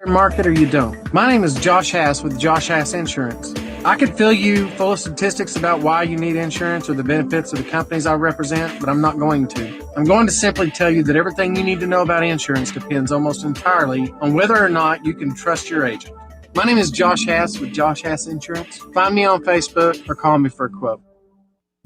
Market or you don't. My name is Josh Hass with Josh Hass Insurance. I could fill you full of statistics about why you need insurance or the benefits of the companies I represent, but I'm not going to. I'm going to simply tell you that everything you need to know about insurance depends almost entirely on whether or not you can trust your agent. My name is Josh Hass with Josh Hass Insurance. Find me on Facebook or call me for a quote.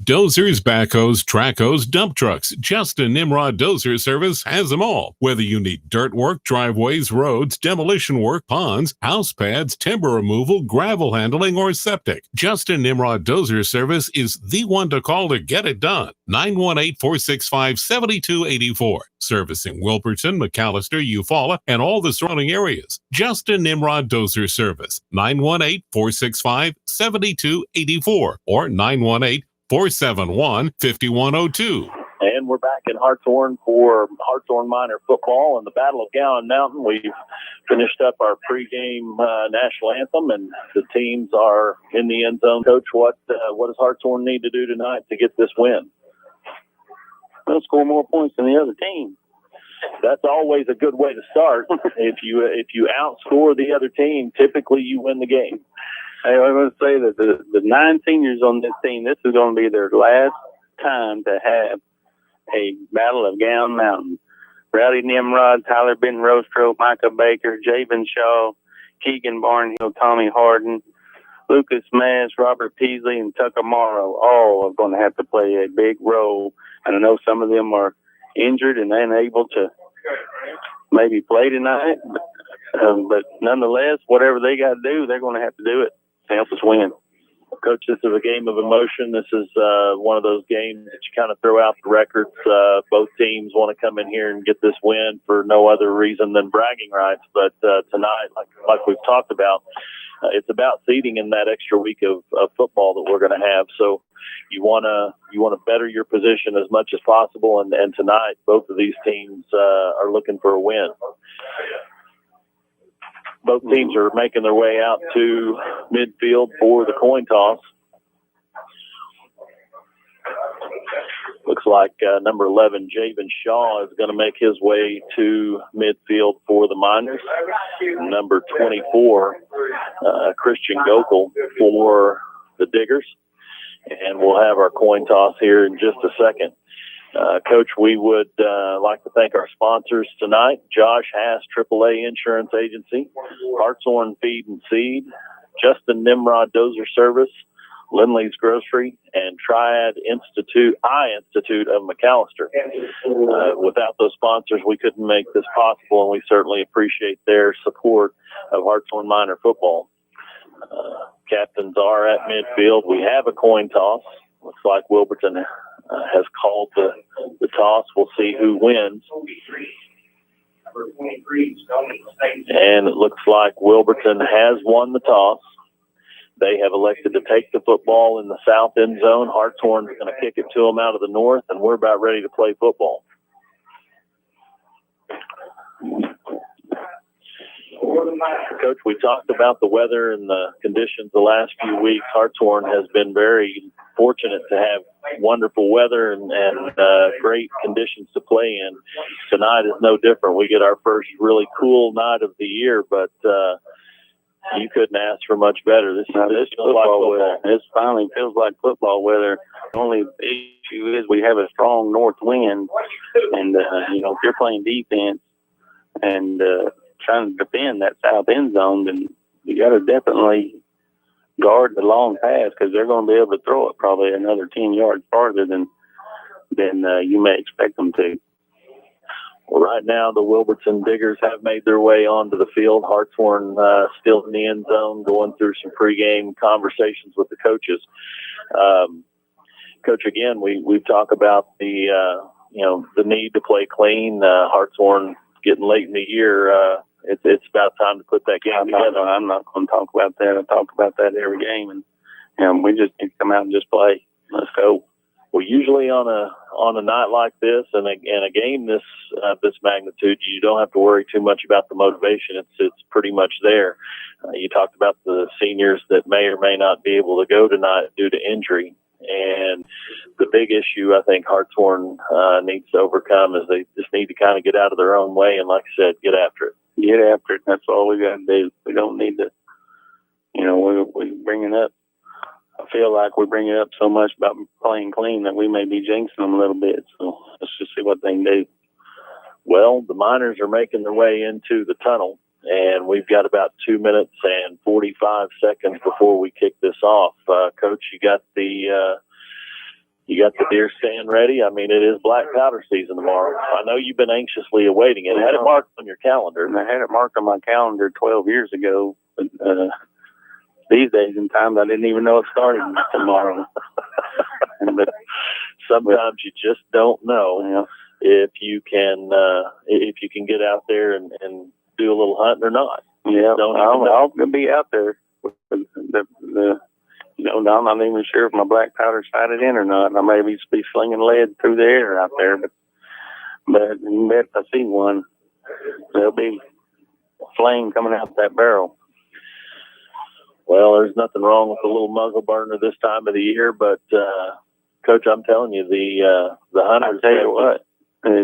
Dozers, backhoes, trackhoes, dump trucks. Justin Nimrod Dozer Service has them all. Whether you need dirt work, driveways, roads, demolition work, ponds, house pads, timber removal, gravel handling, or septic, Justin Nimrod Dozer Service is the one to call to get it done. 918-465-7284. Servicing Wilburton, McAllister, Eufaula, and all the surrounding areas. Justin Nimrod Dozer Service. 918-465-7284 or 918-471-5102. And we're back in Hartshorne for Hartshorne Minor football and the Battle of Gowan Mountain. We've finished up our pregame national anthem, and the teams are in the end zone. Coach, what does Hartshorne need to do tonight to get this win? We'll score more points than the other team. That's always a good way to start. If you outscore the other team, typically you win the game. Hey, I'm going to say that the 9 seniors on this team, this is going to be their last time to have a Battle of Gowan Mountain. Rowdy Nimrod, Tyler Ben Rostro, Micah Baker, Javen Shaw, Keegan Barnhill, Tommy Harden, Lucas Mass, Robert Peasley, and Tucker Morrow all are going to have to play a big role. And I know some of them are injured and unable to maybe play tonight. But nonetheless, whatever they got to do, they're going to have to do it to help us win. Coach, this is a game of emotion. This is one of those games that you kind of throw out the records. Both teams want to come in here and get this win for no other reason than bragging rights. But tonight, like we've talked about, it's about seeding in that extra week of football that we're going to have. So you want to better your position as much as possible. And tonight, both of these teams are looking for a win. Both teams are making their way out to midfield for the coin toss. Looks like number 11, Javen Shaw, is going to make his way to midfield for the Miners. Number 24, Christian Gokel for the Diggers. And we'll have our coin toss here in just a second. Coach, we would like to thank our sponsors tonight: Josh Hass, AAA Insurance Agency, Hartshorne Feed and Seed, Justin Nimrod Dozer Service, Lindley's Grocery, and Triad Institute of McAllister. Without those sponsors, we couldn't make this possible, and we certainly appreciate their support of Hartshorne Minor football. Captains are at midfield. We have a coin toss. Looks like Wilburton has called the toss. We'll see who wins. And it looks like Wilburton has won the toss. They have elected to take the football in the south end zone. Hartshorne's going to kick it to them out of the north, and we're about ready to play football. Coach, we talked about the weather and the conditions the last few weeks. Hartshorne has been very fortunate to have wonderful weather and great conditions to play in. Tonight is no different. We get our first really cool night of the year, but you couldn't ask for much better. This feels like football weather. This finally feels like football weather. The only issue is we have a strong north wind, and if you're playing defense and trying to defend that south end zone, then you got to definitely guard the long pass, because they're going to be able to throw it probably another 10 yards farther than you may expect them to. Well, right now, the Wilburton Diggers have made their way onto the field. Hartshorne still in the end zone, going through some pregame conversations with the coaches. Coach, again, we've talked about the need to play clean. Hartshorne getting late in the year. It's about time to put that game together. I'm not going to talk about that. I talk about that every game, and we just need to come out and just play. Let's go. Well, usually on a night like this and a game this magnitude, you don't have to worry too much about the motivation. It's pretty much there. You talked about the seniors that may or may not be able to go tonight due to injury, and the big issue I think Hartshorne needs to overcome is they just need to kind of get out of their own way and, like I said, get after it. get after it. That's all we got to do. We don't need to, we bring it up. I feel like we bring it up so much about playing clean that we may be jinxing them a little bit. So let's just see what they can do. Well, the Miners are making their way into the tunnel, and we've got about 2 minutes and 45 seconds before we kick this off. Coach, you got the deer stand ready? I mean, it is black powder season tomorrow. I know you've been anxiously awaiting it. I had it marked on your calendar. And I had it marked on my calendar 12 years ago. But, these days and times, I didn't even know it started tomorrow. But sometimes you just don't know if you can get out there and do a little hunting or not. Yeah, I'll be out there. I'm not even sure if my black powder's sighted in or not. I may be slinging lead through the air out there, but if I see one, there'll be a flame coming out that barrel. Well, there's nothing wrong with a little muzzle burner this time of the year, but Coach, I'm telling you, the hunters. I'll tell you what,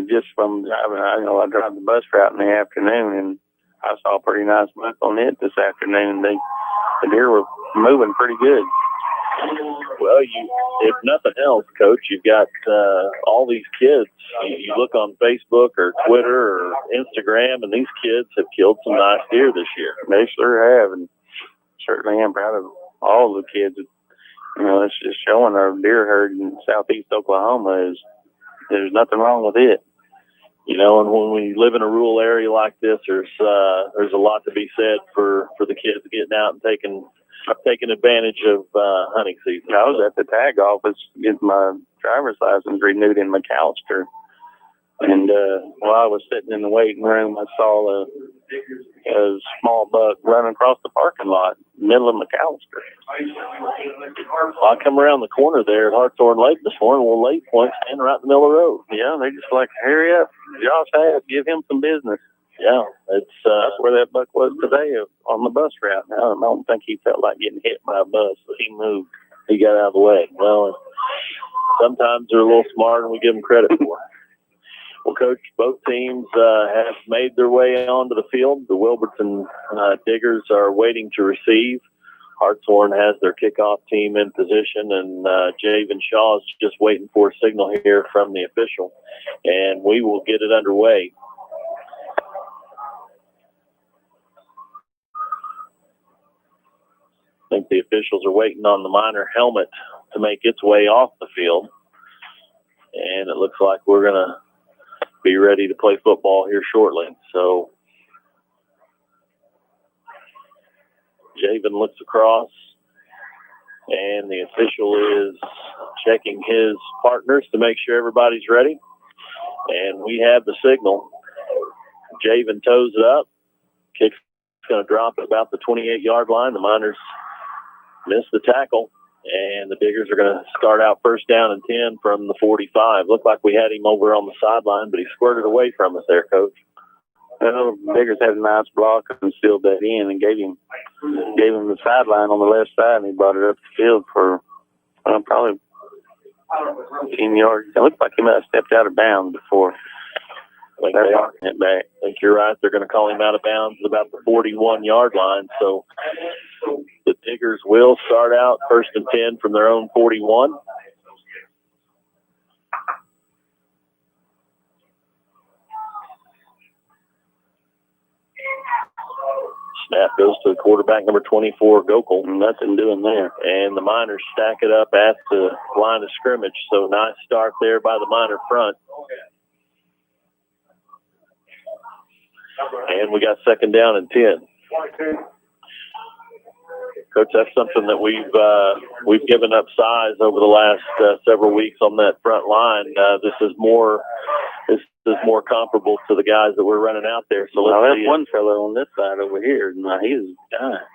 just from driving, I drive the bus route in the afternoon, and I saw a pretty nice buck on it this afternoon. The deer were moving pretty good. Well, if nothing else, Coach, you've got all these kids. You look on Facebook or Twitter or Instagram, and these kids have killed some nice deer this year. They sure have, and certainly am proud of all the kids. It's just showing our deer herd in southeast Oklahoma there's nothing wrong with it. And when we live in a rural area like this, there's a lot to be said for the kids getting out and taking advantage of hunting season. I was at the tag office getting my driver's license renewed in McAllister, and while I was sitting in the waiting room, I saw a small buck running across the parking lot, middle of McAllister. Well, I come around the corner there at Hartshorne Lake this morning. Well, Lake Point standing right in the middle of the road. Yeah, they just like, hurry up, Josh Hass, give him some business. Yeah, that's where that buck was today on the bus route. Now, I don't think he felt like getting hit by a bus, so he moved. He got out of the way. Well, sometimes they're a little smarter than we give them credit for. Well, Coach, both teams have made their way onto the field. The Wilburton Diggers are waiting to receive. Hartshorne has their kickoff team in position, and Javen Shaw is just waiting for a signal here from the official, and we will get it underway. I think the officials are waiting on the Miner helmet to make its way off the field, and it looks like we're going to be ready to play football here shortly. So Javen looks across, and the official is checking his partners to make sure everybody's ready. And we have the signal. Javen toes it up. Kick's going to drop at about the 28-yard line. The Miners miss the tackle, and the Diggers are going to start out first down and 10 from the 45. Looked like we had him over on the sideline, but he squirted away from us there, Coach. Well, the Diggers had a nice block and sealed that in and gave him the sideline on the left side, and he brought it up the field for probably 10 yards. It looked like he might have stepped out of bounds before. I think you're right. They're going to call him out of bounds at about the 41-yard line. So the Diggers will start out first and 10 from their own 41. Snap goes to the quarterback, number 24, Gokel. Nothing doing there. And the Miners stack it up at the line of scrimmage. So nice start there by the Miner front. And we got second down and 10. Coach, that's something that we've given up size over the last several weeks on that front line. This is more comparable to the guys that we're running out there. So let's see. One fellow on this side over here.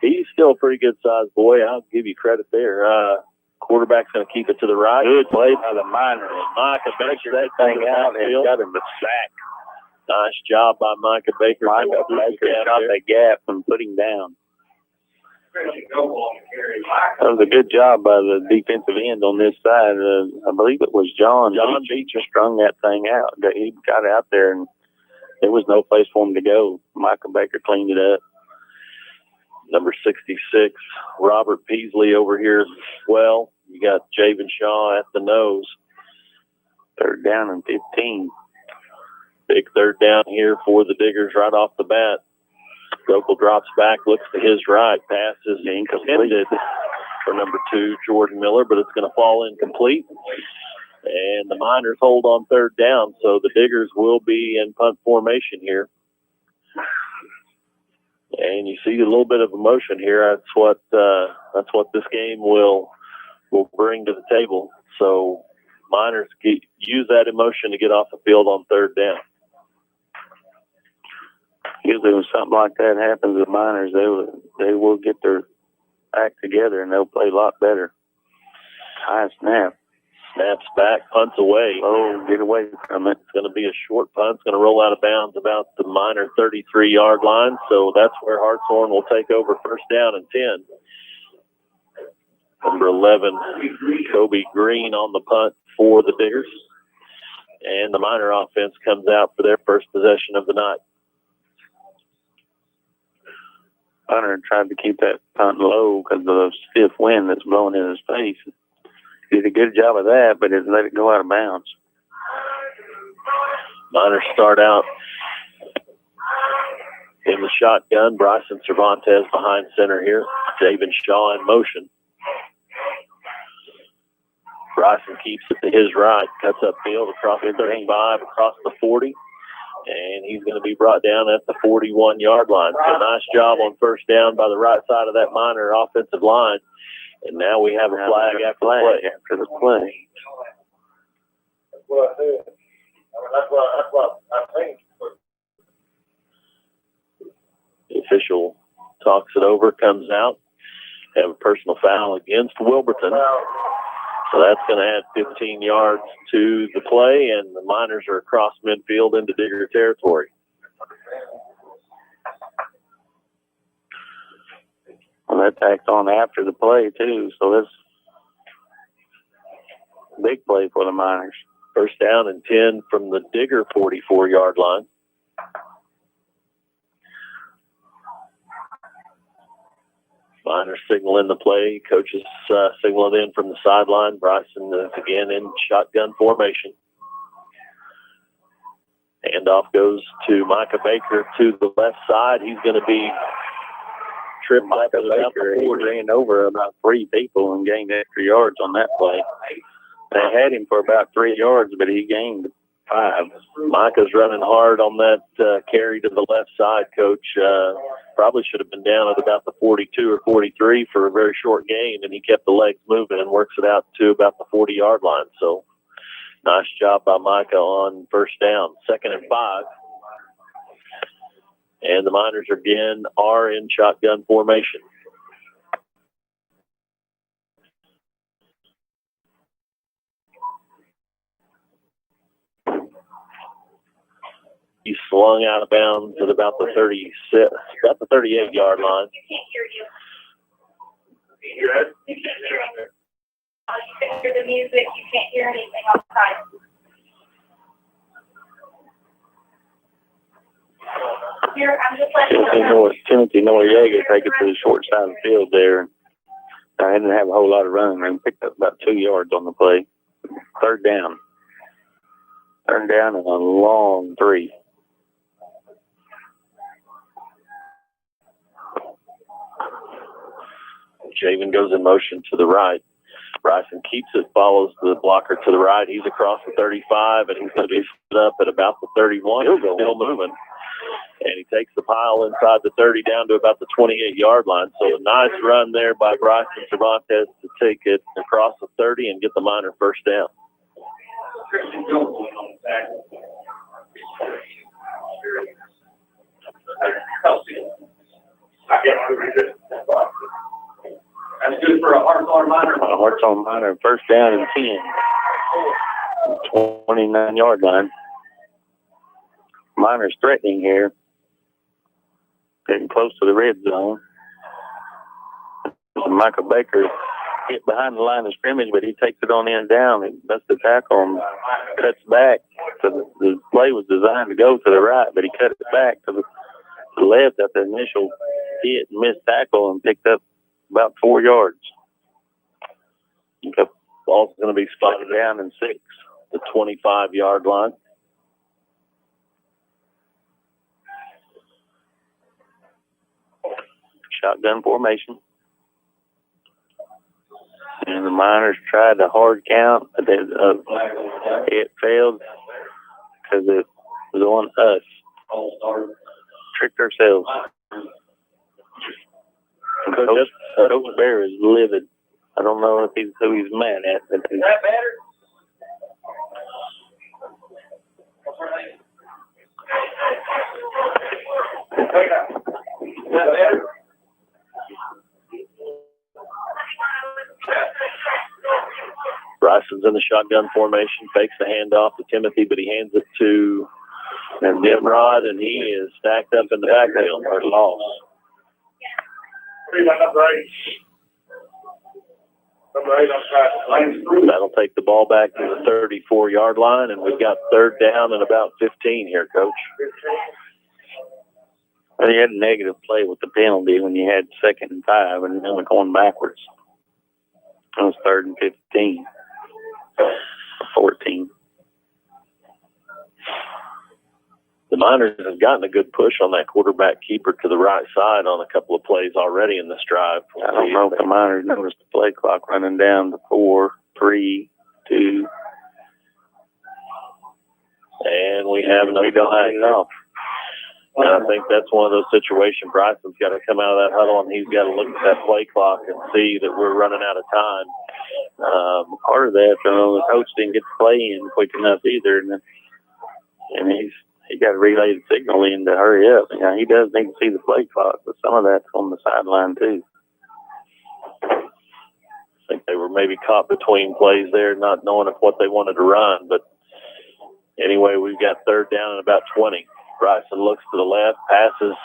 He's still a pretty good sized boy. I'll give you credit there. Quarterback's going to keep it to the right. Good play by the Miners. Micah Baker that thing out and got him a sack. Nice job by Micah Baker. Micah Baker shot the gap and put him down. That was a good job by the defensive end on this side. I believe it was John. John Beecher strung that thing out. He got out there and there was no place for him to go. Michael Baker cleaned it up. Number 66, Robert Peasley over here as well. You got Javen Shaw at the nose. 3rd down and 15. Big 3rd down here for the Diggers right off the bat. Local drops back, looks to his right. Pass is intended for number 2, Jordan Miller, but it's going to fall incomplete. And the Miners hold on 3rd down, so the Diggers will be in punt formation here. And you see a little bit of emotion here. That's what this game will bring to the table. So Miners use that emotion to get off the field on 3rd down. Usually when something like that happens with Miners, they will get their act together and they'll play a lot better. High snap. Snaps back, punts away. Oh, get away from it. It's going to be a short punt. It's going to roll out of bounds about the Miner 33-yard line. So that's where Hartshorne will take over 1st down and 10. Number 11, Kobe Green on the punt for the Diggers. And the Miner offense comes out for their first possession of the night. Hunter tried to keep that punt low because of the stiff wind that's blowing in his face. Did a good job of that, but it let it go out of bounds. Miners start out in the shotgun. Bryson Cervantes behind center here. Javen Shaw in motion. Bryson keeps it to his right, cuts upfield across the 35, across the 40, and he's going to be brought down at the 41-yard line. So nice job on 1st down by the right side of that Miner offensive line. And now we have a flag after the play. That's what I said. That's what I think. The official talks it over, comes out, have a personal foul against Wilburton. So that's going to add 15 yards to the play, and the Miners are across midfield into Digger territory. Well, that tacked on after the play, too, so that's a big play for the Miners. 1st down and 10 from the Digger 44-yard line. Miners signaling the play. Coaches signaling in from the sideline. Bryson is again in shotgun formation. Handoff goes to Micah Baker to the left side. He's going to be tripped by Baker. He ran over about 3 people and gained extra yards on that play. They had him for about 3 yards, but he gained 5. Micah's running hard on that carry to the left side, Coach. Probably should have been down at about the 42 or 43 for a very short gain, and he kept the legs moving and works it out to about the 40-yard line. So nice job by Micah on 1st down. 2nd and 5. And the Miners again are in shotgun formation. He's slung out of bounds at about the 38-yard line. You can't hear the music. You can't hear anything outside. Here, I'm just letting Timothy Noriega take it to the short side of the field there. I didn't have a whole lot of running room. Picked up about 2 yards on the play. 3rd down. 3rd down and a long 3. Javen goes in motion to the right. Bryson keeps it, follows the blocker to the right. He's across the 35, and he's going to be set up at about the 31. Still moving. And he takes the pile inside the 30 down to about the 28-yard line. So a nice run there by Bryson Cervantes to take it across the 30 and get the Miner 1st down. That's good for a Hartshorne Miner. A Hartshorne Miner, 1st down and 10. 29-yard line. Miner's threatening here. Getting close to the red zone. Michael Baker hit behind the line of scrimmage, but he takes it on in down and busts the tackle and cuts back. So the play was designed to go to the right, but he cut it back to the left at the initial hit and missed tackle and picked up about 4 yards. The ball's going to be spotted down in 6, the 25-yard line. Shotgun formation. And the Miners tried the hard count, but it failed because it was on us. Tricked ourselves. Coach Bear is livid. I don't know if he's who he's mad at. But is that better? Is that better? Bryson's in the shotgun formation, fakes the handoff to Timothy, but he hands it to Nimrod, and he is stacked up in the backfield for a loss. That'll take the ball back to the 34-yard line, and we've got 3rd down and about 15 here, Coach. Well, you had a negative play with the penalty when you had 2nd and 5, and then we're going backwards. It was 3rd and 15. 14. The Miners have gotten a good push on that quarterback keeper to the right side on a couple of plays already in this drive. I don't know if the Miners noticed the play clock running down to 4, 3, 2. And we have another flag off. And I think that's one of those situations. Bryson's got to come out of that huddle, and he's got to look at that play clock and see that we're running out of time. Part of that, the coach didn't get the play in quick enough either, and he got to relay the signal in to hurry up. You know, he does need to see the play clock, but some of that's on the sideline too. I think they were maybe caught between plays there, not knowing what they wanted to run. But anyway, we've got 3rd down and about 20. Bryson looks to the left, passes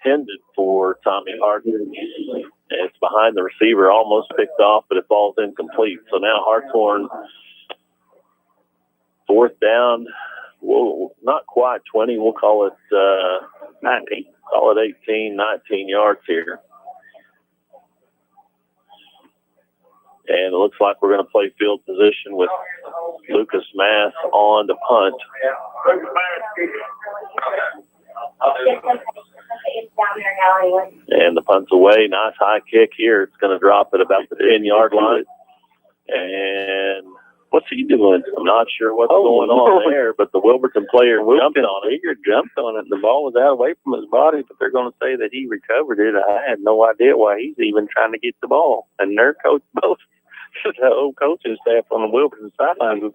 intended for Tommy Hartshorne. It's behind the receiver, almost picked off, but it falls incomplete. So now Hartshorne, 4th down, not quite 20. We'll call it 19. Call it 18, 19 yards here. And it looks like we're going to play field position with Lucas Mass on the punt. And the punt's away. Nice high kick here. It's going to drop at about the 10-yard line. And what's he doing? I'm not sure what's going on there, but the Wilburton player jumped on it. He jumped on it. The ball was out away from his body, but they're going to say that he recovered it. I had no idea why he's even trying to get the ball. And their coach, both the old coaching staff on the Wilburton sidelines was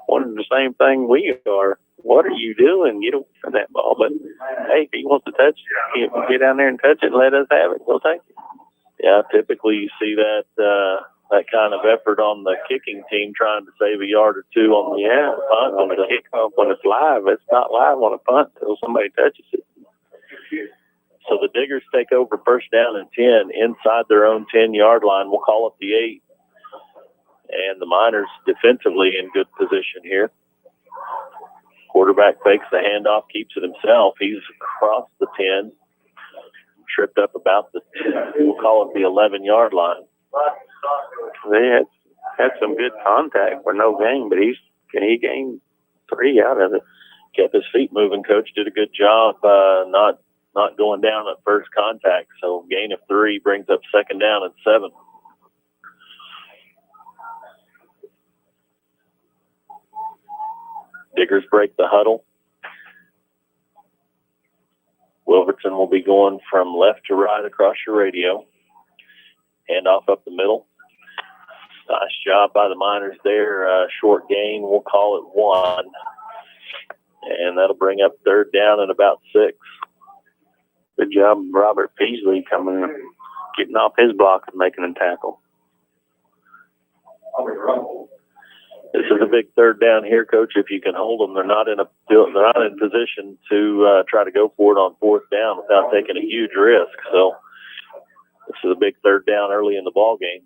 wondering the same thing we are. What are you doing? Get away from that ball. But, hey, if he wants to touch it, he'll get down there and touch it and let us have it. We'll take it. Yeah, typically you see that that kind of effort on the kicking team trying to save a yard or two on the punt. On the kickoff when it's live. It's not live on a punt until somebody touches it. So the Diggers take over 1st down and 10 inside their own 10-yard line. We'll call it the 8. And the Miners defensively in good position here. Quarterback fakes the handoff, keeps it himself. He's across the 10, tripped up about the, we'll call it the 11-yard line. They had some good contact for no gain, but he gained 3 out of it. Kept his feet moving. Coach did a good job not going down at first contact. So gain of 3 brings up 2nd down and 7. Diggers break the huddle. Wilburton will be going from left to right across your radio. Handoff up the middle. Nice job by the Miners there. Short gain, we'll call it 1. And that'll bring up 3rd down and about 6. Good job, Robert Peasley coming in, getting off his block and making a tackle. This is a big 3rd down here, Coach. If you can hold them, they're not in position to try to go for it on 4th down without taking a huge risk. So this is a big 3rd down early in the ball game.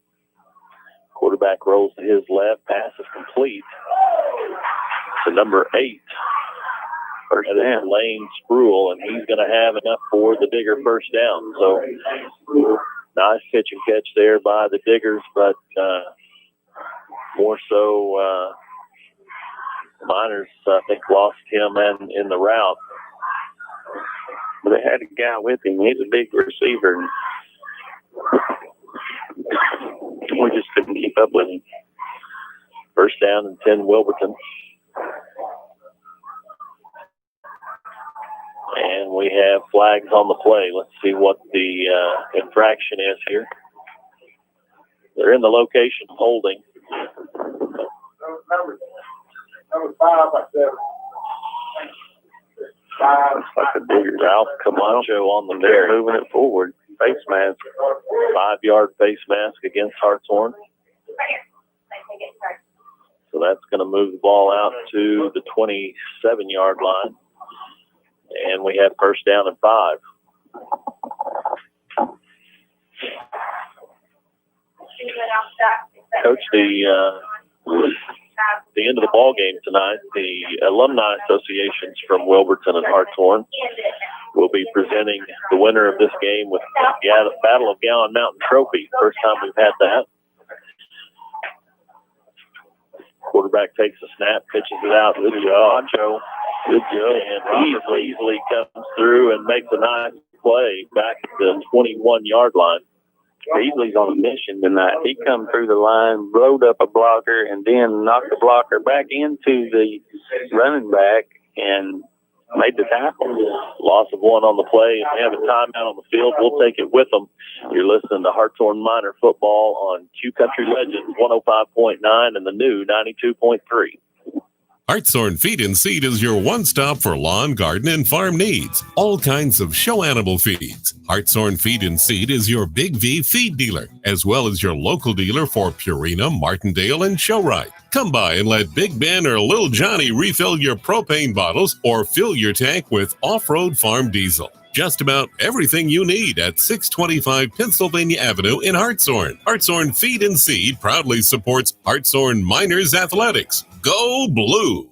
Quarterback rolls to his left. Pass is complete to number 8. First down, Lane Spruill, and he's going to have enough for the Digger first down. So nice pitch and catch there by the Diggers, but more so Miners, I think, lost him in the route. But they had a guy with him. He's a big receiver. We just couldn't keep up with him. First down and 10, Wilburton. And we have flags on the play. Let's see what the infraction is here. They're in the location of holding. Number 5 by 7. 5. Like the Diggers. Ralph Camacho on the They're carry. moving it forward. Face mask. 5-yard face mask against Hartshorne. So that's going to move the ball out to the 27-yard line. And we have first down and 5. Coach, the end of the ball game tonight, the alumni associations from Wilburton and Hartshorne will be presenting the winner of this game with the Battle of Gowan Mountain Trophy. First time we've had that. Quarterback takes a snap, pitches it out. Good job, Joe. Good job. And Robert Beasley comes through and makes a nice play back at the 21-yard line. Beasley's on a mission tonight. He come through the line, blowed up a blocker, and then knocked the blocker back into the running back and made the tackle. Loss of 1 on the play, and we have a timeout on the field. We'll take it with them. You're listening to Hartshorne Minor Football on Q Country Legends 105.9 and the new 92.3. Hartshorne Feed and Seed is your one-stop for lawn, garden, and farm needs. All kinds of show animal feeds. Hartshorne Feed and Seed is your Big V feed dealer, as well as your local dealer for Purina, Martindale, and Showrite. Come by and let Big Ben or Little Johnny refill your propane bottles or fill your tank with off-road farm diesel. Just about everything you need at 625 Pennsylvania Avenue in Hartshorne. Hartshorne Feed and Seed proudly supports Hartshorne Miners Athletics. Go Blue!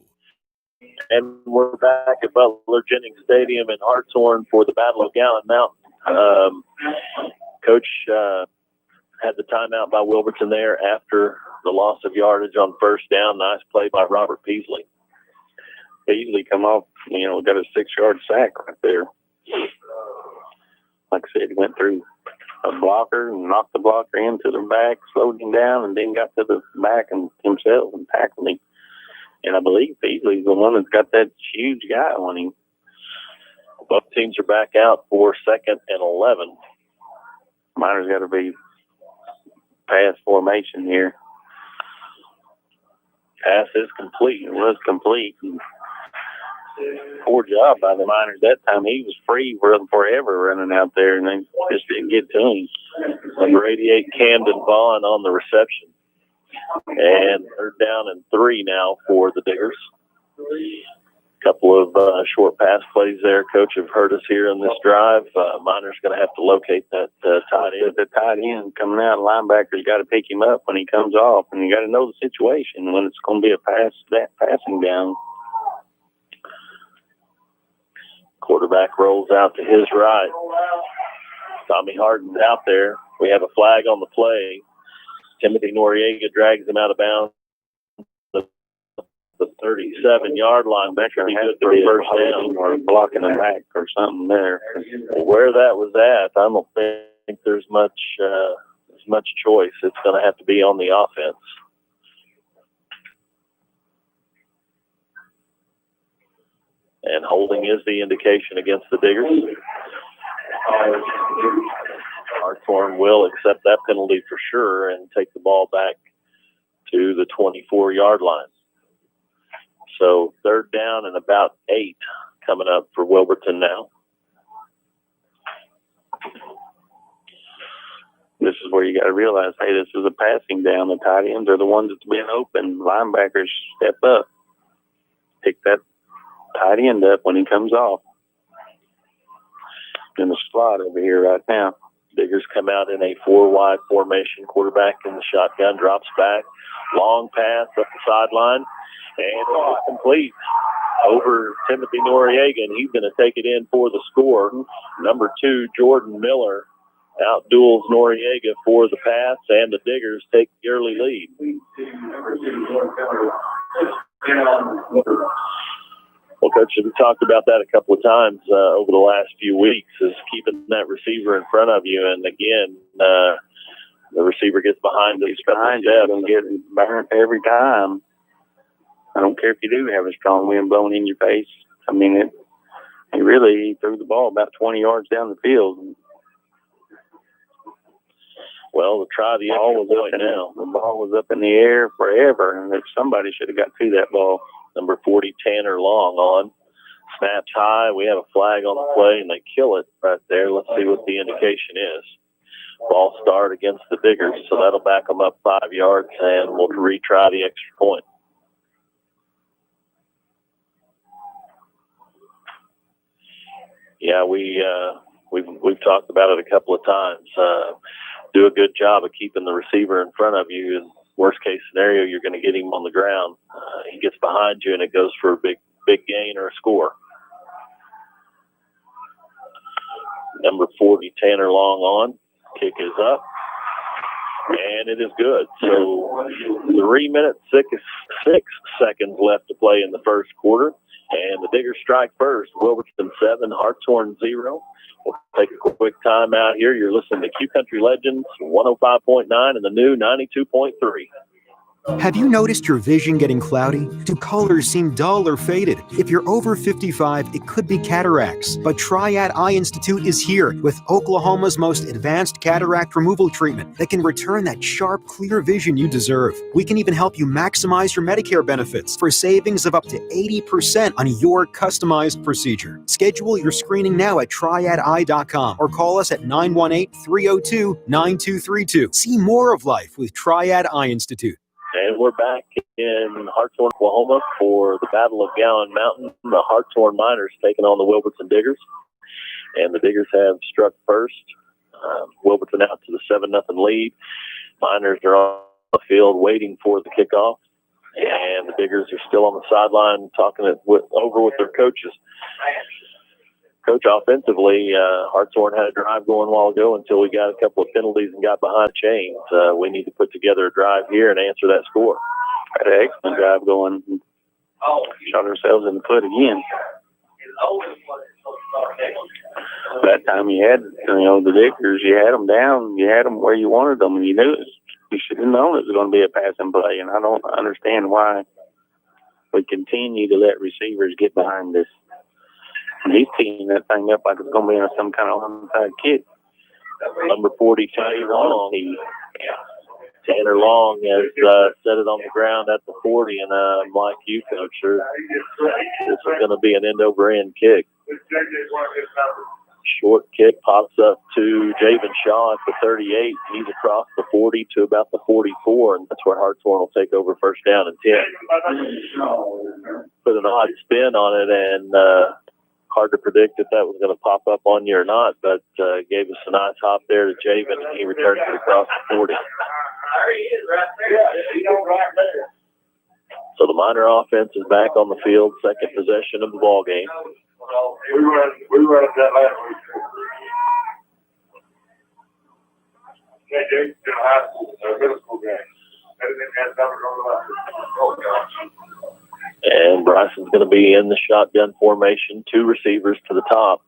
And we're back at Butler Jennings Stadium in Hartshorne for the Battle of Gowan Mountain. Coach had the timeout by Wilburton there after the loss of yardage on first down. Nice play by Robert Beasley. Beasley come off, got a 6-yard sack right there. Like I said, he went through a blocker and knocked the blocker into the back, slowed him down, and then got to the back and himself and tackled him. And I believe Beasley's the one that's got that huge guy on him. Both teams are back out for 2nd and 11. Miners got to be pass formation here. Pass is complete. It was complete. Poor job by the Miners that time. He was free forever running out there, and they just didn't get to him. Number 88, Camden Vaughn on the reception. And 3rd down and 3 now for the Diggers. Couple of short pass plays there. Coach have heard us here on this drive. Miners going to have to locate that tight end. The tight end coming out, linebacker's got to pick him up when he comes off, and you got to know the situation when it's going to be a passing down. Quarterback rolls out to his right. Tommy Harden's out there. We have a flag on the play. Timothy Noriega drags him out of bounds. The 37-yard line. That should be good for first down. Or blocking him back or something there. Where that was at, I don't think there's much choice. It's going to have to be on the offense. And holding is the indication against the Diggers. Hartshorne will accept that penalty for sure and take the ball back to the 24-yard line. So 3rd down and about 8 coming up for Wilburton now. This is where you got to realize, hey, this is a passing down. The tight ends are the ones that's being open. Linebackers step up. Pick that tight end up when he comes off. In the slot over here right now. Diggers come out in a 4-wide formation. Quarterback in the shotgun drops back. Long pass up the sideline. And it's complete over Timothy Noriega, and he's going to take it in for the score. Number 2, Jordan Miller, outduels Noriega for the pass, and the Diggers take the early lead. Well, Coach, we talked about that a couple of times over the last few weeks, is keeping that receiver in front of you. And again, the receiver gets behind these behind steps and gets burnt every time. I don't care if you do have a strong wind blowing in your face. I mean, he threw the ball about 20 yards down the field. Well, we'll try the extra point now. The ball was up in the air forever, and if somebody should have got to that ball. Number 40, Tanner Long on. Snaps high. We have a flag on the play, and they kill it right there. Let's see what the indication is. Ball start against the Diggers, so that'll back them up 5 yards, and we'll retry the extra point. Yeah, we've talked about it a couple of times. Do a good job of keeping the receiver in front of you. And worst case scenario, you're going to get him on the ground. He gets behind you, and it goes for a big gain or a score. Number 40, Tanner Long on. Kick is up, and it is good. So 3 minutes, 6 seconds left to play in the first quarter. And the Diggers strike first. Wilburton 7, Hartshorne 0. We'll take a quick time out here. You're listening to Q Country Legends 105.9 and the new 92.3. Have you noticed your vision getting cloudy? Do colors seem dull or faded? If you're over 55, it could be cataracts. But Triad Eye Institute is here with Oklahoma's most advanced cataract removal treatment that can return that sharp, clear vision you deserve. We can even help you maximize your Medicare benefits for savings of up to 80% on your customized procedure. Schedule your screening now at triadeye.com or call us at 918-302-9232. See more of life with Triad Eye Institute. And we're back in Hartshorne, Oklahoma for the Battle of Gowan Mountain. The Hartshorne Miners taking on the Wilburton Diggers. And the Diggers have struck first. Wilburton out to the 7-0 lead. Miners are on the field waiting for the kickoff. And the Diggers are still on the sideline talking over with their coaches. Coach, offensively, Hartshorne had a drive going a while ago until we got a couple of penalties and got behind chains. We need to put together a drive here and answer that score. Had an excellent drive going. Shot ourselves in the foot again. That time you had, the Diggers, you had them down, you had them where you wanted them, and you knew it. You should have known it was going to be a passing play, and I don't understand why we continue to let receivers get behind us. And he's teeing that thing up like it's going to be in some kind of onside kick. Number 40, Tanner Long. Tanner Long has set it on the ground at the 40, and I'm like you, Coach, sure, this is going to be an end-over-end kick. Short kick pops up to Javen Shaw at the 38. He's across the 40 to about the 44, and that's where Hartshorne will take over first down and 10. Put an odd spin on it, and hard to predict if that was going to pop up on you or not, but gave us a nice hop there to Javen, and he returned it across the 40. There he is, right there. Yeah, right there. So the Miner offense is back on the field, second possession of the ball game. We run that last week. Okay, Jake, to high school, middle school game. Everything has never gone. And Bryson's going to be in the shotgun formation, 2 receivers to the top.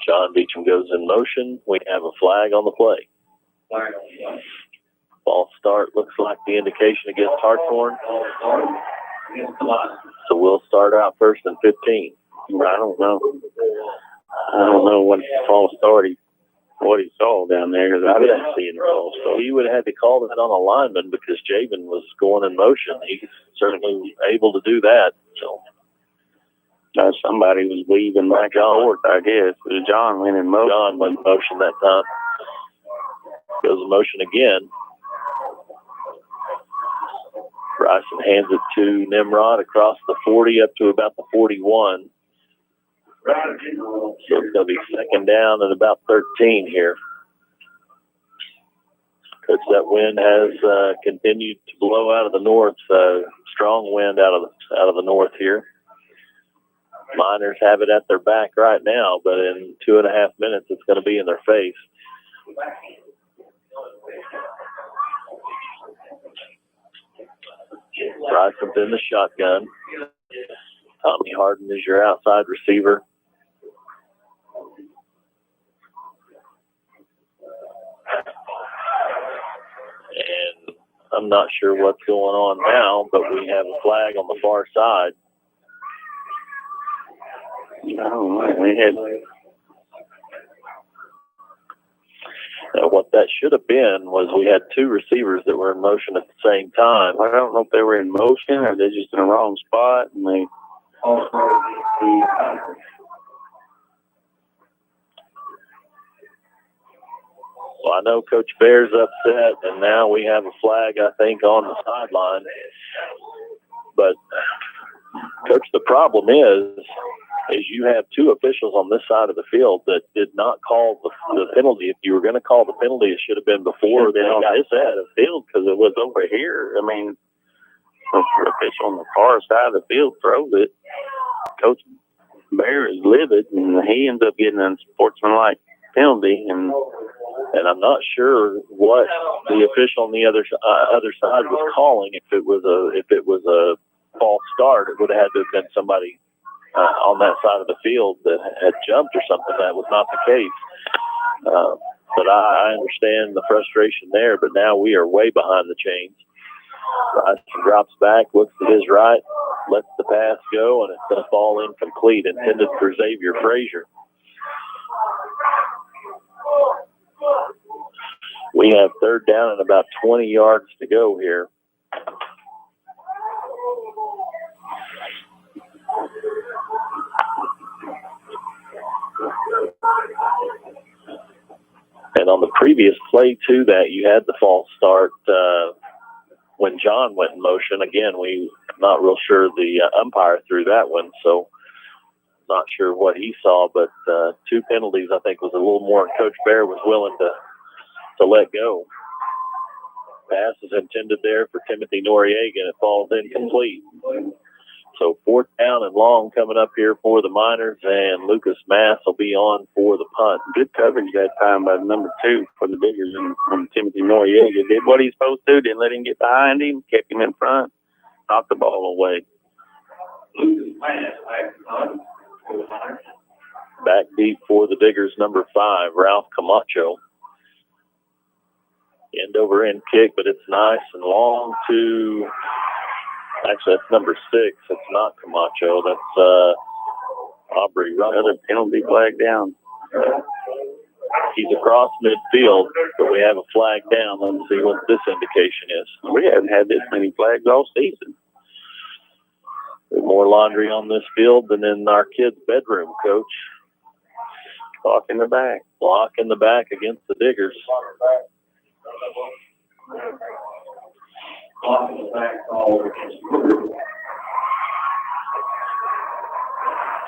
John Beecham goes in motion. We have a flag on the play. Ball start looks like the indication against Hartshorne. So we'll start out first and 15. I don't know what false start what he saw down there, because I didn't see it false. So he would have had to call that on a lineman because Javen was going in motion. He's certainly able to do that. So somebody was weaving back and forth, I guess. John went in motion. John went in motion that time. Goes in motion again. Bryson hands it to Nimrod across the 40 up to about the 41. So it's going to be second down and about 13 here. Coach, that wind has continued to blow out of the north. Strong wind out of the north here. Miners have it at their back right now, but in 2.5 minutes, it's going to be in their face. Bryson's in the shotgun. Tommy Harden is your outside receiver. And I'm not sure what's going on now, but we have a flag on the far side. What that should have been was we had two receivers that were in motion at the same time. I don't know if they were in motion or they're just in the wrong spot. And they Well, I know Coach Bear's upset, and now we have a flag, I think, on the sideline. But, Coach, the problem is you have two officials on this side of the field that did not call the penalty. If you were going to call the penalty, it should have been before they got this side of the field because it was over here. I mean, the official on the far side of the field throws it. Coach Bear is livid, and he ends up getting a unsportsmanlike penalty. And I'm not sure what the official on the other side was calling. If it was a false start, it would have had to have been somebody on that side of the field that had jumped or something. That was not the case. But I understand the frustration there, but now we are way behind the chains. Bryson drops back, looks to his right, lets the pass go, and it's going to fall incomplete, intended for Xavier Frazier. We have third down and about 20 yards to go here. And on the previous play to that, you had the false start when John went in motion. Again, we not real sure the umpire threw that one, so not sure what he saw, but two penalties I think was a little more than Coach Bear was willing to let go. Pass is intended there for Timothy Noriega, and it falls incomplete. So fourth down and long coming up here for the Miners, and Lucas Mass will be on for the punt. Good coverage that time by number 2 for the Diggers, and Timothy Noriega did what he's supposed to, didn't let him get behind him, kept him in front, knocked the ball away. Back deep for the Diggers, number 5, Ralph Camacho. End over end kick, but it's nice and long to, actually that's number 6. It's not Camacho. That's Aubrey Russell. Another penalty flag down. He's across midfield, but we have a flag down. Let's see what this indication is. We haven't had this many flags all season. There's more laundry on this field than in our kids' bedroom, Coach. Block in the back. Block in the back against the Diggers.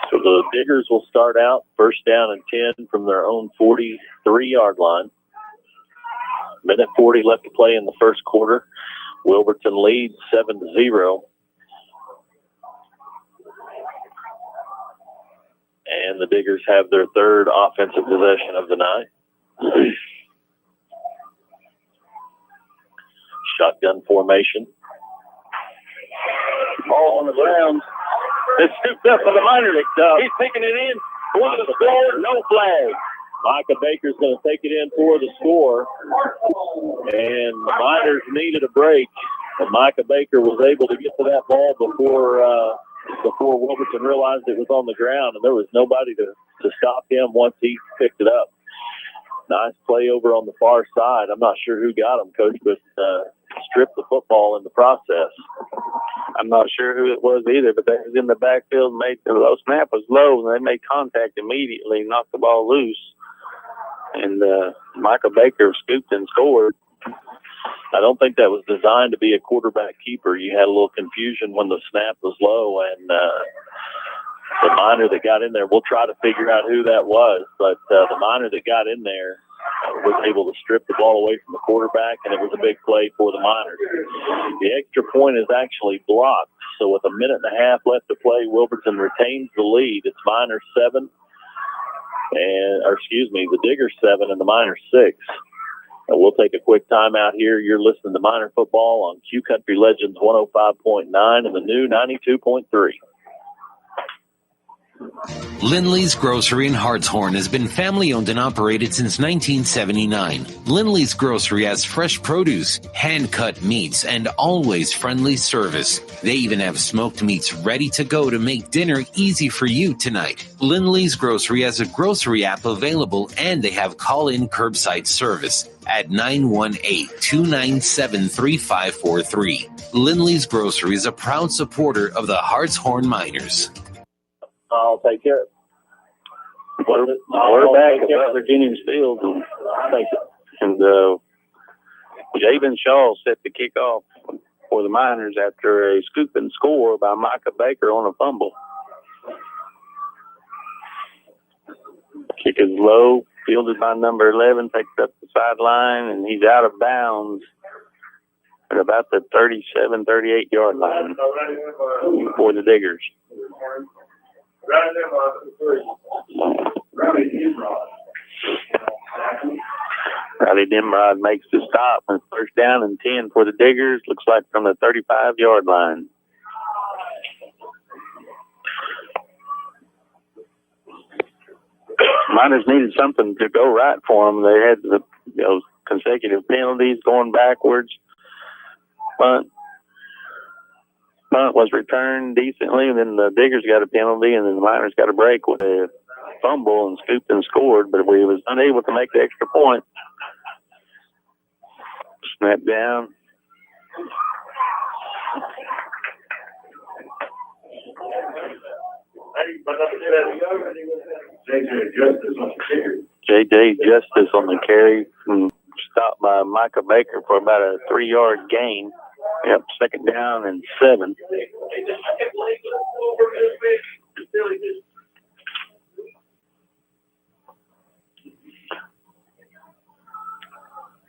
So the Diggers will start out first down and 10 from their own 43-yard line. Minute 40 left to play in the first quarter. Wilburton leads 7-0. And the Diggers have their third offensive possession of the night. Shotgun formation. Ball on the ground. It's scooped up by the Miners. He's taking it in for the score. No flag. Micah Baker's going to take it in for the score. And the Miners needed a break. And Micah Baker was able to get to that ball before Wilburton realized it was on the ground, and there was nobody to stop him once he picked it up. Nice play over on the far side. I'm not sure who got him, Coach, but stripped the football in the process. I'm not sure who it was either, but they was in the backfield, made the low snap was low, and they made contact immediately, knocked the ball loose. And Michael Baker scooped and scored. I don't think that was designed to be a quarterback keeper. You had a little confusion when the snap was low, and the miner that got in there, we'll try to figure out who that was, but the miner that got in there was able to strip the ball away from the quarterback, and it was a big play for the Miners. The extra point is actually blocked, so with a minute and a half left to play, Wilburton retains the lead. It's Miners 7, the Diggers 7 and the Miners 6. And we'll take a quick timeout here. You're listening to Miner Football on Q Country Legends 105.9 and the new 92.3. Lindley's Grocery in Hartshorne has been family-owned and operated since 1979. Lindley's Grocery has fresh produce, hand-cut meats, and always friendly service. They even have smoked meats ready to go to make dinner easy for you tonight. Lindley's Grocery has a grocery app available, and they have call-in curbside service at 918-297-3543. Lindley's Grocery is a proud supporter of the Hartshorne Miners. I'll take care of it. We're back at Butler Jennings Field, and Javen Shaw set the kickoff for the Miners after a scoop and score by Micah Baker on a fumble. Kick is low, fielded by number 11, takes up the sideline, and he's out of bounds at about the 37, 38-yard line for the Diggers. Riley Nimrod makes the stop, and first down and 10 for the Diggers. Looks like from the 35-yard line. Miners needed something to go right for them. They had the consecutive penalties going backwards. Punt was returned decently, and then the Diggers got a penalty, and then the Miners got a break with a fumble and scooped and scored, but we was unable to make the extra point. Snap down. J.J. Justice on the carry, stopped by Micah Baker for about a 3-yard gain. Yep, second down and 7.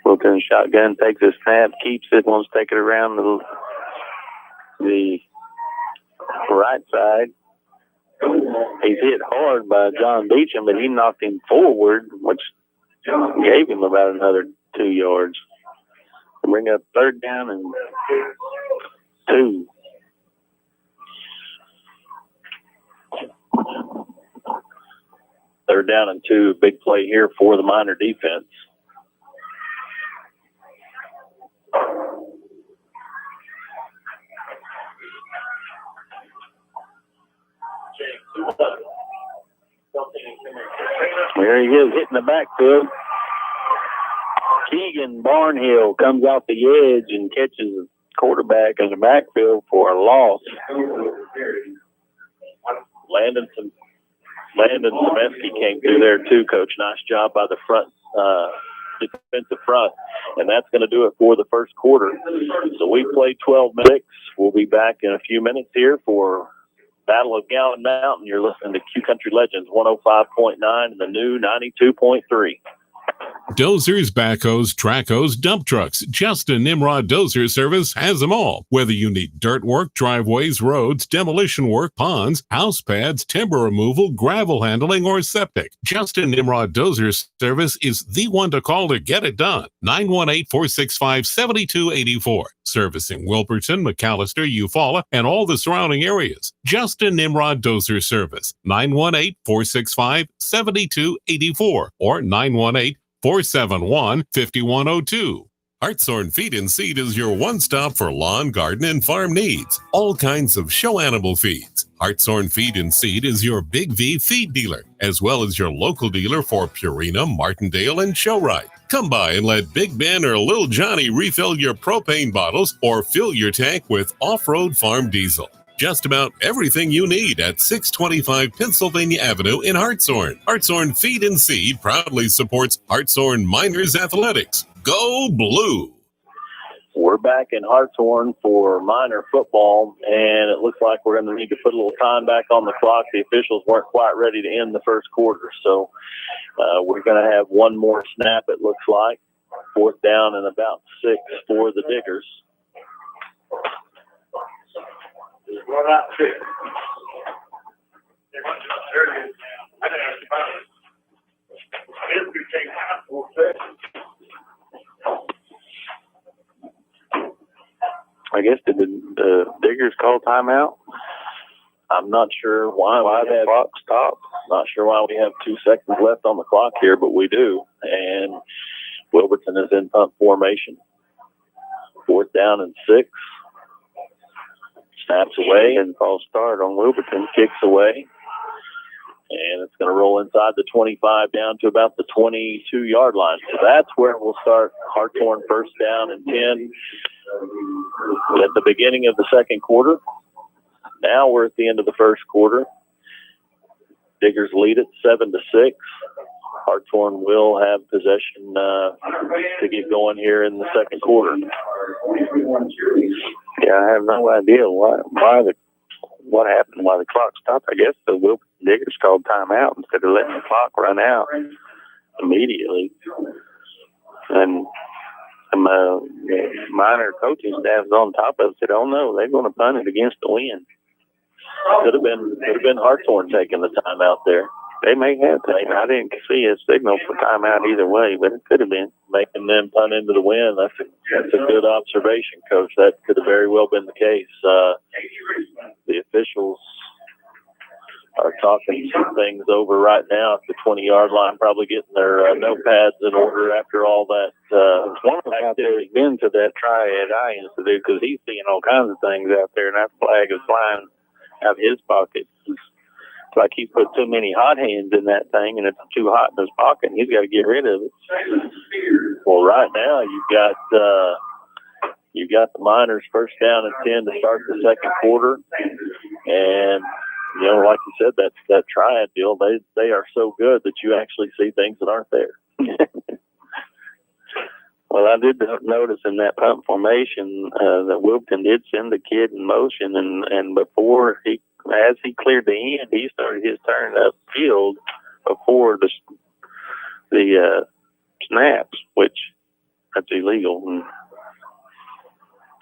Wilton shotgun, takes a snap, keeps it, wants to take it around the right side. He's hit hard by John Beecham, but he knocked him forward, which gave him about another 2 yards. Bring up third down and 2. Third down and 2, big play here for the Miner defense. There he is, hitting the backfield. Keegan Barnhill comes off the edge and catches the quarterback in the backfield for a loss. Landon Semesky came through there too, Coach. Nice job by the front, defensive front. And that's going to do it for the first quarter. So we played 12 minutes. We'll be back in a few minutes here for Battle of Gowan Mountain. You're listening to Q Country Legends 105.9 and the new 92.3. Dozers, backhoes, trackhoes, dump trucks. Justin Nimrod Dozer Service has them all. Whether you need dirt work, driveways, roads, demolition work, ponds, house pads, timber removal, gravel handling, or septic, Justin Nimrod Dozer Service is the one to call to get it done. 918-465-7284. Servicing Wilburton, McAllister, Eufaula, and all the surrounding areas. Justin Nimrod Dozer Service. 918-465-7284 or 918-471-5102. Hartshorne Feed and Seed is your one-stop for lawn, garden, and farm needs. All kinds of show animal feeds. Hartshorne Feed and Seed is your Big V feed dealer, as well as your local dealer for Purina, Martindale, and Showrite. Come by and let Big Ben or Little Johnny refill your propane bottles or fill your tank with off-road farm diesel. Just about everything you need at 625 Pennsylvania Avenue in Hartshorne. Hartshorne Feed and Seed proudly supports Hartshorne Miners Athletics. Go Blue! We're back in Hartshorne for minor football, and it looks like we're going to need to put a little time back on the clock. The officials weren't quite ready to end the first quarter, so we're going to have one more snap, it looks like. 4th down and about 6 for the Diggers. I guess did the Diggers call timeout? I'm not sure why the clock stopped. Not sure why we have 2 seconds left on the clock here, but we do. And Wilburton is in punt formation. 4th down and 6. Snaps away. And false start on Wilburton. Kicks away. And it's going to roll inside the 25 down to about the 22-yard line. So that's where we'll start Hartshorne 1st down and 10 at the beginning of the second quarter. Now we're at the end of the first quarter. Diggers lead it 7-6. Hartshorne will have possession to get going here in the second quarter. Yeah, I have no idea what happened, why the clock stopped. I guess the Wilburton Diggers called timeout instead of letting the clock run out immediately. And the minor coaching staff is on top of it. Said, "Oh no, they're going to punt it against the wind." Could have been Hartshorne taking the timeout there. They may have taken. I didn't see a signal for timeout either way, but it could have been. Making them punt into the wind. That's a good observation, Coach. That could have very well been the case. The officials are talking some things over right now at the 20-yard line, probably getting their notepads in order after all that. One of them out there has been to that Triad Eye Institute because he's seeing all kinds of things out there, and that flag is flying out of his pocket. It's like he put too many hot hands in that thing, and it's too hot in his pocket, and he's got to get rid of it. Well, right now you've got the Miners 1st down and 10 to start the second quarter, and you know, like you said, that Triad deal, they are so good that you actually see things that aren't there. Well, I did notice in that punt formation that Wilburton did send the kid in motion, and before as he cleared the end, he started his turn upfield before the snaps, which that's illegal. And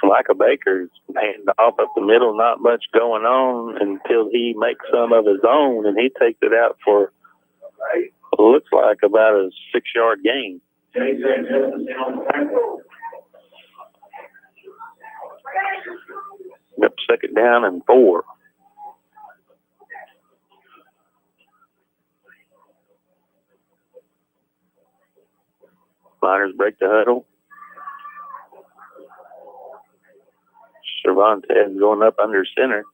Micah Baker's hand off up the middle, not much going on until he makes some of his own, and he takes it out for what looks like about a 6-yard gain. Yep, 2nd down and 4. Miners break the huddle. Cervantes going up under center.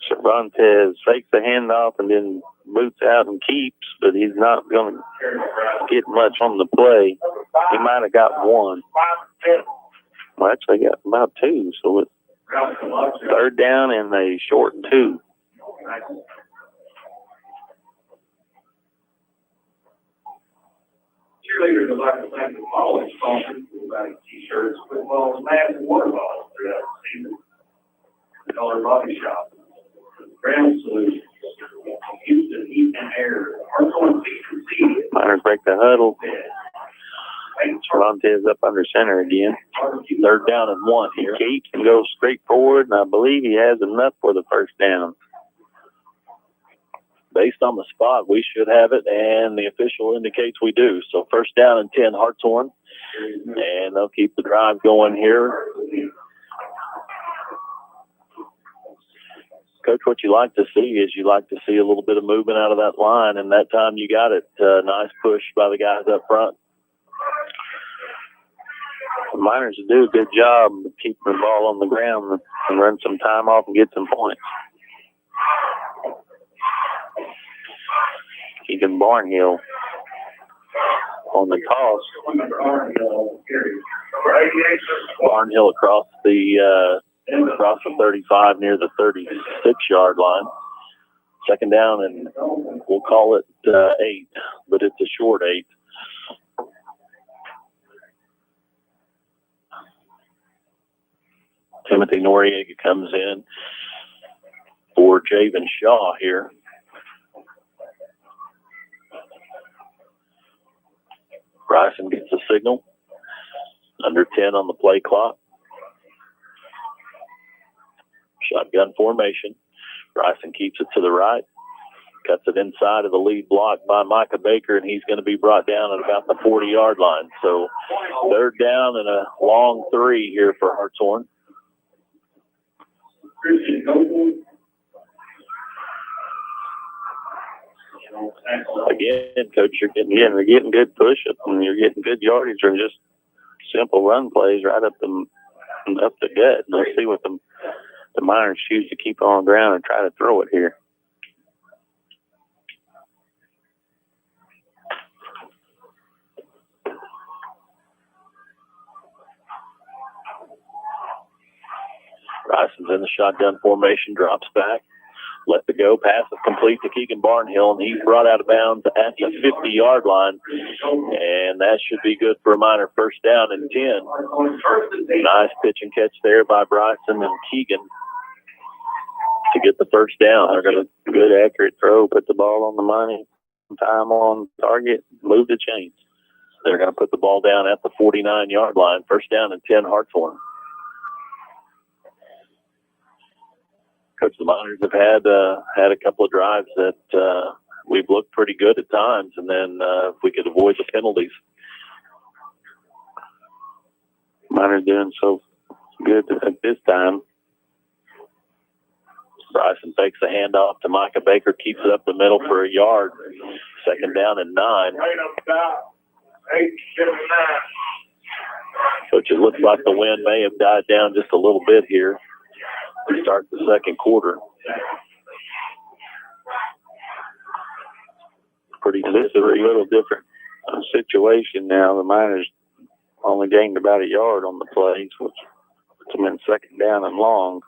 Cervantes fakes the handoff and then boots out and keeps, but he's not going to get much on the play. He might have got 1. Well, actually got about 2, so it's 3rd down and a short 2. Cheerleaders would like to thank the following sponsors for providing T-shirts, footballs, mats, and water bottles throughout the season. The Dollar Body Shop, Ground Solutions, Houston Heat and Air, Hartshorne Feature Seed. Miners break the huddle. Cervantes up under center again. 3rd down and 1 here. Keeps and goes straight forward, and I believe he has enough for the 1st down. Based on the spot, we should have it, and the official indicates we do. So 1st down and 10, Hartshorne, and they'll keep the drive going here. Coach, what you like to see is you like to see a little bit of movement out of that line, and that time you got it. Nice push by the guys up front. The Miners do a good job of keeping the ball on the ground and run some time off and get some points. Keegan Barnhill on the toss. Barnhill across the 35 near the 36-yard line. Second down, and we'll call it 8, but it's a short 8. Timothy Noriega comes in for Javen Shaw here. Bryson gets a signal. Under 10 on the play clock. Shotgun formation. Bryson keeps it to the right. Cuts it inside of the lead block by Micah Baker, and he's going to be brought down at about the 40-yard line. So third down and a long 3 here for Hartshorne. Again, Coach, you're getting good push-ups and you're getting good yardage from just simple run plays right up the gut. And let's see what the Miners choose to keep on the ground and try to throw it here. Bryson's in the shotgun formation, drops back. Let the go. Pass is complete to Keegan Barnhill, and he's brought out of bounds at the 50-yard line. And that should be good for a Miner first down and 10. Nice pitch and catch there by Bryson and Keegan to get the first down. They're going to good, accurate throw, put the ball on the money, time on target, move the chains. They're going to put the ball down at the 49-yard line. First down and 10, Hartshorne. Coach, the Miners have had a couple of drives that we've looked pretty good at times, and then if we could avoid the penalties. Miners doing so good at this time. Bryson takes the handoff to Micah Baker, keeps it up the middle for a yard. Second down and 9. Coach, it looks like the wind may have died down just a little bit here to start the second quarter. This is a little different situation now. The Miners only gained about a yard on the plays, which puts them in second down and long.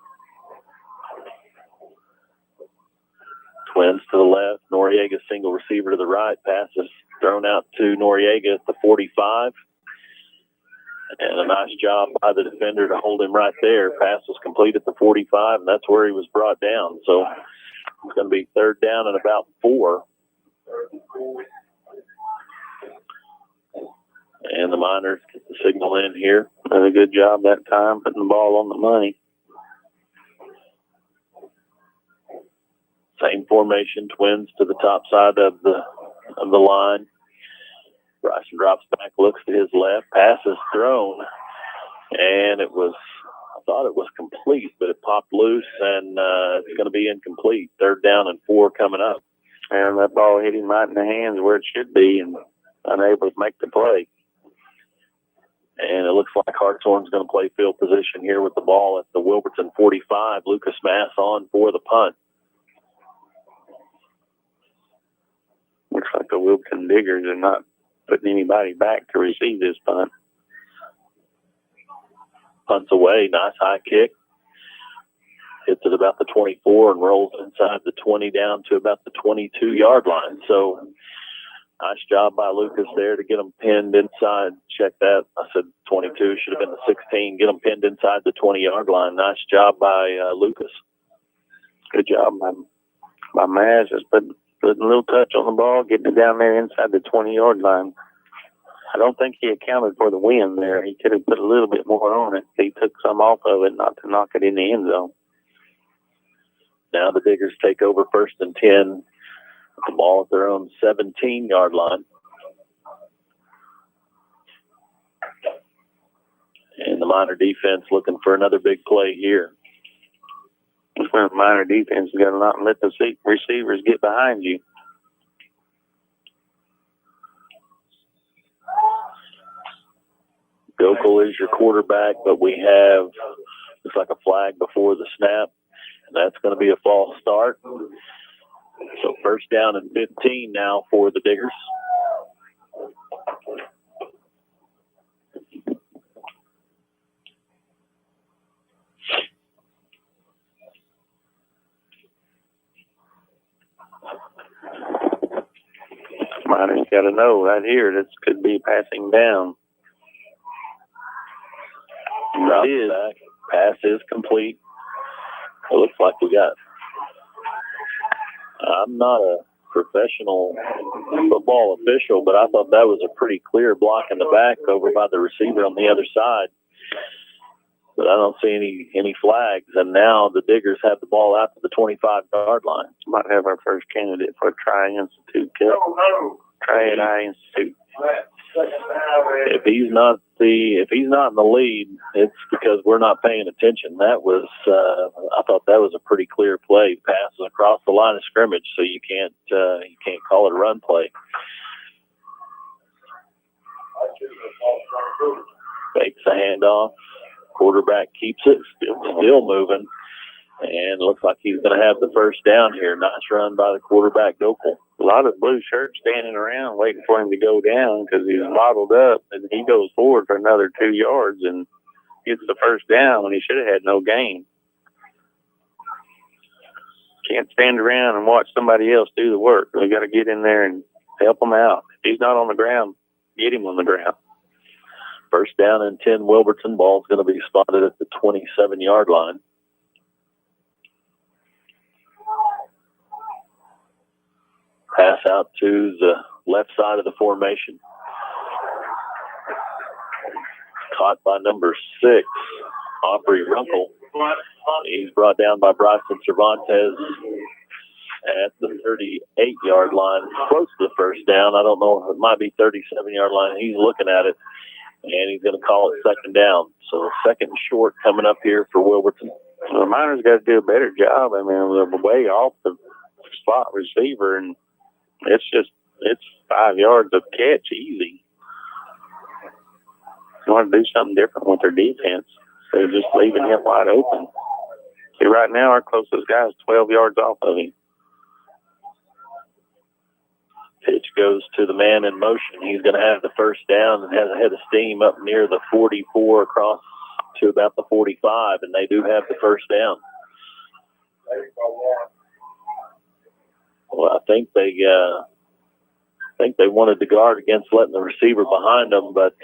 Twins to the left. Noriega single receiver to the right. Pass is thrown out to Noriega at the 45. And a nice job by the defender to hold him right there. Pass was complete at the 45, and that's where he was brought down. So it's going to be third down and about 4. And the Miners get the signal in here. Did a good job that time putting the ball on the money. Same formation, Twins to the top side of the line. Bryson drops back, looks to his left, pass is thrown, and I thought it was complete, but it popped loose, and it's going to be incomplete. Third down and 4 coming up. And that ball hit him right in the hands where it should be, and unable to make the play. And it looks like Hartshorne's going to play field position here with the ball at the Wilburton 45. Lucas Mass on for the punt. Looks like the Wilburton Diggers are not putting anybody back to receive this punt. Punts away, nice high kick. Hits it about the 24 and rolls inside the 20 down to about the 22-yard line. So nice job by Lucas there to get them pinned inside. Check that. I said 22, should have been the 16. Get them pinned inside the 20-yard line. Nice job by Lucas. Good job by Maz. Just putting a little touch on the ball, getting it down there inside the 20-yard line. I don't think he accounted for the wind there. He could have put a little bit more on it. He took some off of it, not to knock it in the end zone. Now the Diggers take over first and 10. The ball at their own 17-yard line. And the Miner defense looking for another big play here. That's when the Miner defense has got to not let the receivers get behind you. Gokel is your quarterback, but we have, looks like a flag before the snap, and that's going to be a false start. So first down and 15 now for the Diggers. Miners got to know right here this could be passing down. It is. Pass is complete. It looks like we got. I'm not a professional football official, but I thought that was a pretty clear block in the back over by the receiver on the other side. But I don't see any flags, and now the Diggers have the ball out to the 25-yard line. Might have our first candidate for a Tri-Institute kill. Tri-Institute. If he's not in the lead, it's because we're not paying attention. That was I thought that was a pretty clear play. Passes across the line of scrimmage, so you can't call it a run play. Fakes the handoff. Quarterback keeps it, still moving, and looks like he's going to have the first down here. Nice run by the quarterback, Gokel. A lot of blue shirts standing around waiting for him to go down because he's bottled up, and he goes forward for another 2 yards and gets the first down when he should have had no gain. Can't stand around and watch somebody else do the work. We got to get in there and help him out. If he's not on the ground, get him on the ground. First down and 10, Wilburton. Ball's going to be spotted at the 27-yard line. Pass out to the left side of the formation. Caught by number 6, Aubrey Runkle. He's brought down by Bryson Cervantes at the 38-yard line, close to the first down. I don't know if it might be 37-yard line. He's looking at it, and he's going to call it second down. So second and short coming up here for Wilburton. Well, the Miners got to do a better job. I mean, they're way off the spot receiver, and it's 5 yards of catch easy. You want to do something different with their defense. They're just leaving him wide open. See, right now our closest guy is 12 yards off of him. Pitch goes to the man in motion. He's going to have the first down and has a head of steam up near the 44 across to about the 45, and they do have the first down. Well, I think they wanted to guard against letting the receiver behind them, but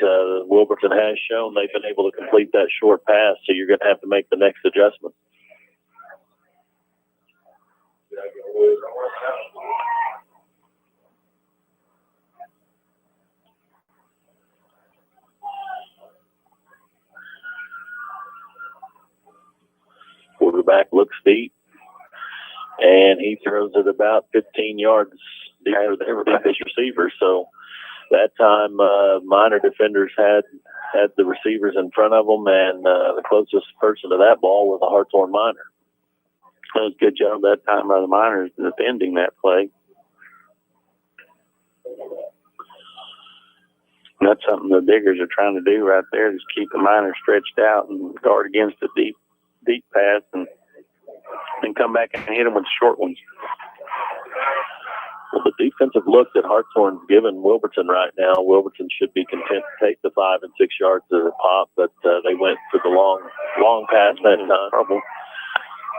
Wilburton has shown they've been able to complete that short pass, so you're going to have to make the next adjustment. Quarterback looks deep, and he throws it about 15 yards deeper than his receiver. So that time, Miner defenders had the receivers in front of them, and the closest person to that ball was a Hartshorne Miner. That was a good job that time by the Miners defending that play. And that's something the Diggers are trying to do right there, is keep the Miners stretched out and guard against the deep pass and come back and hit them with the short ones. Well, the defensive look that Hartshorne's given Wilburton right now, Wilburton should be content to take the 5 and 6 yards of the pop, but they went for the long pass that time. Trouble.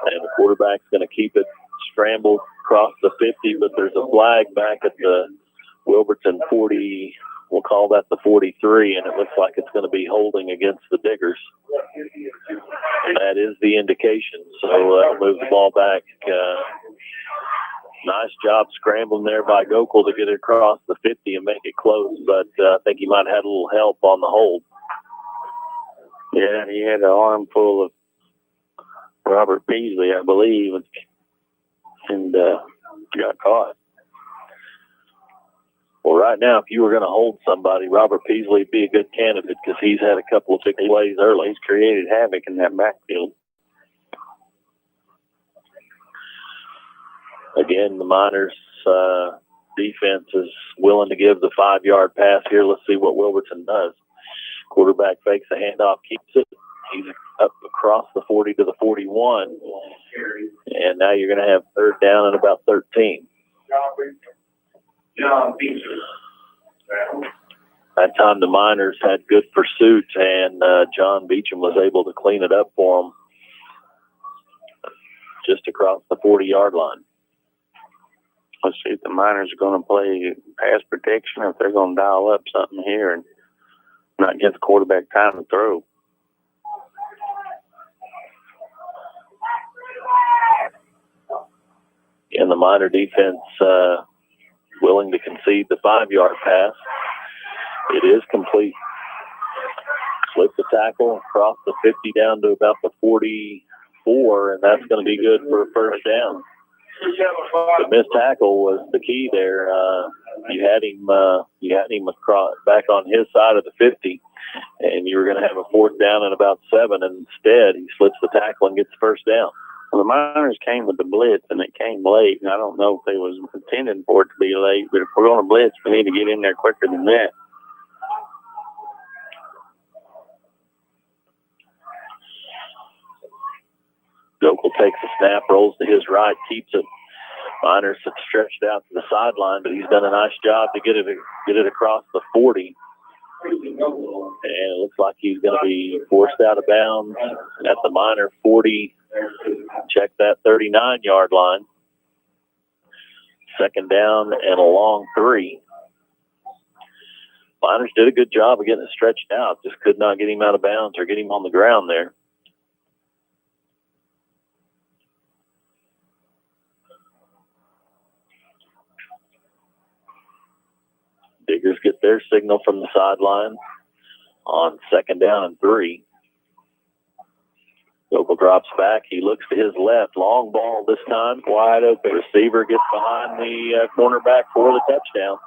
And the quarterback's going to keep it scrambled across the 50, but there's a flag back at the Wilburton 40. We'll call that the 43, and it looks like it's going to be holding against the Diggers. That is the indication. So they'll move the ball back. Nice job scrambling there by Gokel to get it across the 50 and make it close, but I think he might have had a little help on the hold. Yeah, he had an armful of Robert Peasley, I believe, and got caught. Well, right now, if you were going to hold somebody, Robert Peasley would be a good candidate because he's had a couple of big plays early. He's created havoc in that backfield. Again, the Miners' defense is willing to give the 5-yard pass here. Let's see what Wilburton does. Quarterback fakes the handoff, keeps it. He's up across the 40 to the 41. And now you're going to have third down and about 13. That time the Miners had good pursuit, and John Beecham was able to clean it up for them just across the 40-yard line. Let's see if the Miners are going to play pass protection or if they're going to dial up something here and not get the quarterback time to throw. And the Miner defense willing to concede the 5-yard pass. It is complete. Slip the tackle across the 50 down to about the 44, and that's going to be good for a first down. The missed tackle was the key there. You had him across back on his side of the 50, and you were going to have a fourth down and about 7. And instead, he slips the tackle and gets the first down. Well, the Miners came with the blitz, and it came late. And I don't know if they was intending for it to be late, but if we're going to blitz, we need to get in there quicker than that. Gokel takes the snap, rolls to his right, keeps it. Miners have stretched out to the sideline, but he's done a nice job to get it across the 40. And it looks like he's going to be forced out of bounds at the Miner 40. Check that 39-yard line. Second down and a long 3. Miners did a good job of getting it stretched out, just could not get him out of bounds or get him on the ground there. Diggers get their signal from the sideline on second down and 3. Gokel drops back. He looks to his left. Long ball this time. Wide open. Receiver gets behind the cornerback for the touchdown.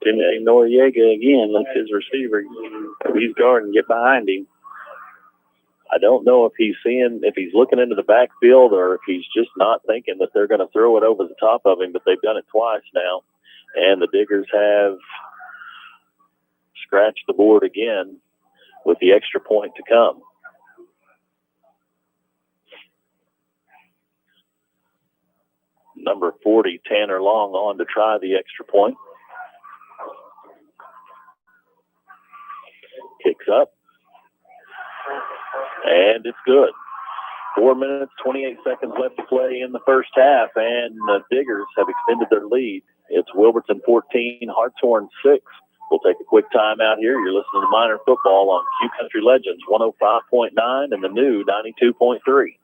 Timothy Noriega again. That's his receiver. He's guarding. Get behind him. I don't know if he's looking into the backfield or if he's just not thinking that they're going to throw it over the top of him, but they've done it twice now. And the Diggers have scratched the board again with the extra point to come. Number 40, Tanner Long, on to try the extra point. Kicks up. And it's good. 4 minutes, 28 seconds left to play in the first half, and the Diggers have extended their lead. It's Wilburton 14, Hartshorne 6. We'll take a quick time out here. You're listening to Miner Football on Q Country Legends 105.9 and the new 92.3.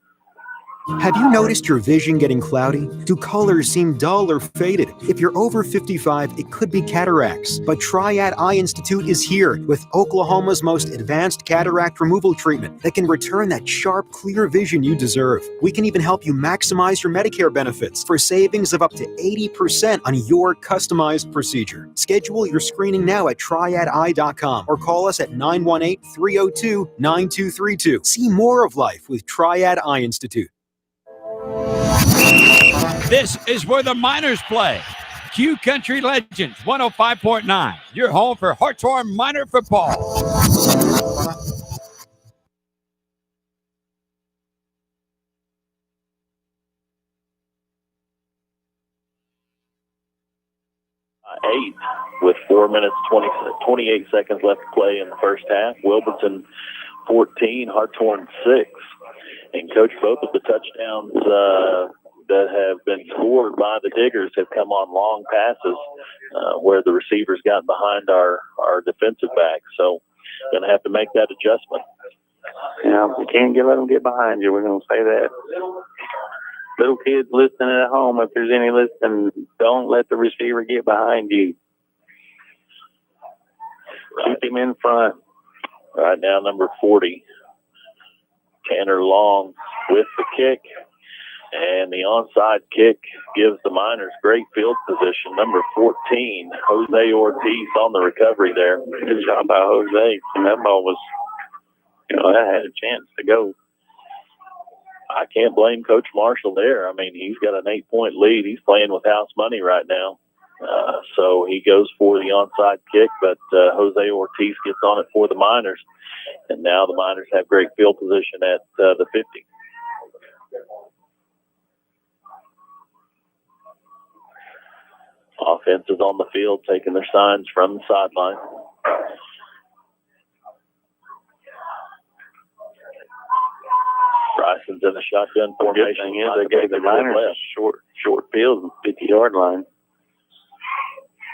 Have you noticed your vision getting cloudy? Do colors seem dull or faded? If you're over 55, it could be cataracts. But Triad Eye Institute is here with Oklahoma's most advanced cataract removal treatment that can return that sharp, clear vision you deserve. We can even help you maximize your Medicare benefits for savings of up to 80% on your customized procedure. Schedule your screening now at triadeye.com or call us at 918-302-9232. See more of life with Triad Eye Institute. This is where the Miners play. Q Country Legends 105.9, your home for Hartshorne Miner football. Eight with 4 minutes, 28 seconds left to play in the first half. Wilburton 14, Hartshorne 6. And, Coach, both of the touchdowns that have been scored by the Diggers have come on long passes where the receivers got behind our defensive back. So, going to have to make that adjustment. Yeah, you can't let them get behind you. We're going to say that. Little kids listening at home, if there's any listening, don't let the receiver get behind you. Keep him in front. Right now, number 40. Tanner Long with the kick, and the onside kick gives the Miners great field position. Number 14, Jose Ortiz on the recovery there. Good job by Jose. And that ball was, that had a chance to go. I can't blame Coach Marshall there. I mean, he's got an 8-point lead. He's playing with house money right now. So he goes for the onside kick, but Jose Ortiz gets on it for the Miners. And now the Miners have great field position at the 50. Offense is on the field, taking their signs from the sideline. Bryson's in a shotgun formation. Good thing is they gave the Miners a short field and 50-yard line.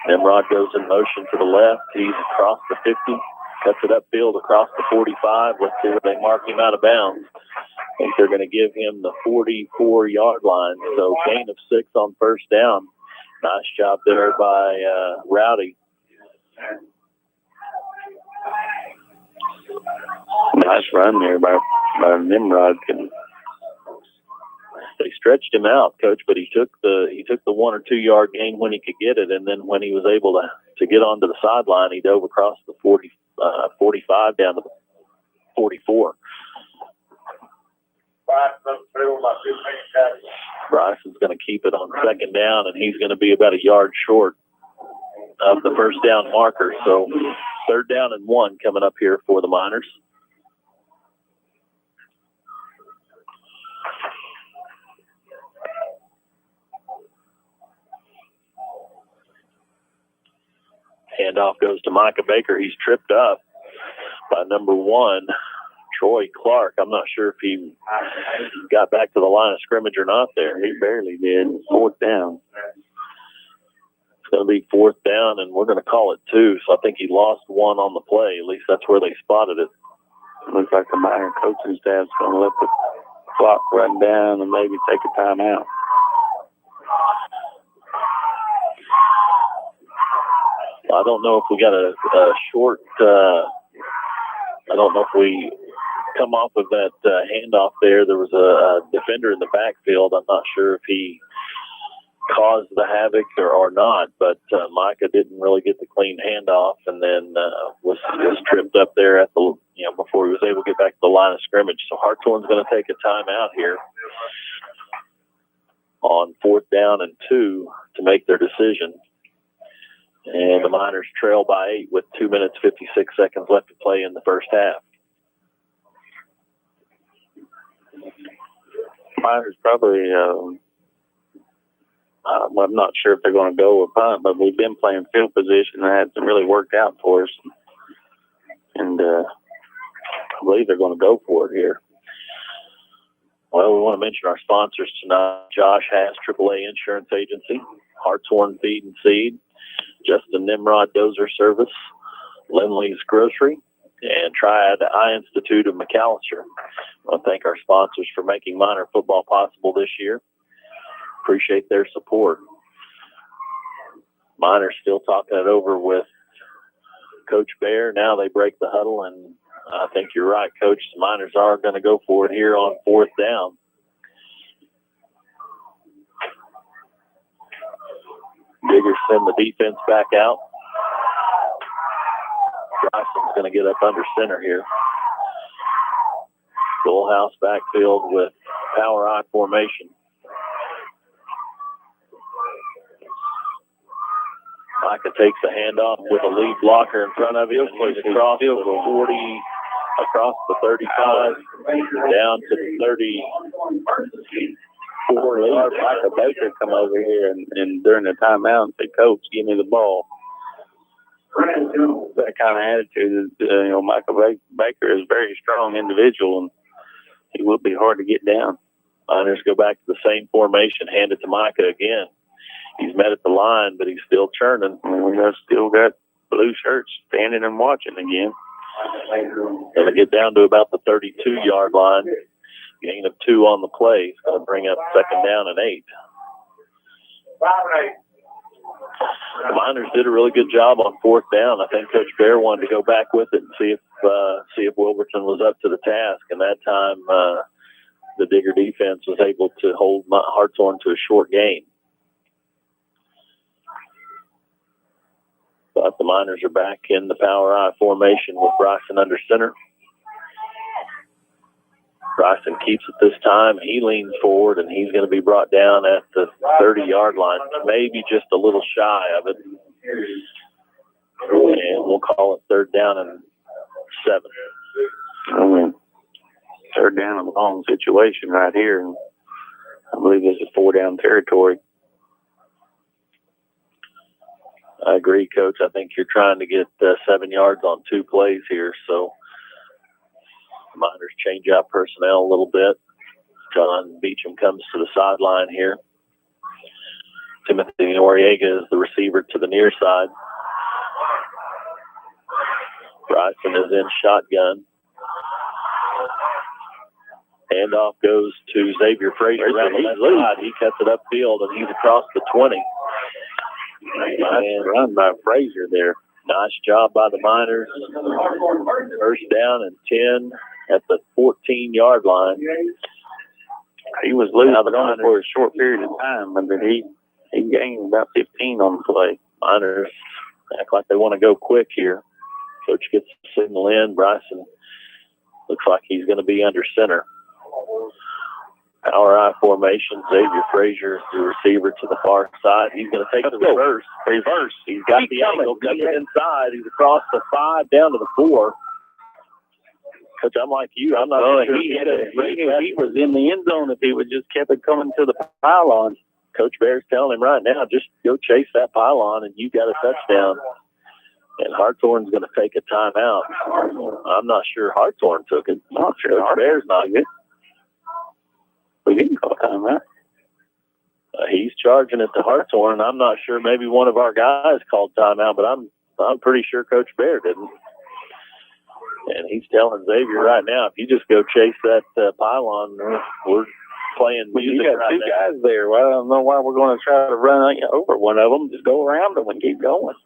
Nimrod goes in motion to the left. He's across the 50, cuts it upfield across the 45. Let's see where they mark him out of bounds. I think they're going to give him the 44-yard line. So gain of 6 on first down. Nice job there by Rowdy. Nice run there by Nimrod. They stretched him out, Coach, but he took the 1 or 2 yard gain when he could get it, and then when he was able to get onto the sideline, he dove across the 45 down to the 44. Bryson's going to keep it on second down, and he's going to be about a yard short of the first down marker. So 3rd down and 1 coming up here for the Miners. Handoff goes to Micah Baker. He's tripped up by number 1, Troy Clark. I'm not sure if he got back to the line of scrimmage or not there. He barely did. 4th down. It's going to be 4th down, and we're going to call it 2. So I think he lost 1 on the play. At least that's where they spotted it. Looks like the Miner coaching staff's going to let the clock run down and maybe take a timeout. I don't know if we got a short I don't know if we come off of that handoff there. There was a defender in the backfield. I'm not sure if he caused the havoc or not, but Micah didn't really get the clean handoff, and then was tripped up there at the before he was able to get back to the line of scrimmage. So Hartshorne's going to take a timeout here on 4th down and 2 to make their decision. And the Miners trail by 8 with 2 minutes, 56 seconds left to play in the first half. Miners probably, I'm not sure if they're going to go with punt, but we've been playing field position and it hasn't really worked out for us. And I believe they're going to go for it here. Well, we want to mention our sponsors tonight. Josh Haas, AAA Insurance Agency, Hartshorne Feed and Seed, Justin Nimrod Dozer Service, Lindley's Grocery, and Triad Eye Institute of McAllister. I want to thank our sponsors for making Miner football possible this year. Appreciate their support. Miners still talking it over with Coach Bear. Now they break the huddle, and I think you're right, Coach. The Miners are going to go for it here on 4th down. Diggers send the defense back out. Bryson's going to get up under center here. Full house backfield with power I formation. Micah takes the handoff with a lead blocker in front of him. He's across the 40, across the 35, down to the 30. Micah Baker come over here and during the timeout and say, "Coach, give me the ball." That kind of attitude, Micah Baker is a very strong individual, and he will be hard to get down. Miners go back to the same formation, hand it to Micah again. He's met at the line, but he's still churning. We still got blue shirts standing and watching again. Going to get down to about the 32-yard line. Gain of 2 on the play. It's going to bring up 2nd down and 8. The Miners did a really good job on 4th down. I think Coach Bear wanted to go back with it and see if Wilburton was up to the task. And that time, the Digger defense was able to hold Hartshorne to a short gain. But the Miners are back in the power I formation with Bryson under center. Bryson keeps it this time. He leans forward, and he's going to be brought down at the 30-yard line, maybe just a little shy of it. And we'll call it 3rd down and 7. 3rd down in a long situation right here. And I believe this is 4-down territory. I agree, Coach. I think you're trying to get 7 yards on 2 plays here, so Miners change out personnel a little bit. John Beecham comes to the sideline here. Timothy Noriega is the receiver to the near side. Bryson is in shotgun. Handoff goes to Xavier Frazier around the left side. He cuts it upfield, and he's across the 20. Nice run by Frazier there. Nice job by the Miners. First down and 10 at the 14-yard line. He was losing for a short period of time, but then he gained about 15 on the play. Miners act like they want to go quick here. Coach gets the signal in. Bryson looks like he's going to be under center. Power I formation. Xavier Frazier is the receiver to the far side. He's going to take the reverse. He's got the angle, cuts it inside. He's across the 5 down to the 4. Coach, I'm like you. I'm not sure. He was in the end zone if he would just kept it coming to the pylon. Coach Bear's telling him right now, just go chase that pylon and you got a touchdown. And Hartshorne's going to take a timeout. I'm not sure Hartshorne took it. Not sure. Coach Bear's not good. We didn't call timeout. He's charging it to Hartshorne. I'm not sure. Maybe one of our guys called timeout, but I'm pretty sure Coach Bear didn't. And he's telling Xavier right now, if you just go chase that pylon, we're playing music. You got right two now. guys there. Well, I don't know why we're going to try to run over one of them. Just go around them and keep going.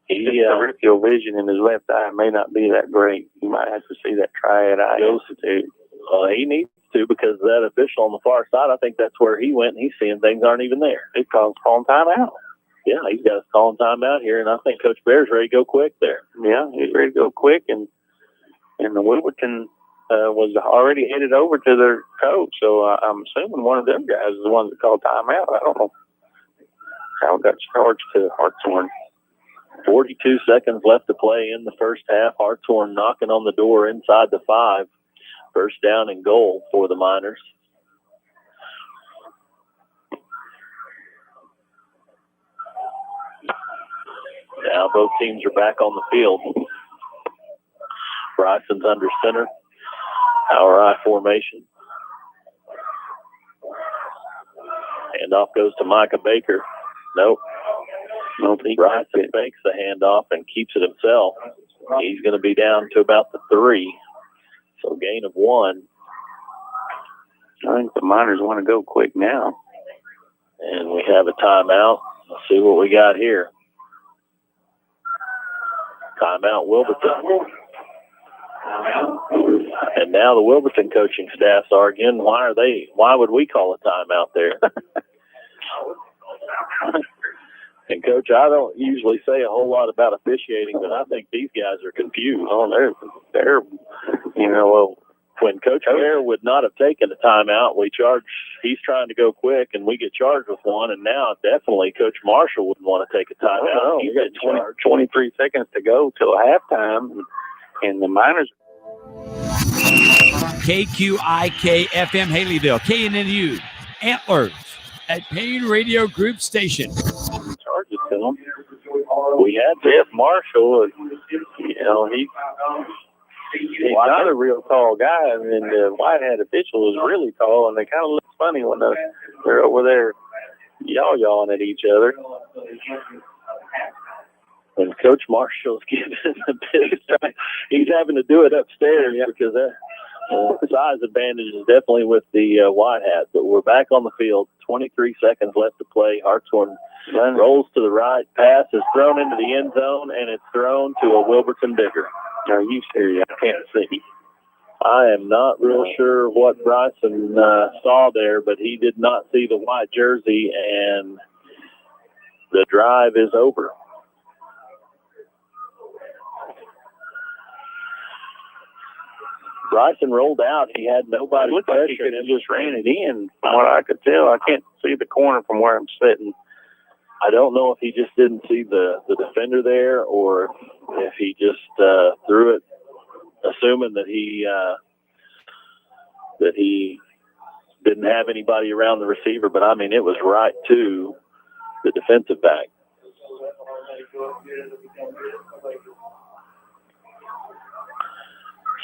His peripheral vision in his left eye may not be that great. You might have to see that triad eye institute. He needs to, because that official on the far side, I think that's where he went, and he's seeing things aren't even there. He calls timeout. Yeah, he's got us calling timeout here, and I think Coach Bear's ready to go quick there. Yeah, he's ready to go quick, and the Wilburton was already headed over to their coach, so I'm assuming one of them guys is the one that called timeout. I don't know how it got charged to Hartshorne. 42 seconds left to play in the first half. Hartshorne knocking on the door inside the 5. First down and goal for the Miners. Now both teams are back on the field. Bryson's under center. Power I formation. Handoff goes to Micah Baker. Nope. Bryson fakes the handoff and keeps it himself. He's going to be down to about the 3. So gain of 1. I think the Miners want to go quick now. And we have a timeout. Let's see what we got here. Timeout Wilburton. And now the Wilburton coaching staff's arguing, why would we call a timeout there? And Coach, I don't usually say a whole lot about officiating, but I think these guys are confused. Oh, they're when Coach Bear would not have taken a timeout, he's trying to go quick, and we get charged with one, and now definitely Coach Marshall wouldn't want to take a timeout. Oh, you got 23 seconds to go till halftime, and the Miners. KQIK FM Haleyville, KNNU, Antlers at Payne Radio Group Station. Charges to them. We had Jeff Marshall, he's not a real tall guy, and the white hat official is really tall, and they kind of look funny when they're over there yawing at each other. And Coach Marshall's giving a bit of time. He's having to do it upstairs because that size advantage is definitely with the white hat. But we're back on the field. 23 seconds left to play. Hartshorne rolls to the right. Pass is thrown into the end zone, and it's thrown to a Wilburton digger. Are you serious? I can't see. I am not real sure what Bryson saw there, but he did not see the white jersey, and the drive is over. Bryson rolled out. He had nobody. It looked like he could have just ran it in. From what I could tell, I can't see the corner from where I'm sitting. I don't know if he just didn't see the defender there, or if he just threw it, assuming that he didn't have anybody around the receiver. But I mean, it was right to the defensive back.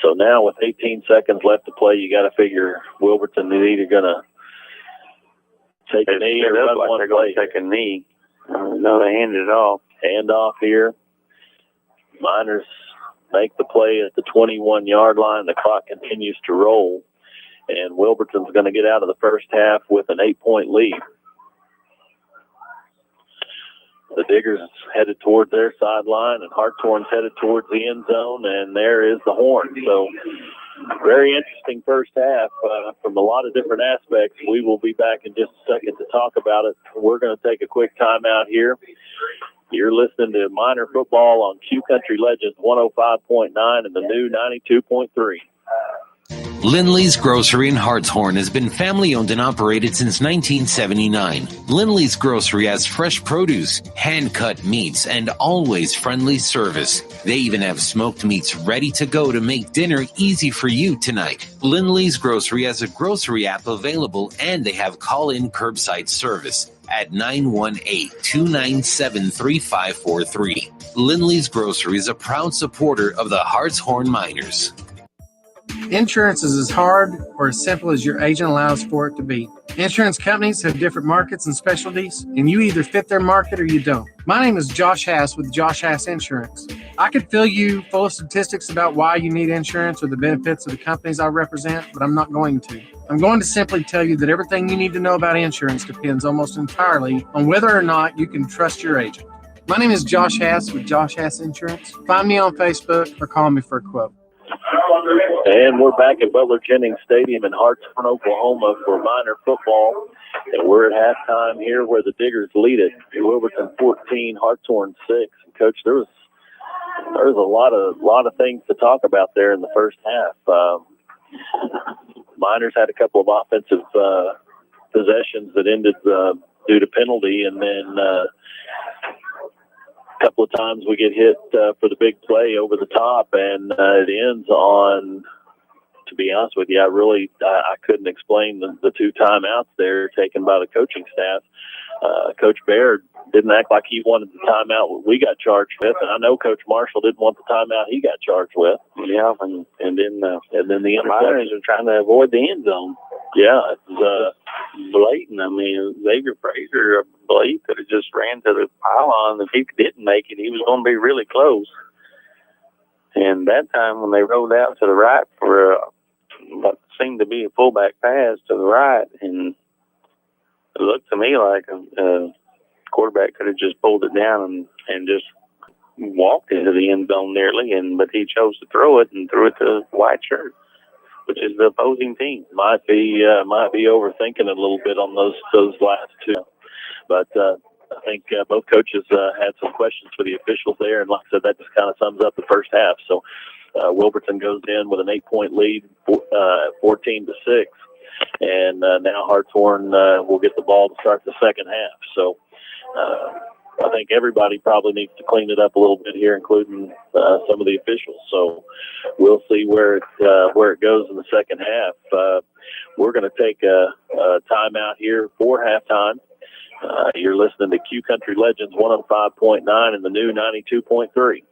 So now with 18 seconds left to play, you got to figure Wilburton is either going to take a knee or run one they're play. going to take a knee. No, they handed it off. Hand off here. Miners make the play at the 21-yard line. The clock continues to roll. And Wilburton's going to get out of the first half with an 8-point lead. The Diggers headed toward their sideline, and Hartshorne's headed towards the end zone, and there is the horn. So very interesting first half from a lot of different aspects. We will be back in just a second to talk about it. We're going to take a quick timeout here. You're listening to Miner Football on Q Country Legends 105.9 and the new 92.3. Lindley's Grocery in Hartshorne has been family-owned and operated since 1979. Lindley's Grocery has fresh produce, hand-cut meats, and always friendly service. They even have smoked meats ready to go to make dinner easy for you tonight. Lindley's Grocery has a grocery app available, and they have call-in curbside service at 918-297-3543. Lindley's Grocery is a proud supporter of the Hartshorne Miners. Insurance is as hard or as simple as your agent allows for it to be. Insurance companies have different markets and specialties, and you either fit their market or you don't. My name is Josh Hass with Josh Hass Insurance. I could fill you full of statistics about why you need insurance or the benefits of the companies I represent, but I'm not going to. I'm going to simply tell you that everything you need to know about insurance depends almost entirely on whether or not you can trust your agent. My name is Josh Hass with Josh Hass Insurance. Find me on Facebook or call me for a quote. And we're back at Butler Jennings Stadium in Hartshorne, Oklahoma for Miner football. And we're at halftime here where the Diggers lead it. Wilburton 14, Hartshorne 6. And Coach, there was a lot of things to talk about there in the first half. Miners had a couple of offensive possessions that ended due to penalty, and then a couple of times we get hit for the big play over the top, and it ends on, to be honest with you, I couldn't explain the two timeouts there taken by the coaching staff. Coach Baird didn't act like he wanted the timeout we got charged with, and I know Coach Marshall didn't want the timeout he got charged with. Yeah, and then the Miners are trying to avoid the end zone. Yeah, it's Blatant. I mean, Xavier Fraser, I believe, could have just ran to the pylon. If he didn't make it, he was going to be really close. And that time when they rolled out to the right for what seemed to be a fullback pass to the right, and it looked to me like a quarterback could have just pulled it down and just walked into the end zone nearly, but he chose to throw it and threw it to white shirt, which is the opposing team. might be overthinking it a little bit on those last two, but I think both coaches had some questions for the officials there, and like I said, that just kind of sums up the first half. So Wilburton goes in with an 8-point lead, 14-6, and now Hartshorne will get the ball to start the second half. So I think everybody probably needs to clean it up a little bit here, including some of the officials. So we'll see where it goes in the second half. We're going to take a timeout here for halftime. You're listening to Q Country Legends 105.9 and the new 92.3.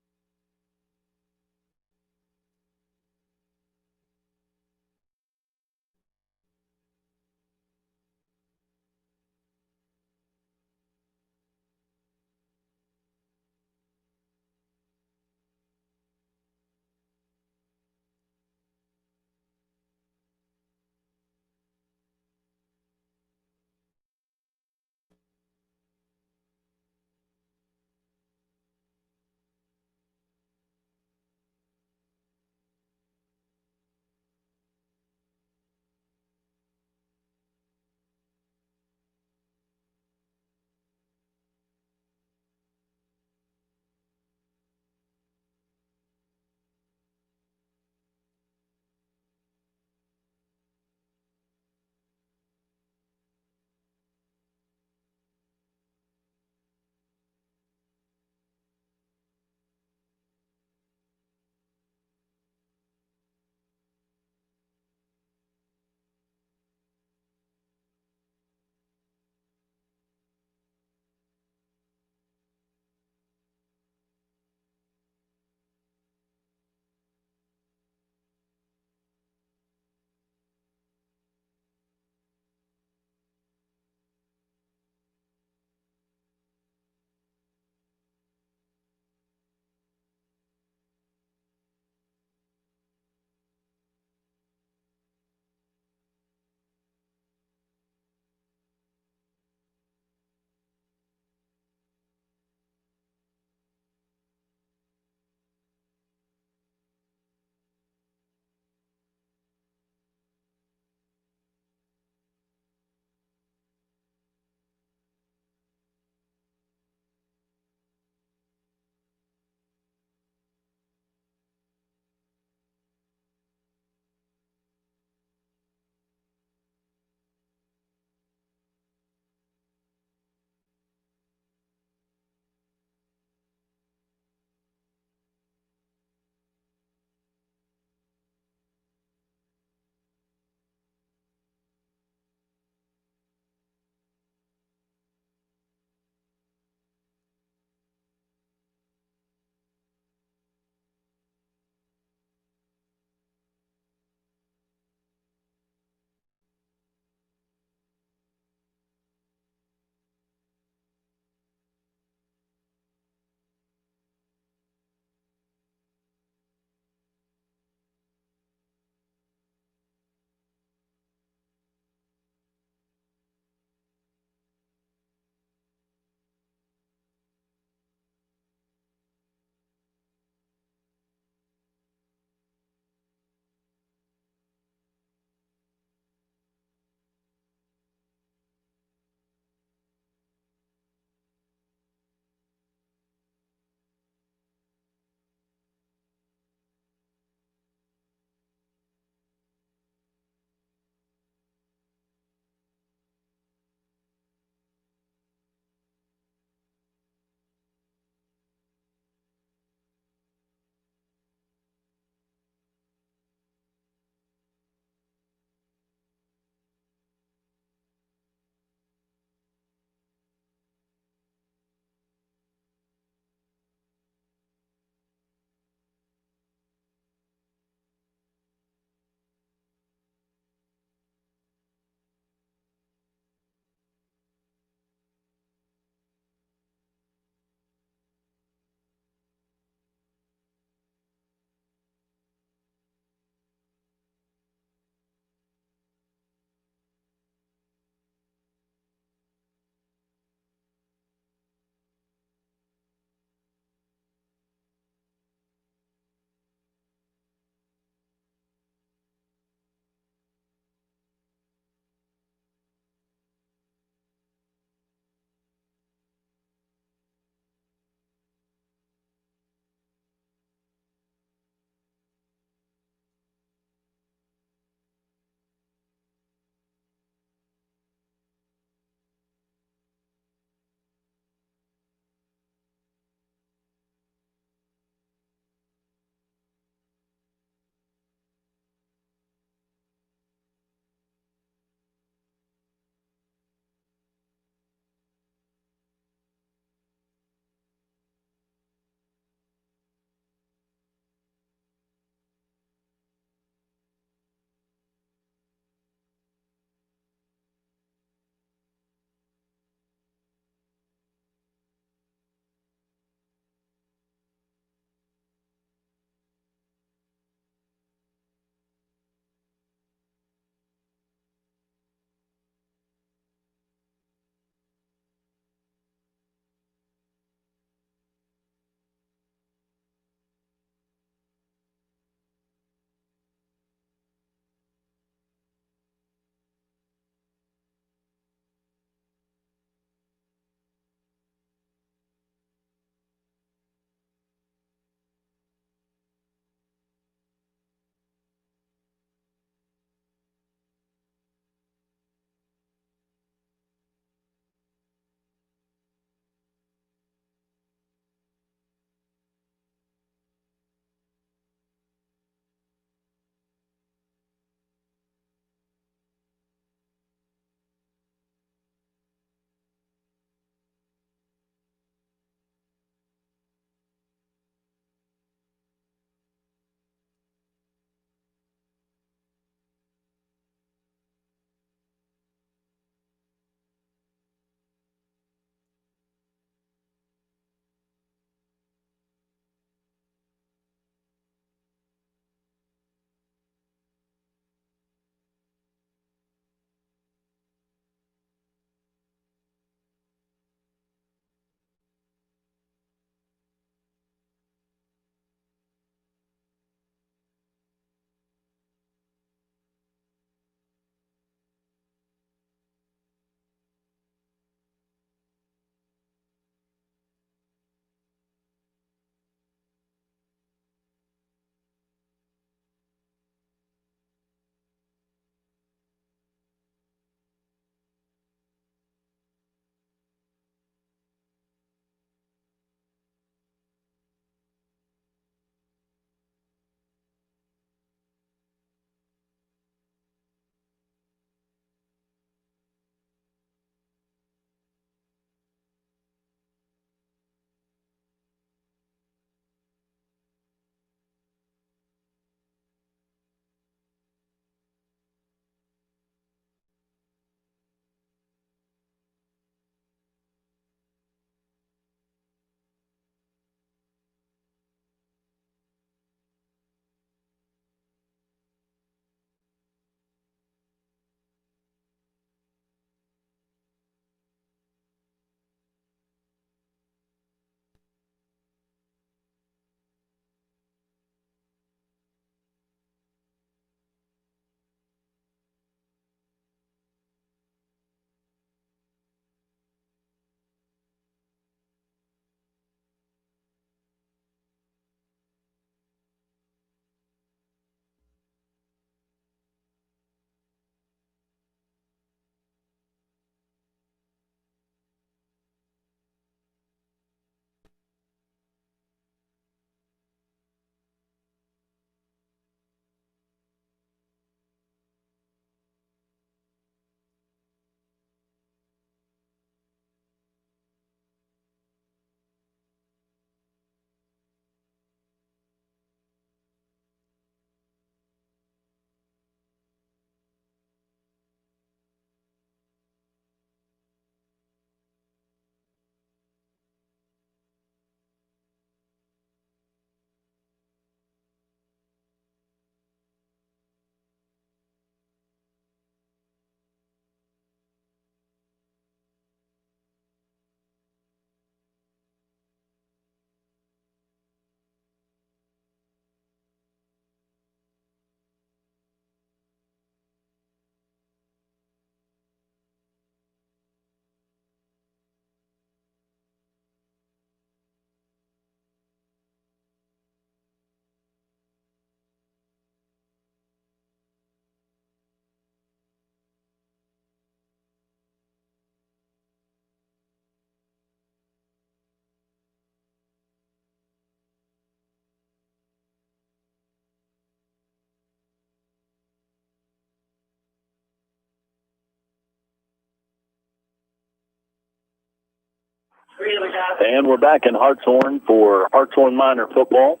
And we're back in Hartshorne for Hartshorne Minor football.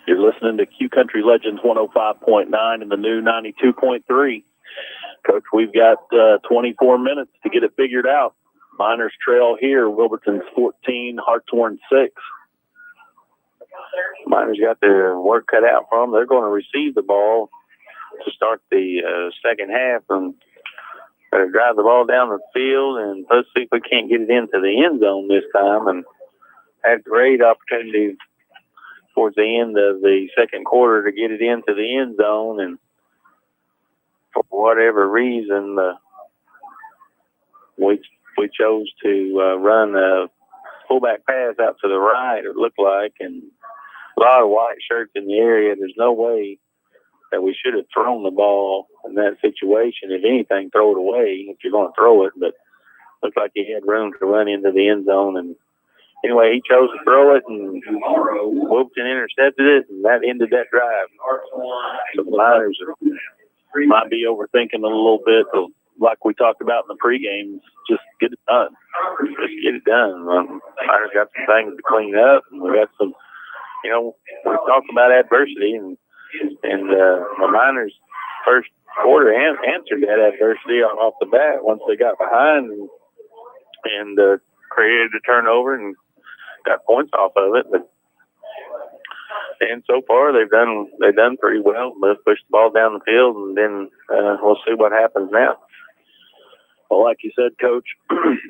You're listening to Q Country Legends 105.9 and the new 92.3. Coach, we've got 24 minutes to get it figured out. Miners trail here, Wilburton's 14, Hartshorne 6. Miners got their work cut out for them. They're going to receive the ball to start the second half and drive the ball down the field, and let's see if we can't get it into the end zone this time. And had a great opportunity towards the end of the second quarter to get it into the end zone, and for whatever reason, we chose to run a fullback pass out to the right, it looked like, and a lot of white shirts in the area. There's no way that we should have thrown the ball in that situation. If anything, throw it away if you're going to throw it, but looked like he had room to run into the end zone. And anyway, he chose to throw it, and Wilburton intercepted it, and that ended that drive. So the Miners might be overthinking a little bit, but like we talked about in the pregame, just get it done. Just get it done. Miners got some things to clean up, and we got some, we talked about adversity, and the Miners' first quarter answered that adversity off the bat once they got behind and created a turnover and got points off of it. And so far they've done pretty well. They've pushed the ball down the field, and then we'll see what happens now. Well, like you said, Coach,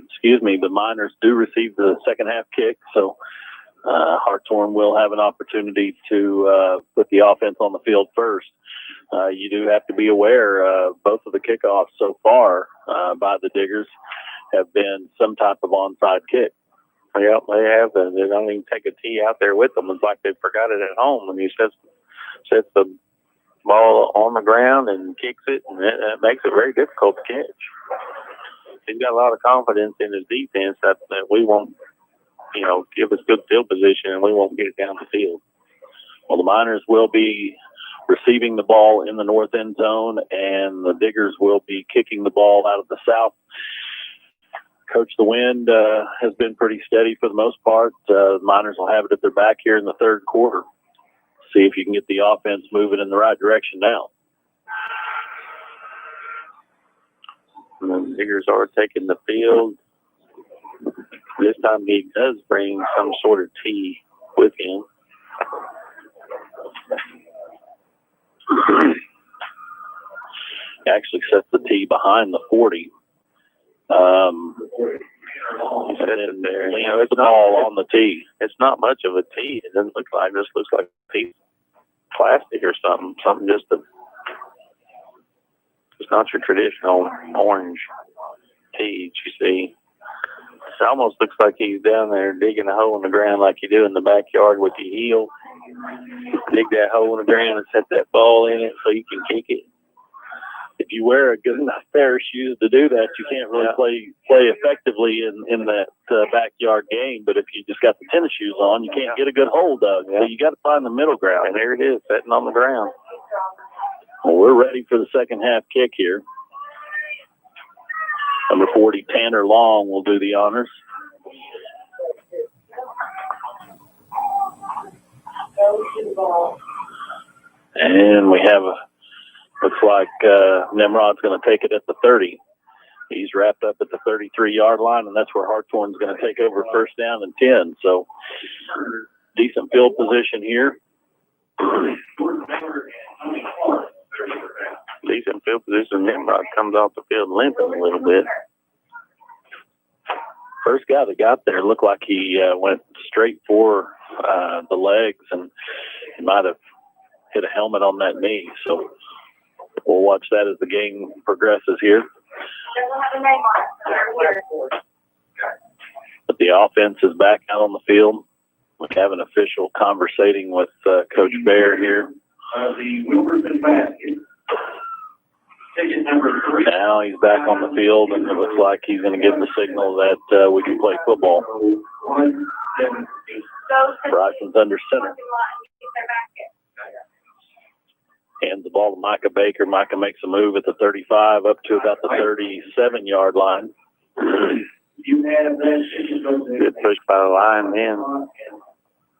excuse me, the Miners do receive the second half kick, so Hartshorne will have an opportunity to put the offense on the field first. You do have to be aware both of the kickoffs so far by the Diggers have been some type of onside kick. Yeah, they have. They don't even take a tee out there with them. It's like they forgot it at home when he sets the ball on the ground and kicks it, and that makes it very difficult to catch. He's got a lot of confidence in his defense that we won't, give us good field position and we won't get it down the field. Well, the Miners will be receiving the ball in the north end zone, and the Diggers will be kicking the ball out of the south. Coach, the wind has been pretty steady for the most part. The Miners will have it at their back here in the third quarter. See if you can get the offense moving in the right direction now. And the Diggers are taking the field. This time he does bring some sort of tee with him. He actually sets the tee behind the 40. Sitting there. It's the ball on the tee. It's not much of a tee. It doesn't look like, it just looks like a piece of plastic or something. It's not your traditional orange tee you see. It almost looks like he's down there digging a hole in the ground like you do in the backyard with your heel. Dig that hole in the ground and set that ball in it so you can kick it. If you wear a good enough pair of shoes to do that, you can't really play effectively in that backyard game. But if you just got the tennis shoes on, you can't get a good hold of it. So you got to find the middle ground. And there it is, sitting on the ground. Well, we're ready for the second half kick here. Number 40, Tanner Long, will do the honors. And we have looks like Nimrod's going to take it at the 30. He's wrapped up at the 33-yard line, and that's where Hartshorne's going to take over first down and 10. So decent field position here. Decent field position. Nimrod comes off the field limping a little bit. First guy that got there looked like he went straight for the legs, and he might have hit a helmet on that knee. So we'll watch that as the game progresses here. But the offense is back out on the field. We have an official conversating with Coach Bear here. The Wilburton basket. Ticket number 3. Now he's back on the field, and it looks like he's going to give the signal that we can play football. Bryson's under center. Hands the ball to Micah Baker. Micah makes a move at the 35 up to about the 37-yard line. You have that. Good push by the line then.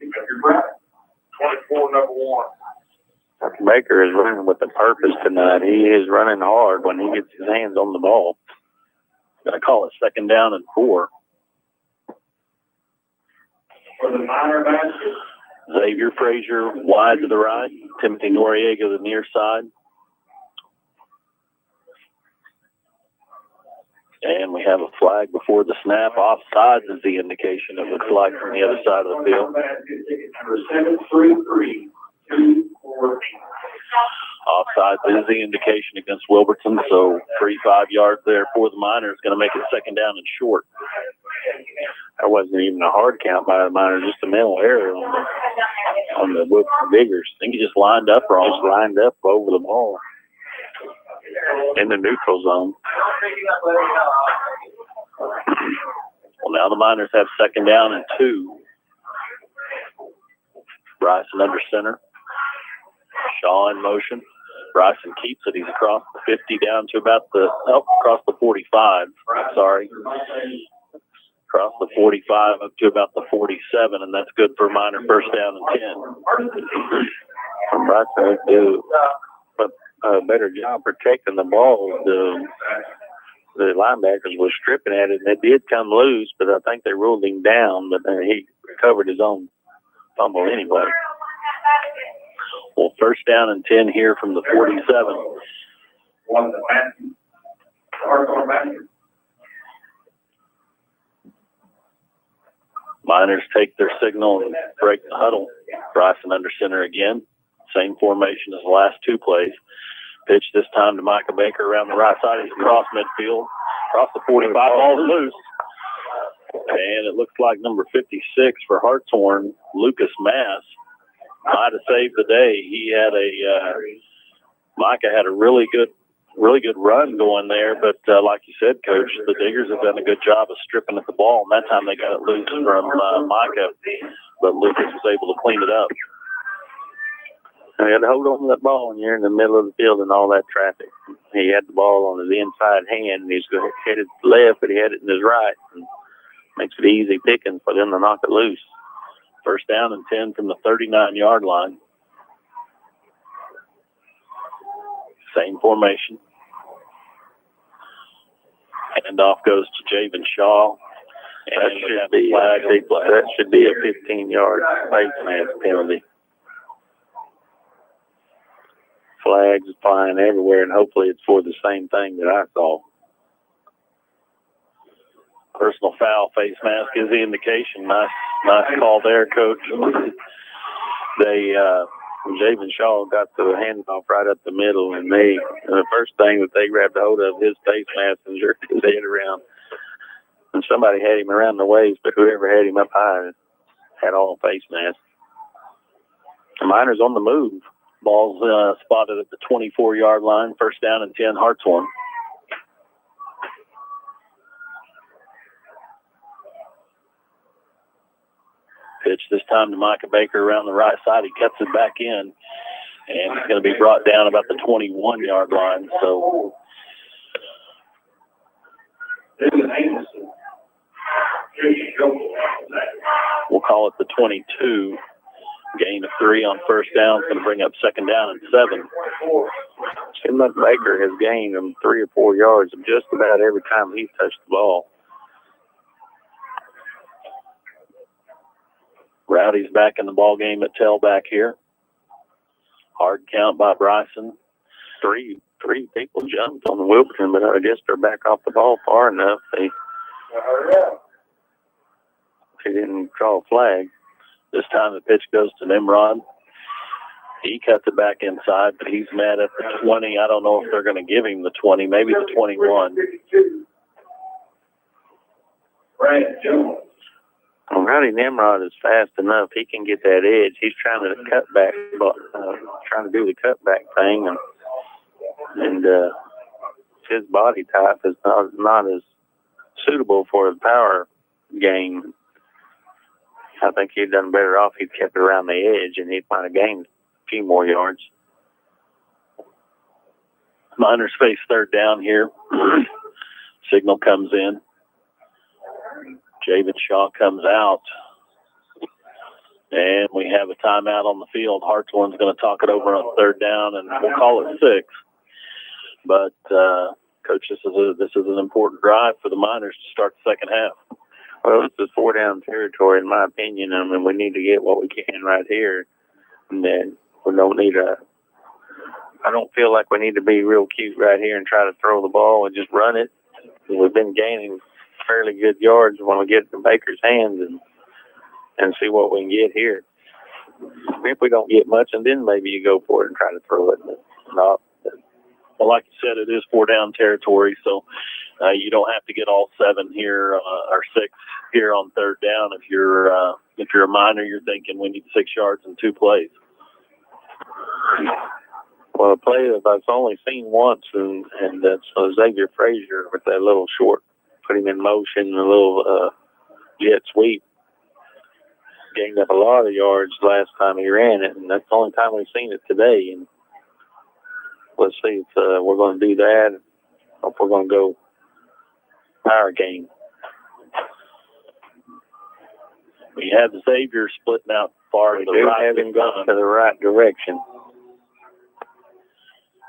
Pick up your breath. 24, number 1. Baker is running with a purpose tonight. He is running hard when he gets his hands on the ball. Going to call it 2nd down and 4. For the minor basket. Xavier Frazier wide to the right. Timothy Noriega the near side. And we have a flag before the snap. Offsides is the indication, it looks like, from the other side of the field. Number 733, 2-4. Offsides is the indication against Wilburton, so 3-5 yards there for the Miners. Going to make it 2nd down and short. That wasn't even a hard count by the Miners, just a mental error on the Wilburton Diggers. I think he just lined up wrong. Just lined up over the ball in the neutral zone. Well, now the Miners have 2nd down and 2. Bryson under center. Shaw in motion. Bryson keeps it. He's across the 50 down to about across the 45. Sorry. Across the 45 up to about the 47, and that's good for a Miner 1st down and 10. Bryson do a better job protecting the ball. The linebackers were stripping at it, and it did come loose, but I think they ruled him down, but he recovered his own fumble anyway. Well, 1st down and 10 here from the 47. One of the basket. Hartshorne basket. Miners take their signal and break the huddle. Bryson under center again. Same formation as the last 2 plays. Pitch this time to Micah Baker around the right side. He's across midfield. Across the 45, ball's loose. And it looks like number 56 for Hartshorne, Lucas Mass, might have saved the day. He had Micah had a really good run going there, but like you said, Coach, the Diggers have done a good job of stripping at the ball, and that time they got it loose from Micah, but Lucas was able to clean it up. He had to hold on to that ball when you're in the middle of the field and all that traffic. He had the ball on his inside hand, and he's headed left, but he had it in his right. And makes it easy picking for them to knock it loose. 1st down and 10 from the 39-yard line. Same formation. Handoff goes to Javen Shaw. And that should be a 15-yard face mask penalty. Flags flying everywhere, and hopefully it's for the same thing that I saw. Personal foul, face mask is the indication. Nice call there, Coach. Javen Shaw got the handoff right up the middle, and the first thing that they grabbed a hold of his face mask and jerked his head around. And somebody had him around the waist, but whoever had him up high had all face mask. The Miners on the move. Ball's spotted at the 24-yard line. 1st down and 10, Hartshorne. Pitch this time to Micah Baker around the right side. He cuts it back in, and it's going to be brought down about the 21-yard line. So we'll call it the 22. Gain of 3 on 1st down. It's going to bring up 2nd down and 7. Seems like Baker has gained them 3 or 4 yards just about every time he's touched the ball. Rowdy's back in the ball game at tailback here. Hard count by Bryson. Three people jumped on the Wilburton, but I guess they're back off the ball far enough. They didn't draw a flag. This time the pitch goes to Nimrod. He cuts it back inside, but he's mad at the 20. I don't know if they're going to give him the 20, maybe the 21. Well, Rowdy Nimrod is fast enough. He can get that edge. He's trying to cut back, trying to do the cutback thing, and his body type is not as suitable for the power game. I think he'd done better off. He'd kept it around the edge, and he'd might have gained a few more yards. Miners face 3rd down here. Signal comes in. Javen Shaw comes out. And we have a timeout on the field. Hartshorne's going to talk it over on third down, and we'll call it 6. But, Coach, this is an important drive for the Miners to start the second half. Well, this is 4-down territory, in my opinion. I mean, we need to get what we can right here. And then we don't need I don't feel like we need to be real cute right here and try to throw the ball and just run it. We've been gaining fairly good yards when we get it in Baker's hands and see what we can get here. If we don't get much, and then maybe you go for it and try to throw it. But not. Well, like you said, it is 4-down territory, so you don't have to get all 7 here or 6 here on third down. If you're a Miner, you're thinking we need 6 yards in 2 plays. Well, a play that I've only seen once, and that's Xavier Frazier with that little short, put him in motion, a little jet sweep. Gained up a lot of yards last time he ran it, and that's the only time we've seen it today. And let's see if we're going to do that, or if we're going to go power game. We have Xavier splitting out far to the right. Have him go to the right direction.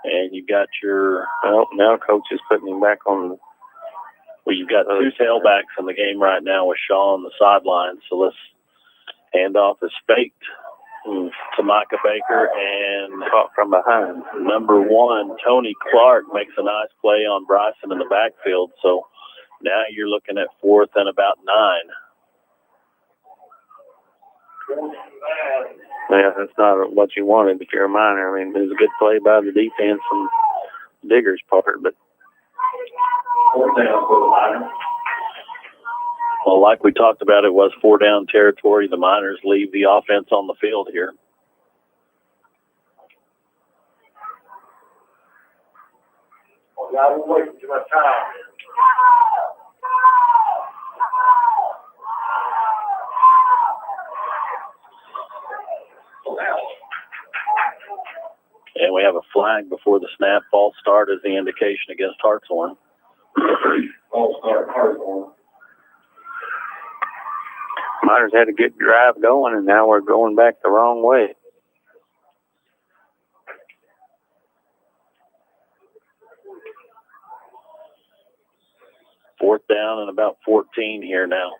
And you've got your... Well, now Coach is putting him back on... Well, you've got 2 tailbacks in the game right now with Shaw on the sideline, so let's... Handoff is faked to Micah Baker, and caught from behind. Number 1, Tony Clark, makes a nice play on Bryson in the backfield. So now you're looking at 4th and about 9. Yeah, that's not what you wanted if you're a Miner. I mean, it was a good play by the defense from Digger's part, but 4th down for the Miners. Well, like we talked about, it was 4-down territory. The Miners leave the offense on the field here. Y'all wasting too much time. And we have a flag before the snap. False start is the indication against Hartshorne. False start, Hartshorne. Miners had a good drive going, and now we're going back the wrong way. Fourth down and about 14 here now.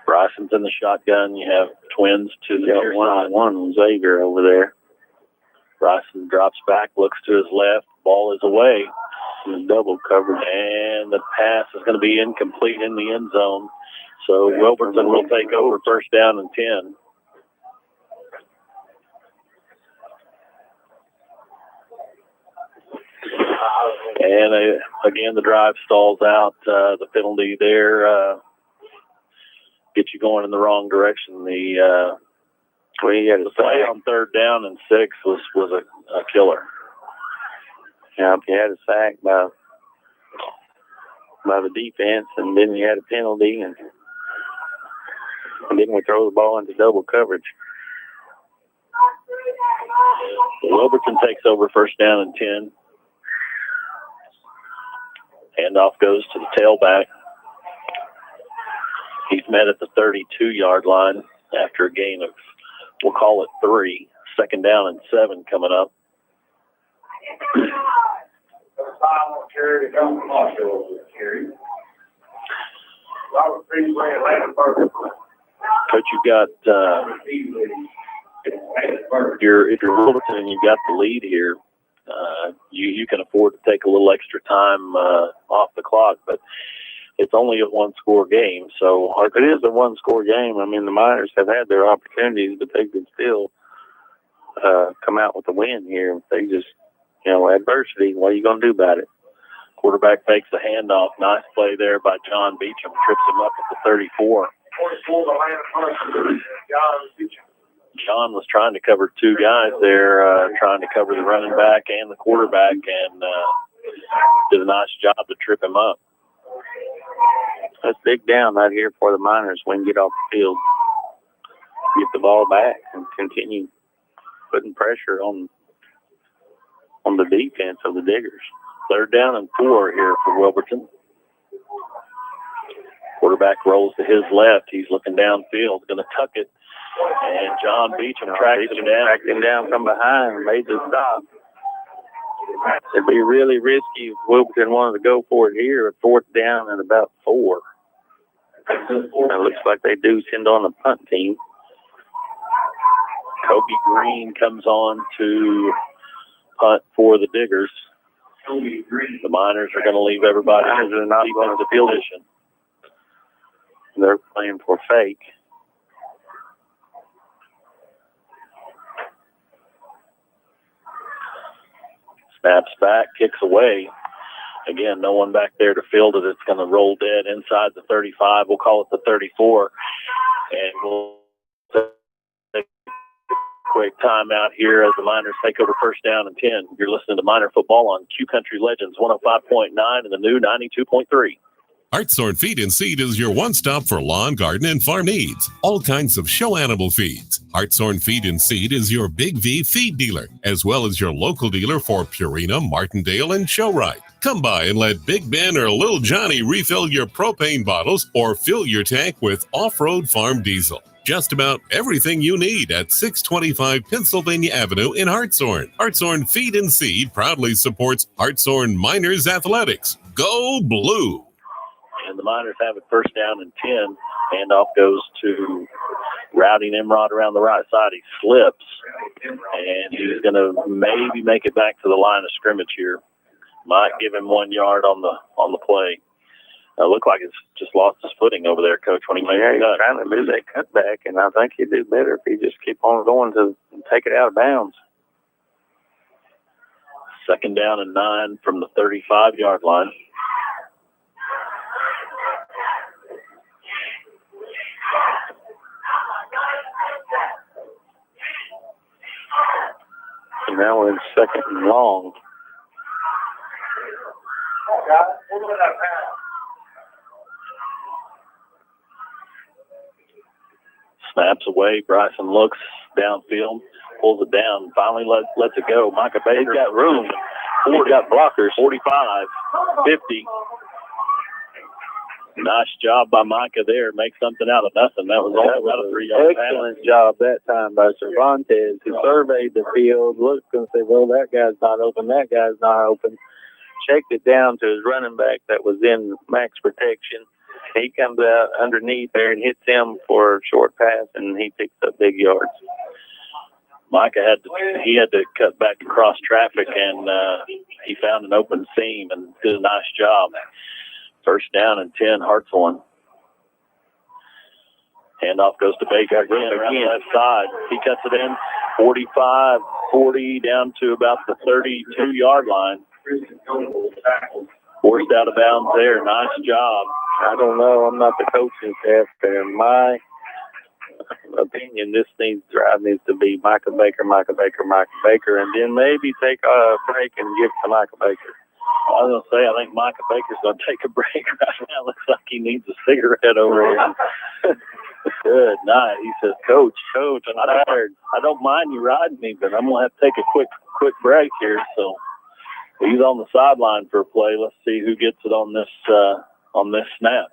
Bryson's in the shotgun. You have twins to the near side. One Xavier over there. Bryson drops back, looks to his left. Ball is away. Double coverage. And the pass is going to be incomplete in the end zone. So Wilburton will take over first down and 10. And again, the drive stalls out. The penalty there gets you going in the wrong direction. The play on third down and 6 was a killer. Yeah, he had a sack by the defense, and then he had a penalty, and then we throw the ball into double coverage. Wilburton takes over first down and 10. Handoff goes to the tailback. He's met at the 32-yard line after a gain of, we'll call it 3. Second down and 7 coming up. Coach, you've got if you're Wilburton and you've got the lead here, you can afford to take a little extra time off the clock, but it's only a 1-score game. So if it is a 1-score game, I mean, the Miners have had their opportunities, but they could still come out with a win here. They just, adversity, what are you going to do about it? Quarterback fakes the handoff. Nice play there by John Beecham. Trips him up at the 34. John was trying to cover 2 guys there, trying to cover the running back and the quarterback, and did a nice job to trip him up. Let's dig down right here for the Miners when we get off the field. Get the ball back and continue putting pressure on on the defense of the Diggers. 3rd down and 4 here for Wilburton. Quarterback rolls to his left. He's looking downfield, going to tuck it. And John Beecham tracked him down from behind and made the stop. It'd be really risky if Wilburton wanted to go for it here at 4th down and about 4. It looks like they do send on the punt team. Kobe Green comes on to punt for the Diggers. The Miners are going to leave everybody in defensive position. They're playing for fake. Snaps back, kicks away. Again, no one back there to field it. It's going to roll dead inside the 35. We'll call it the 34. And we'll take a quick timeout here as the Miners take over 1st down and 10. You're listening to Miner Football on Q Country Legends 105.9 and the new 92.3. Hartshorne Feed and Seed is your one-stop for lawn, garden, and farm needs. All kinds of show animal feeds. Hartshorne Feed and Seed is your Big V feed dealer, as well as your local dealer for Purina, Martindale, and Showrite. Come by and let Big Ben or Little Johnny refill your propane bottles or fill your tank with off-road farm diesel. Just about everything you need at 625 Pennsylvania Avenue in Hartshorne. Hartshorne Feed and Seed proudly supports Hartshorne Miners Athletics. Go Blue! And the Miners have it 1st down and 10. Handoff goes to Rowdy Nimrod around the right side. He slips, and he's going to maybe make it back to the line of scrimmage here. Might give him 1 yard on the play. Looked like he's just lost his footing over there, Coach, when he made he's trying to do that cutback, and I think he'd do better if he just keep on going to take it out of bounds. 2nd down and 9 from the 35-yard line. And now we're in 2nd and long. Snaps away. Bryson looks downfield, pulls it down, finally lets it go. Micah Baker got room. He's got blockers. 45, 50. Nice job by Micah there. Make something out of nothing. That was all about a 3-yard pass. Excellent job that time by Cervantes, who surveyed the field, looked and said, well, that guy's not open, that guy's not open. Checked it down to his running back that was in max protection. He comes out underneath there and hits him for a short pass, and he picks up big yards. Micah had to cut back across traffic, and he found an open seam and did a nice job. 1st down and 10, Hartshorne. Handoff goes to Baker again around the left side. He cuts it in 45, 40 down to about the 32-yard line. Forced out of bounds there. Nice job. I don't know. I'm not the coaching staff there. My opinion, this drive needs to be Micah Baker, and then maybe take a break and give it to Micah Baker. I was going to say, I think Micah Baker's going to take a break right now. Looks like he needs a cigarette over here. Good night. He says, Coach, I'm tired. I don't mind you riding me, but I'm going to have to take a quick break here. So he's on the sideline for a play. Let's see who gets it on this snap.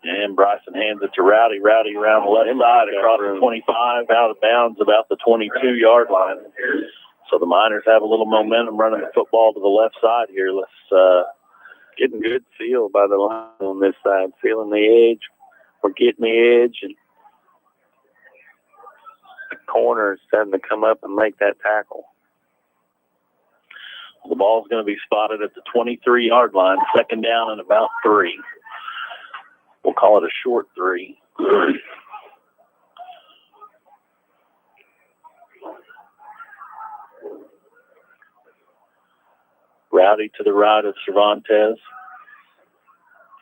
And Bryson hands it to Rowdy. Rowdy around the left side across the 25, out of bounds about the 22-yard line. So the Miners have a little momentum running the football to the left side here. Let's getting good feel by the line on this side, feeling the edge. We're getting the edge, and the corner is starting to come up and make that tackle. The ball's going to be spotted at the 23-yard line, 2nd down and about 3. We'll call it a short 3. Rowdy to the right of Cervantes.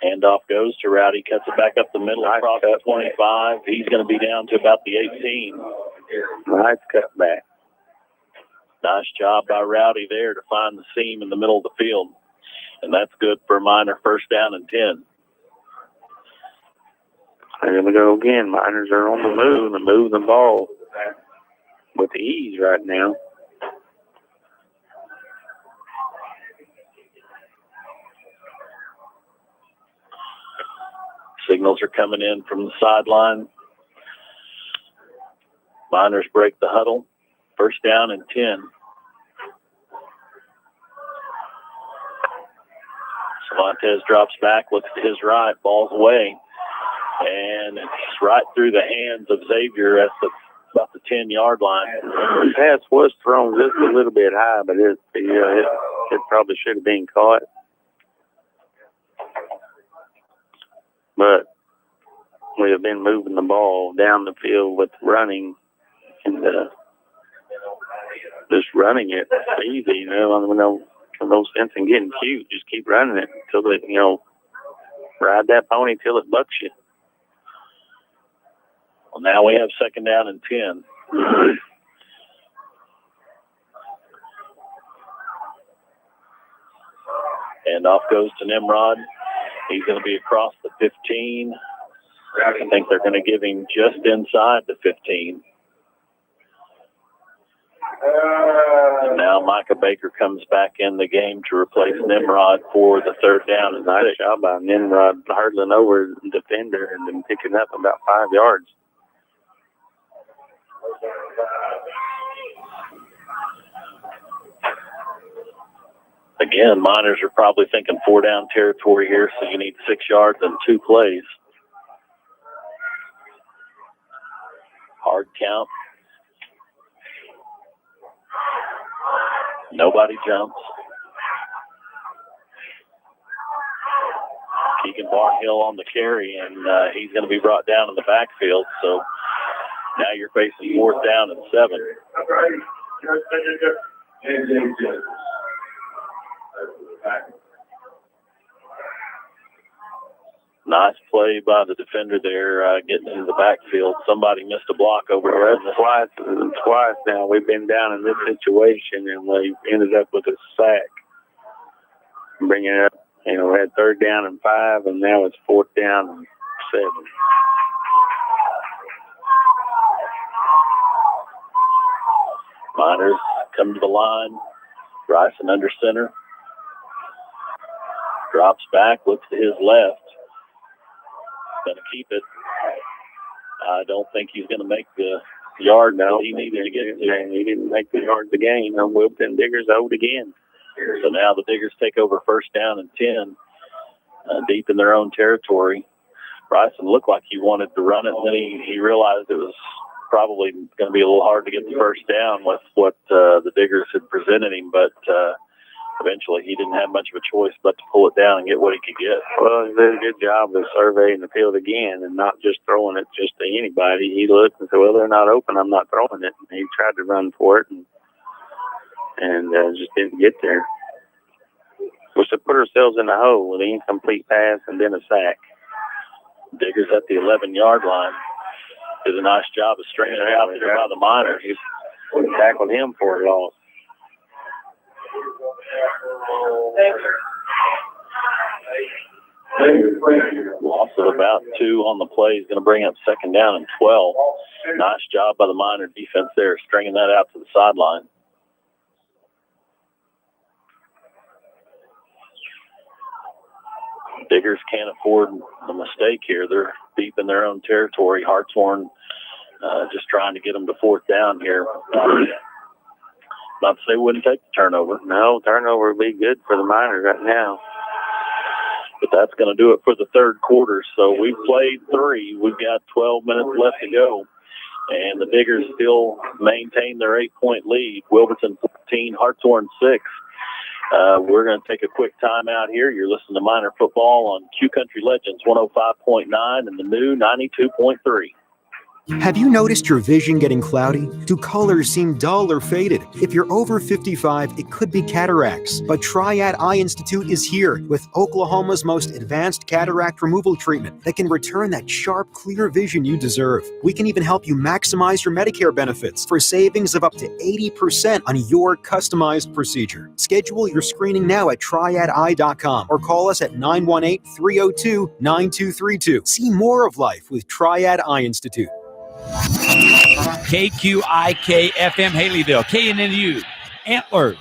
Handoff goes to Rowdy, cuts it back up the middle across the 25. He's going to be down to about the 18. Nice cut back. Nice job by Rowdy there to find the seam in the middle of the field. And that's good for a Miner 1st down and 10. They're going to go again. Miners are on the move and move the ball with ease right now. Signals are coming in from the sideline. Miners break the huddle. First down and 10. Cervantes drops back, looks to his right, ball's away. And it's right through the hands of Xavier at about the 10-yard line. The pass was thrown just a little bit high, but it probably should have been caught. But we have been moving the ball down the field with running and just running it easy, you know. No sense in getting cute. Just keep running it until they, ride that pony till it bucks you. Well, now we have second down and 10. And off goes to Nimrod. He's going to be across the 15. I think they're going to give him just inside the 15. And now Micah Baker comes back in the game to replace Nimrod for the third down. And nice job by Nimrod hurdling over the defender and then picking up about 5 yards. Again, Miners are probably thinking 4-down territory here, so you need 6 yards and 2 plays. Hard count. Nobody jumps. Keegan Barnhill on the carry, and he's going to be brought down in the backfield. So now you're facing 4th down and 7. Nice play by the defender there, getting into the backfield. Somebody missed a block over there. Twice now we've been down in this situation, and we ended up with a sack. Bringing it up, we had 3rd down and 5, and now it's 4th down and 7. Miners come to the line. Bryson under center. Drops back, looks to his left. Going to keep it. I don't think he's going to make the yard now. He needed to get to. He didn't make the yard to gain. Wilburton Diggers owed again. So now the Diggers take over 1st down and 10, deep in their own territory. Bryson looked like he wanted to run it, and then he realized it was probably going to be a little hard to get the 1st down with what the Diggers had presented him, but eventually he didn't have much of a choice but to pull it down and get what he could get. Well, he did a good job of surveying the field again and not just throwing it just to anybody. He looked and said, well, they're not open, I'm not throwing it. And he tried to run for it and just didn't get there. We should put ourselves in the hole with an incomplete pass and then a sack. Diggers at the 11-yard line. Did a nice job of stringing it out there by the Miners. We tackled him for a loss. Loss of about 2 on the play is going to bring up 2nd down and 12. Nice job by the Miner defense there, stringing that out to the sideline. Diggers can't afford a mistake here. They're deep in their own territory. Hartshorne just trying to get them to 4th down here. Not to say wouldn't take the turnover. No, turnover would be good for the Miners right now. But that's going to do it for the 3rd quarter. So we've played 3. We've got 12 minutes left to go. And the Diggers still maintain their 8-point lead. Wilburton 14, Hartshorne 6. We're going to take a quick time out here. You're listening to Miner Football on Q Country Legends 105.9 and the new 92.3. Have you noticed your vision getting cloudy? Do colors seem dull or faded? If you're over 55, it could be cataracts. But Triad Eye Institute is here with Oklahoma's most advanced cataract removal treatment that can return that sharp, clear vision you deserve. We can even help you maximize your Medicare benefits for savings of up to 80% on your customized procedure. Schedule your screening now at triadeye.com or call us at 918-302-9232. See more of life with Triad Eye Institute. KQIK FM Haleyville, KNNU, Antlers,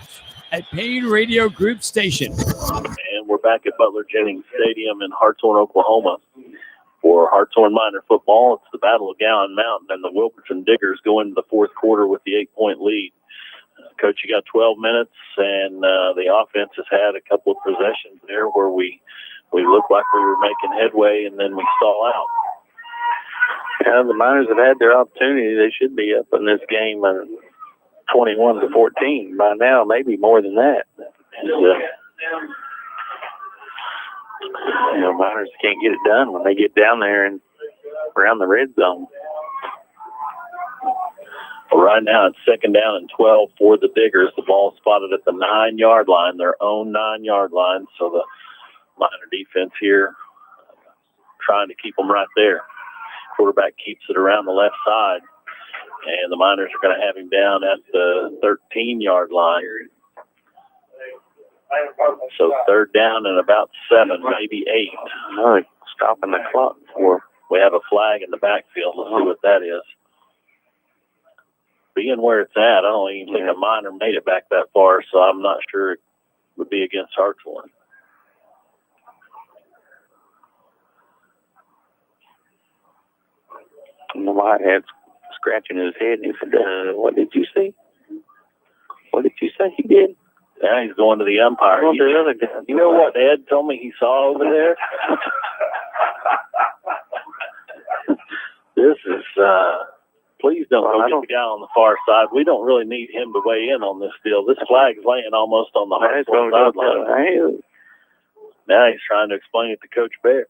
at Payne Radio Group Station. And we're back at Butler Jennings Stadium in Hartshorne, Oklahoma. For Hartshorne Minor football, it's the Battle of Gowan Mountain, and the Wilburton Diggers go into the fourth quarter with the 8-point lead. Coach, you got 12 minutes, and the offense has had a couple of possessions there where we looked like we were making headway, and then we stall out. Yeah, the Miners have had their opportunity. They should be up in this game 21-14 by now, maybe more than that. Miners can't get it done when they get down there and around the red zone. Well, right now it's 2nd down and 12 for the Diggers. The ball spotted at the 9-yard line, their own 9-yard line. So the Miner defense here trying to keep them right there. Quarterback keeps it around the left side, and the Miners are going to have him down at the 13-yard line. So 3rd down and about 7, maybe 8. Oh, stopping the clock for. We have a flag in the backfield. Let's see what that is. Being where it's at, I don't even think a Miner made it back that far, so I'm not sure it would be against Hartshorne. And the Whitehead's scratching his head, and he said, what did you see? What did you say he did? Now he's going to the umpire. You know what Ed told me he saw over there? This is, please don't go get the guy on the far side. We don't really need him to weigh in on this deal. This flag's laying almost on the Hartshorne sideline. Now he's trying to explain it to Coach Bear.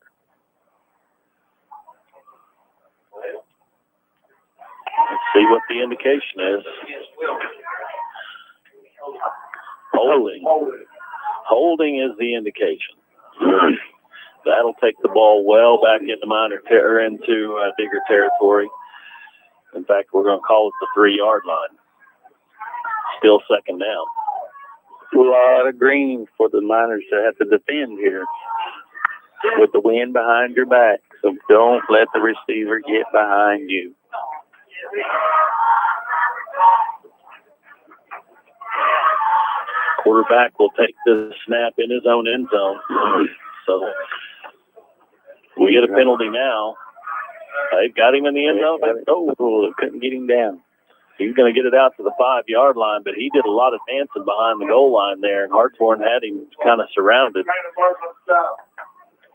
Let's see what the indication is. Holding is the indication. That'll take the ball well back into Digger territory. In fact, we're going to call it the 3-yard line. Still 2nd down. A lot of green for the Miners to have to defend here with the wind behind your back. So don't let the receiver get behind you. Quarterback will take the snap in his own end zone. So we get a penalty now. They've got him in the end zone. Oh, couldn't get him down. He's going to get it out to the 5-yard line, but he did a lot of dancing behind the goal line there, and Hartshorne had him kind of surrounded.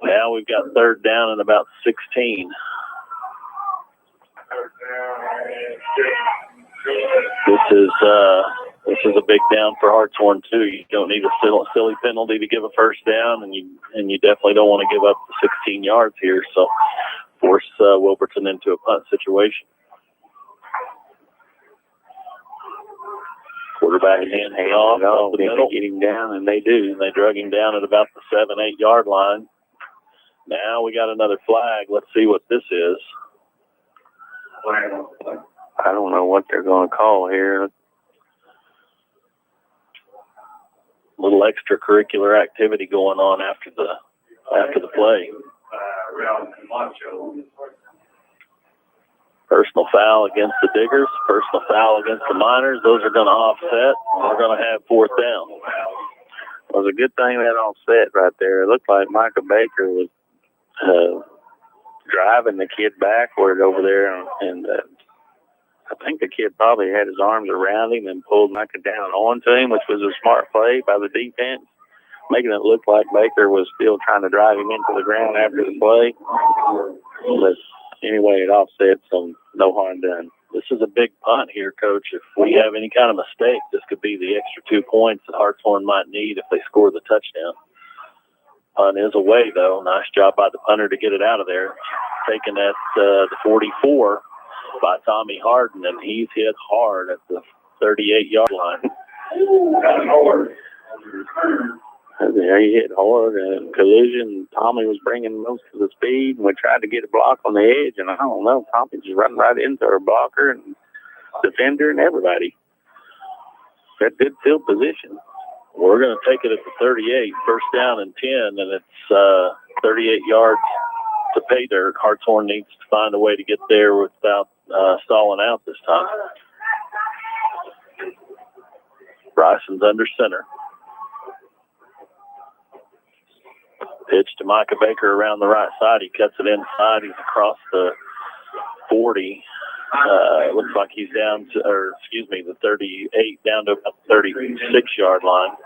Now we've got 3rd down and about 16. This is a big down for Hartshorne too. You don't need a silly penalty to give a 1st down, and you definitely don't want to give up the 16 yards here. So force Wilburton into a punt situation. Quarterback hands it off the middle. Get him down, and they do. And they drug him down at about the 7-8 yard line. Now we got another flag. Let's see what this is. I don't know what they're going to call here. A little extracurricular activity going on after the play. Personal foul against the Diggers, personal foul against the Miners. Those are going to offset. We're going to have 4th down. Well, it was a good thing that offset right there. It looked like Micah Baker was driving the kid backward over there, and I think the kid probably had his arms around him and pulled Micah down onto him, which was a smart play by the defense, making it look like Baker was still trying to drive him into the ground after the play. But anyway, it offset, so no harm done. This is a big punt here, Coach. If we have any kind of mistake, this could be the extra 2 points that Hartshorne might need if they score the touchdown. Punt is away, though. Nice job by the punter to get it out of there. Taken at the 44 by Tommy Harden, and he's hit hard at the 38-yard line. There he hit hard. Collision. Tommy was bringing most of the speed, and we tried to get a block on the edge, and I don't know. Tommy just running right into our blocker and defender and everybody. That good field position. We're going to take it at the 38, 1st down and 10, and it's 38 yards to pay dirt. Hartshorne needs to find a way to get there without stalling out this time. Bryson's under center. Pitch to Micah Baker around the right side. He cuts it inside. He's across the 40. Looks like he's down to, the 38 down to about the 36-yard line.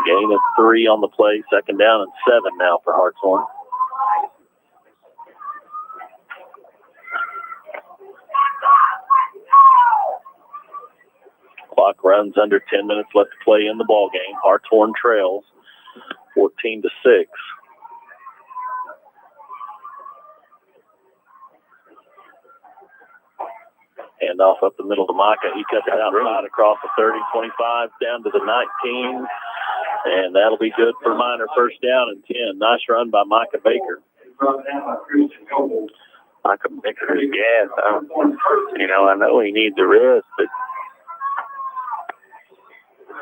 Gain of 3 on the play. 2nd down and 7 now for Hartshorne. Clock runs under 10 minutes left to play in the ball game. Hartshorne trails 14-6. Handoff up the middle to Micah. He cuts it outside across the 30, 25 down to the 19. And that'll be good for Miner. 1st down and 10. Nice run by Micah Baker. Micah Baker is gas. I know he needs the rest, but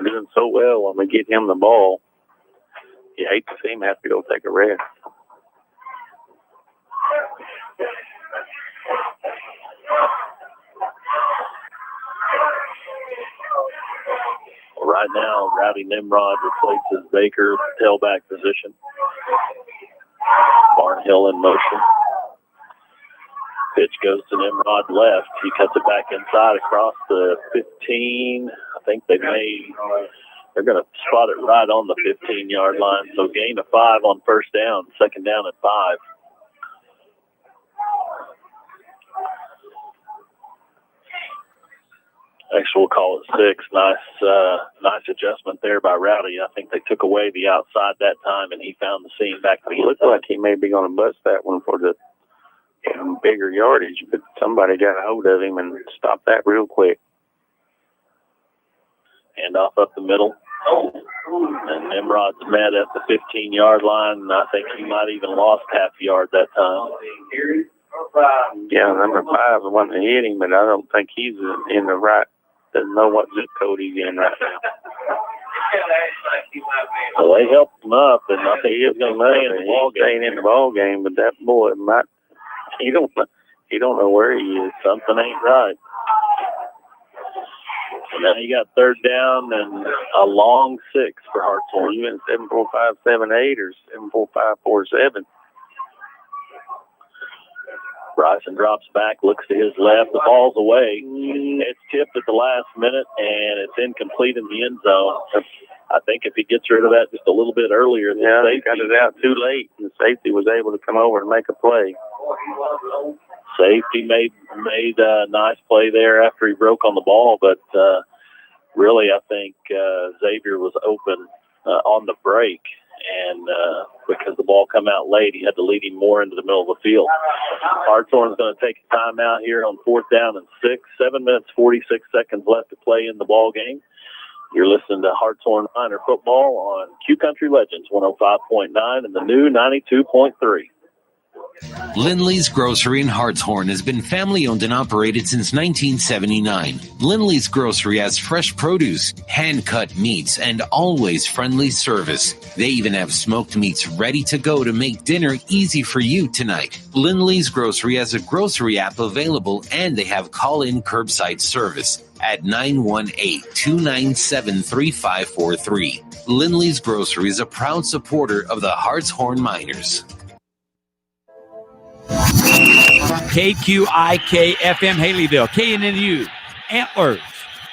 doing so well when we get him the ball. You hate to see him have to go take a rest. Right now, Rowdy Nimrod replaces Baker, tailback position. Barnhill in motion. Pitch goes to Nimrod left. He cuts it back inside across the 15. I think they're going to spot it right on the 15-yard line. So gain of 5 on 1st down. 2nd down and 5. Actually, we'll call it 6. Nice adjustment there by Rowdy. I think they took away the outside that time, and he found the seam back to the Looks like he may be going to bust that one for the bigger yardage, but somebody got a hold of him and stopped that real quick. Handoff up the middle. And Nimrod's met at the 15-yard line, and I think he might even lost half a yard that time. Yeah, number 5 the one that hit him, but I don't think he's in the right, doesn't know what zip code he's in right now. Well, they helped him up, and I think he's going to stay in the ball game, but that boy might, he don't know where he is. Something ain't right. And now you got 3rd down and a long 6 for Hartshorne. You went 7-4-5-7-8 or 7-4-5-4-7. Bryson drops back, looks to his left. The ball's away. It's tipped at the last minute, and it's incomplete in the end zone. I think if he gets rid of that just a little bit earlier, he got it out too late, and the safety was able to come over and make a play. Safety made a nice play there after he broke on the ball, but really I think Xavier was open on the break, and because the ball come out late, he had to lead him more into the middle of the field. Hartshorne's going to take a timeout here on 4th down and 6. 7 minutes, 46 seconds left to play in the ball game. You're listening to Hartshorne Miner football on Q Country Legends 105.9 and the new 92.3. Lindley's Grocery in Hartshorne has been family-owned and operated since 1979. Lindley's Grocery has fresh produce, hand-cut meats, and always friendly service. They even have smoked meats ready to go to make dinner easy for you tonight. Lindley's Grocery has a grocery app available, and they have call-in curbside service at 918-297-3543. Lindley's Grocery is a proud supporter of the Hartshorne Miners. KQIK FM Haleyville, KNNU, Antlers,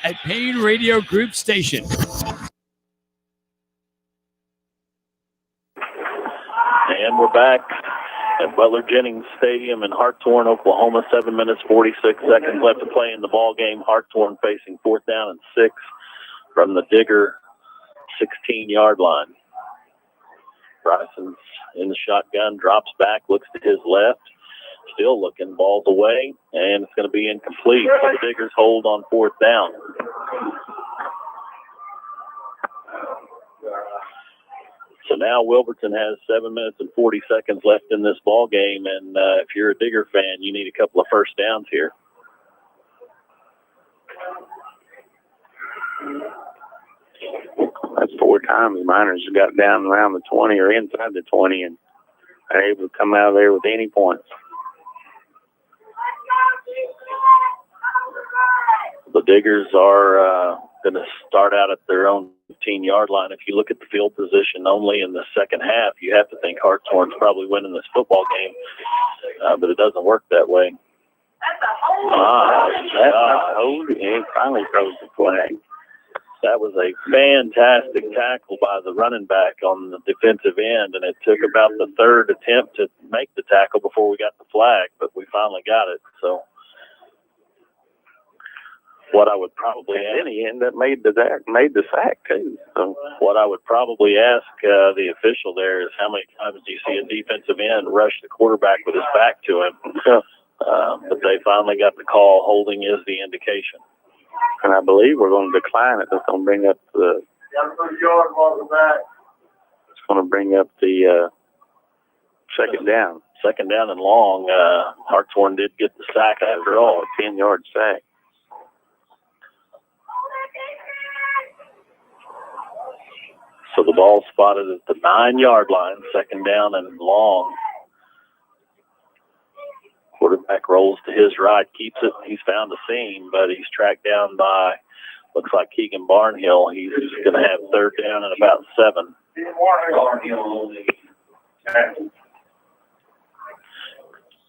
a Payne Radio Group station. And we're back at Butler Jennings Stadium in Hartshorne, Oklahoma. 7 minutes, 46 seconds left to play in the ball game. Hartshorne facing 4th down and 6 from the Digger 16-yard line. Bryson's in the shotgun, drops back, looks to his left. Still looking, ball's away, and it's going to be incomplete. So the Diggers hold on 4th down. So now Wilburton has 7 minutes and 40 seconds left in this ball game, and if you're a Digger fan, you need a couple of first downs here. That's 4 times the Miners got down around the 20 or inside the 20 and are able to come out of there with any points. The Diggers are going to start out at their own 15-yard line. If you look at the field position only in the second half, you have to think Hartshorne's probably winning this football game, but it doesn't work that way. That's a hold, and finally throws the flag. That was a fantastic tackle by the running back on the defensive end, and it took about the third attempt to make the tackle before we got the flag, but we finally got it. So what I would probably ask, then he ended up made the sack too. So what I would probably ask the official there is how many times do you see a defensive end rush the quarterback with his back to him? But they finally got the call. Holding is the indication. And I believe we're going to decline it. It's going to bring up the. It's going to bring up the second down. Second down and long. Hartshorne did get the sack after all, a 10-yard sack. So the ball spotted at the 9-yard line, second down and long. Quarterback rolls to his right, keeps it. He's found a seam, but he's tracked down by, looks like Keegan Barnhill. He's going to have third down and about 7.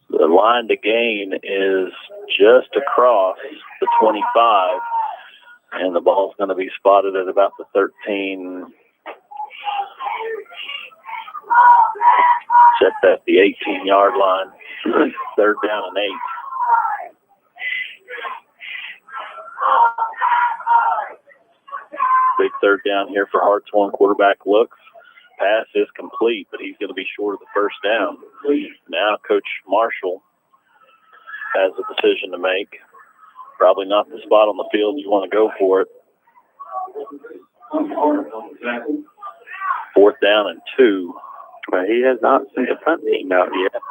The line to gain is just across the 25, and the ball's going to be spotted at about the 13. Set at the 18-yard line. Third down and 8. Big third down here for Hartshorne. Quarterback looks. Pass is complete, but he's going to be short of the first down. Now Coach Marshall has a decision to make. Probably not the spot on the field you want to go for it. Fourth down and 2. Well, he has not sent the punt team out yet.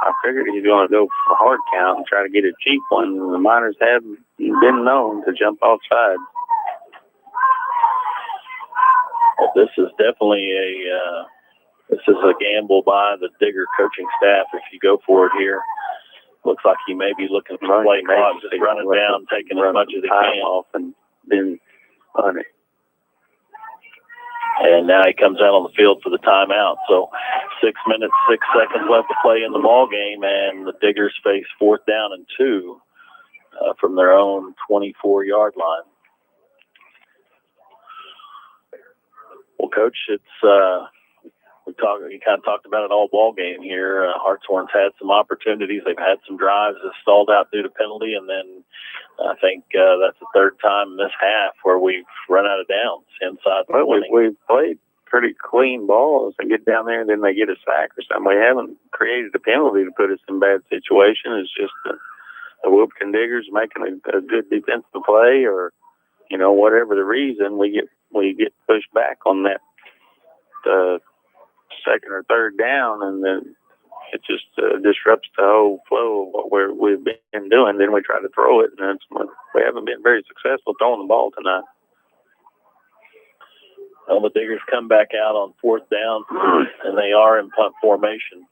I figured he's going to go for a hard count and try to get a cheap one. The Miners have been known to jump offside. Well, this is definitely a gamble by the Digger coaching staff if you go for it here. Looks like he may be looking for play clock, just running down, taking as much as he can off, and then run it. And now he comes out on the field for the timeout. So 6 minutes, 6 seconds left to play in the ball game, and the Diggers face fourth down and 2 from their own 24-yard line. Well, Coach, it's we kind of talked about it all ball game here. Hartshorne's had some opportunities. They've had some drives that stalled out due to penalty, and then I think that's the third time in this half where we've run out of downs inside the 20. We've played pretty clean balls and get down there and then they get a sack or something. We haven't created a penalty to put us in bad situation. It's just the Wilburton Diggers making a good defensive play, or whatever the reason, we get pushed back on that second or third down, and then it just disrupts the whole flow of what we've been doing. Then we try to throw it, and we haven't been very successful throwing the ball tonight. Well, the Diggers come back out on fourth down, and they are in punt formation.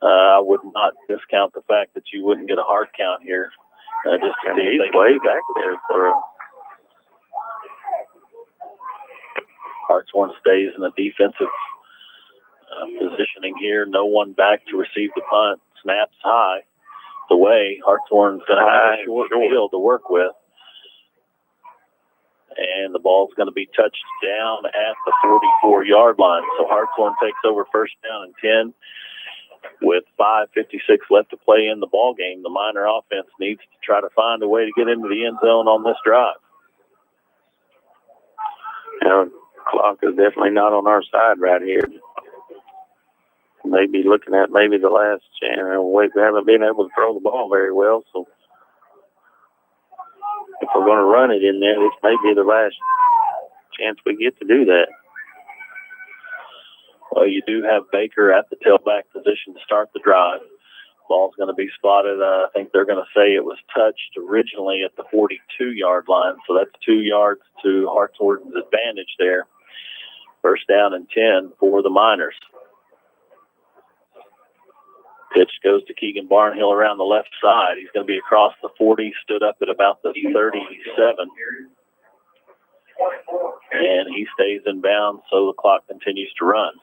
I would not discount the fact that you wouldn't get a hard count here. Just to see he's way back there for Hartshorne stays in the defensive positioning here. No one back to receive the punt. Snaps high. The way Hartshorne's going to have a short field to work with. And the ball's going to be touched down at the 44-yard line. So Hartshorne takes over first down and 10 with 5:56 left to play in the ball game. The Miner offense needs to try to find a way to get into the end zone on this drive. Clock is definitely not on our side right here. Maybe looking at maybe the last chance. We haven't been able to throw the ball very well, so if we're going to run it in there, this may be the last chance we get to do that. Well, you do have Baker at the tailback position to start the drive. Ball's going to be spotted. I think they're going to say it was touched originally at the 42-yard line, so that's 2 yards to Hartshorne's advantage there. First down and 10 for the Miners. Pitch goes to Keegan Barnhill around the left side. He's going to be across the 40, stood up at about the 37. And he stays in bounds, so the clock continues to run.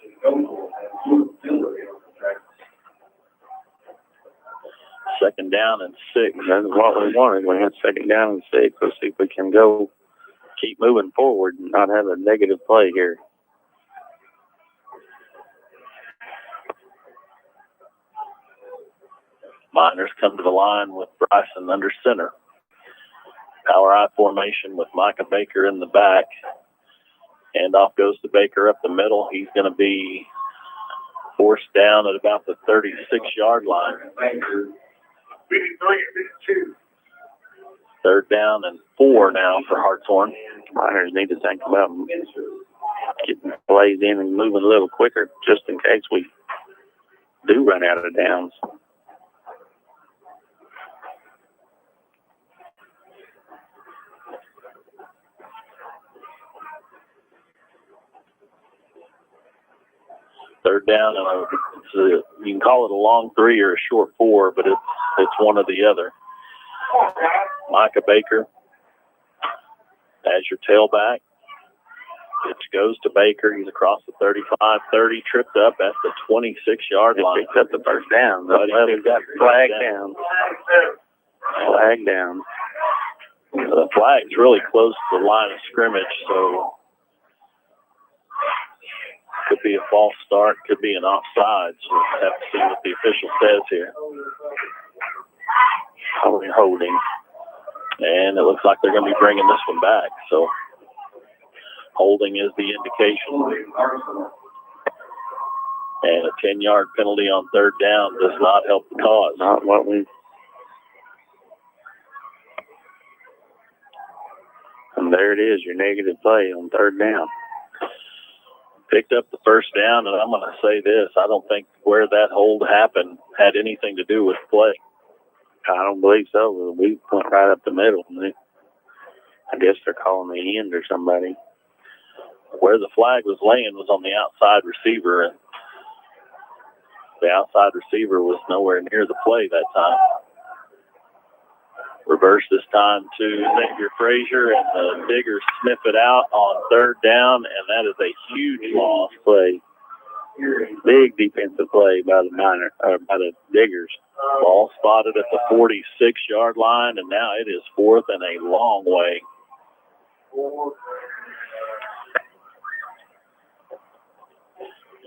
Second down and 6. That's what we wanted. We had second down and 6. Let's see if we can keep moving forward and not have a negative play here. Miners come to the line with Bryson under center. Power I formation with Micah Baker in the back. Handoff goes to Baker up the middle. He's going to be forced down at about the 36-yard line. 3rd down and 4 now for Hartshorne. Miners need to think about getting plays in and moving a little quicker just in case we do run out of downs. Third down, and you can call it a long 3 or a short 4, but it's one or the other. Micah Baker as your tailback. Pitch goes to Baker. He's across the 35-30, tripped up at the 26-yard line. Picks up the first down. We've got flag down. Flag down. The flag's really close to the line of scrimmage, so could be a false start, could be an offside. So we'll have to see what the official says here. Holding. And it looks like they're going to be bringing this one back. So holding is the indication. And a 10-yard penalty on 3rd down does not help the cause. Not what we... And there it is, your negative play on 3rd down. Picked up the first down, and I'm going to say this. I don't think where that hold happened had anything to do with play. I don't believe so. We went right up the middle. I guess they're calling the end or somebody. Where the flag was laying was on the outside receiver, and the outside receiver was nowhere near the play that time. Reverse this time to Xavier Frazier, and the Diggers sniff it out on 3rd down, and that is a huge loss play. Big defensive play by the Diggers. Ball spotted at the 46-yard line, and now it is 4th and a long way.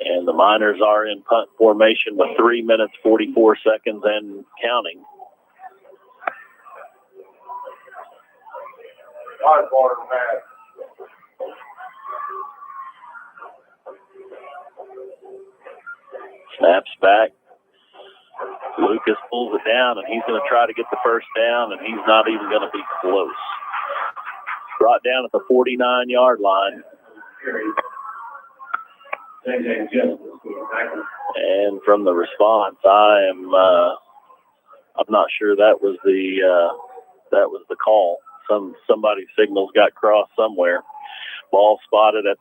And the Miners are in punt formation with 3 minutes, 44 seconds and counting. Snaps back. Lucas pulls it down, and he's going to try to get the first down, and he's not even going to be close. Brought down at the 49-yard line. And from the response, I'm not sure that was the call. Somebody's signals got crossed somewhere. Ball spotted at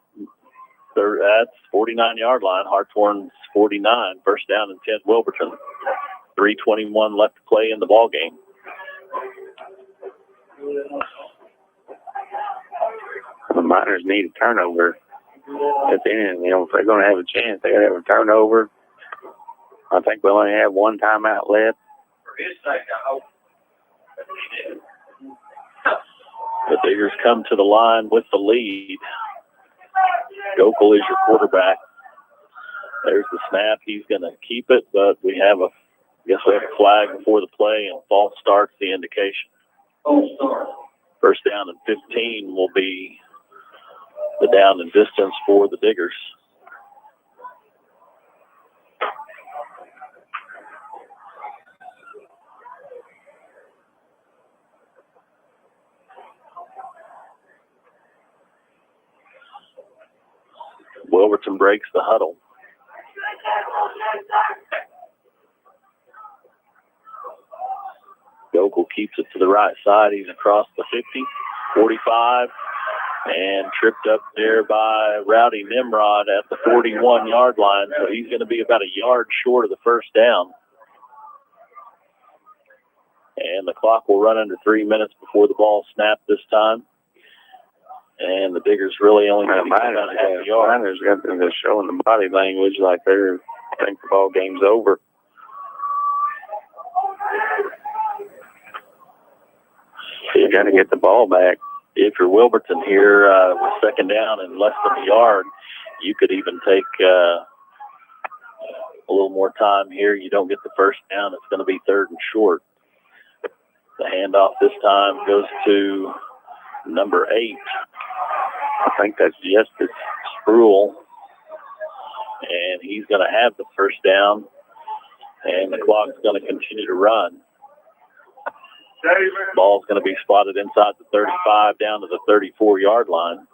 the 49-yard line. Hartshorne's 49. First down and 10, Wilburton. 3:21 left to play in the ball game. The Miners need a turnover at the end. If they're going to have a chance, they got to have a turnover. I think we only have one timeout left. The Diggers come to the line with the lead. Gokel is your quarterback. There's the snap. He's going to keep it, but we have a flag before the play, and false start's the indication. First down and 15 will be the down and distance for the Diggers. Wilburton breaks the huddle. Gokel keeps it to the right side. He's across the 50, 45, and tripped up there by Rowdy Nimrod at the 41-yard line. So he's going to be about a yard short of the first down. And the clock will run under 3 minutes before the ball snapped this time. And the Diggers really only got about a half a yard. Miners got them just showing the body language like they're think the ball game's over. You got to get the ball back. If you're Wilburton here with second down and less than a yard, you could even take a little more time here. You don't get the first down. It's going to be third and short. The handoff this time goes to number 8. I think that's Justice Spruill. And he's going to have the first down. And the clock's going to continue to run. Ball's going to be spotted inside the 35 down to the 34-yard line.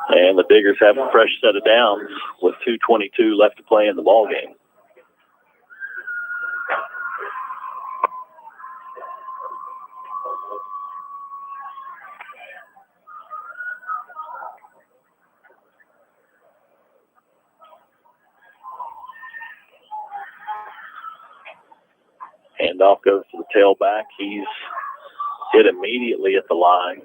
And the Diggers have a fresh set of downs with 2:22 left to play in the ball game. Handoff goes to the tailback. He's hit immediately at the line,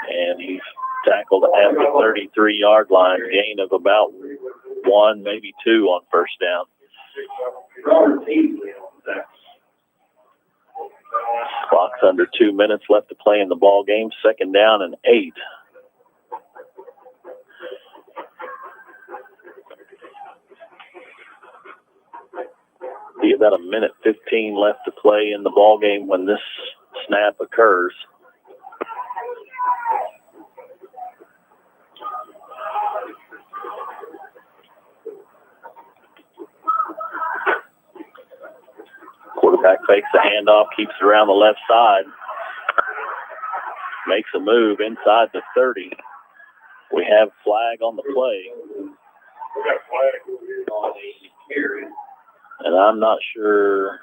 and he's tackled at the 33-yard line, gain of about 1, maybe 2 on first down. Clock's under 2 minutes left to play in the ball game. Second down and 8. Be about 1:15 left to play in the ball game when this snap occurs. Quarterback fakes the handoff, keeps it around the left side, makes a move inside the 30. We have flag on the play. And I'm not sure.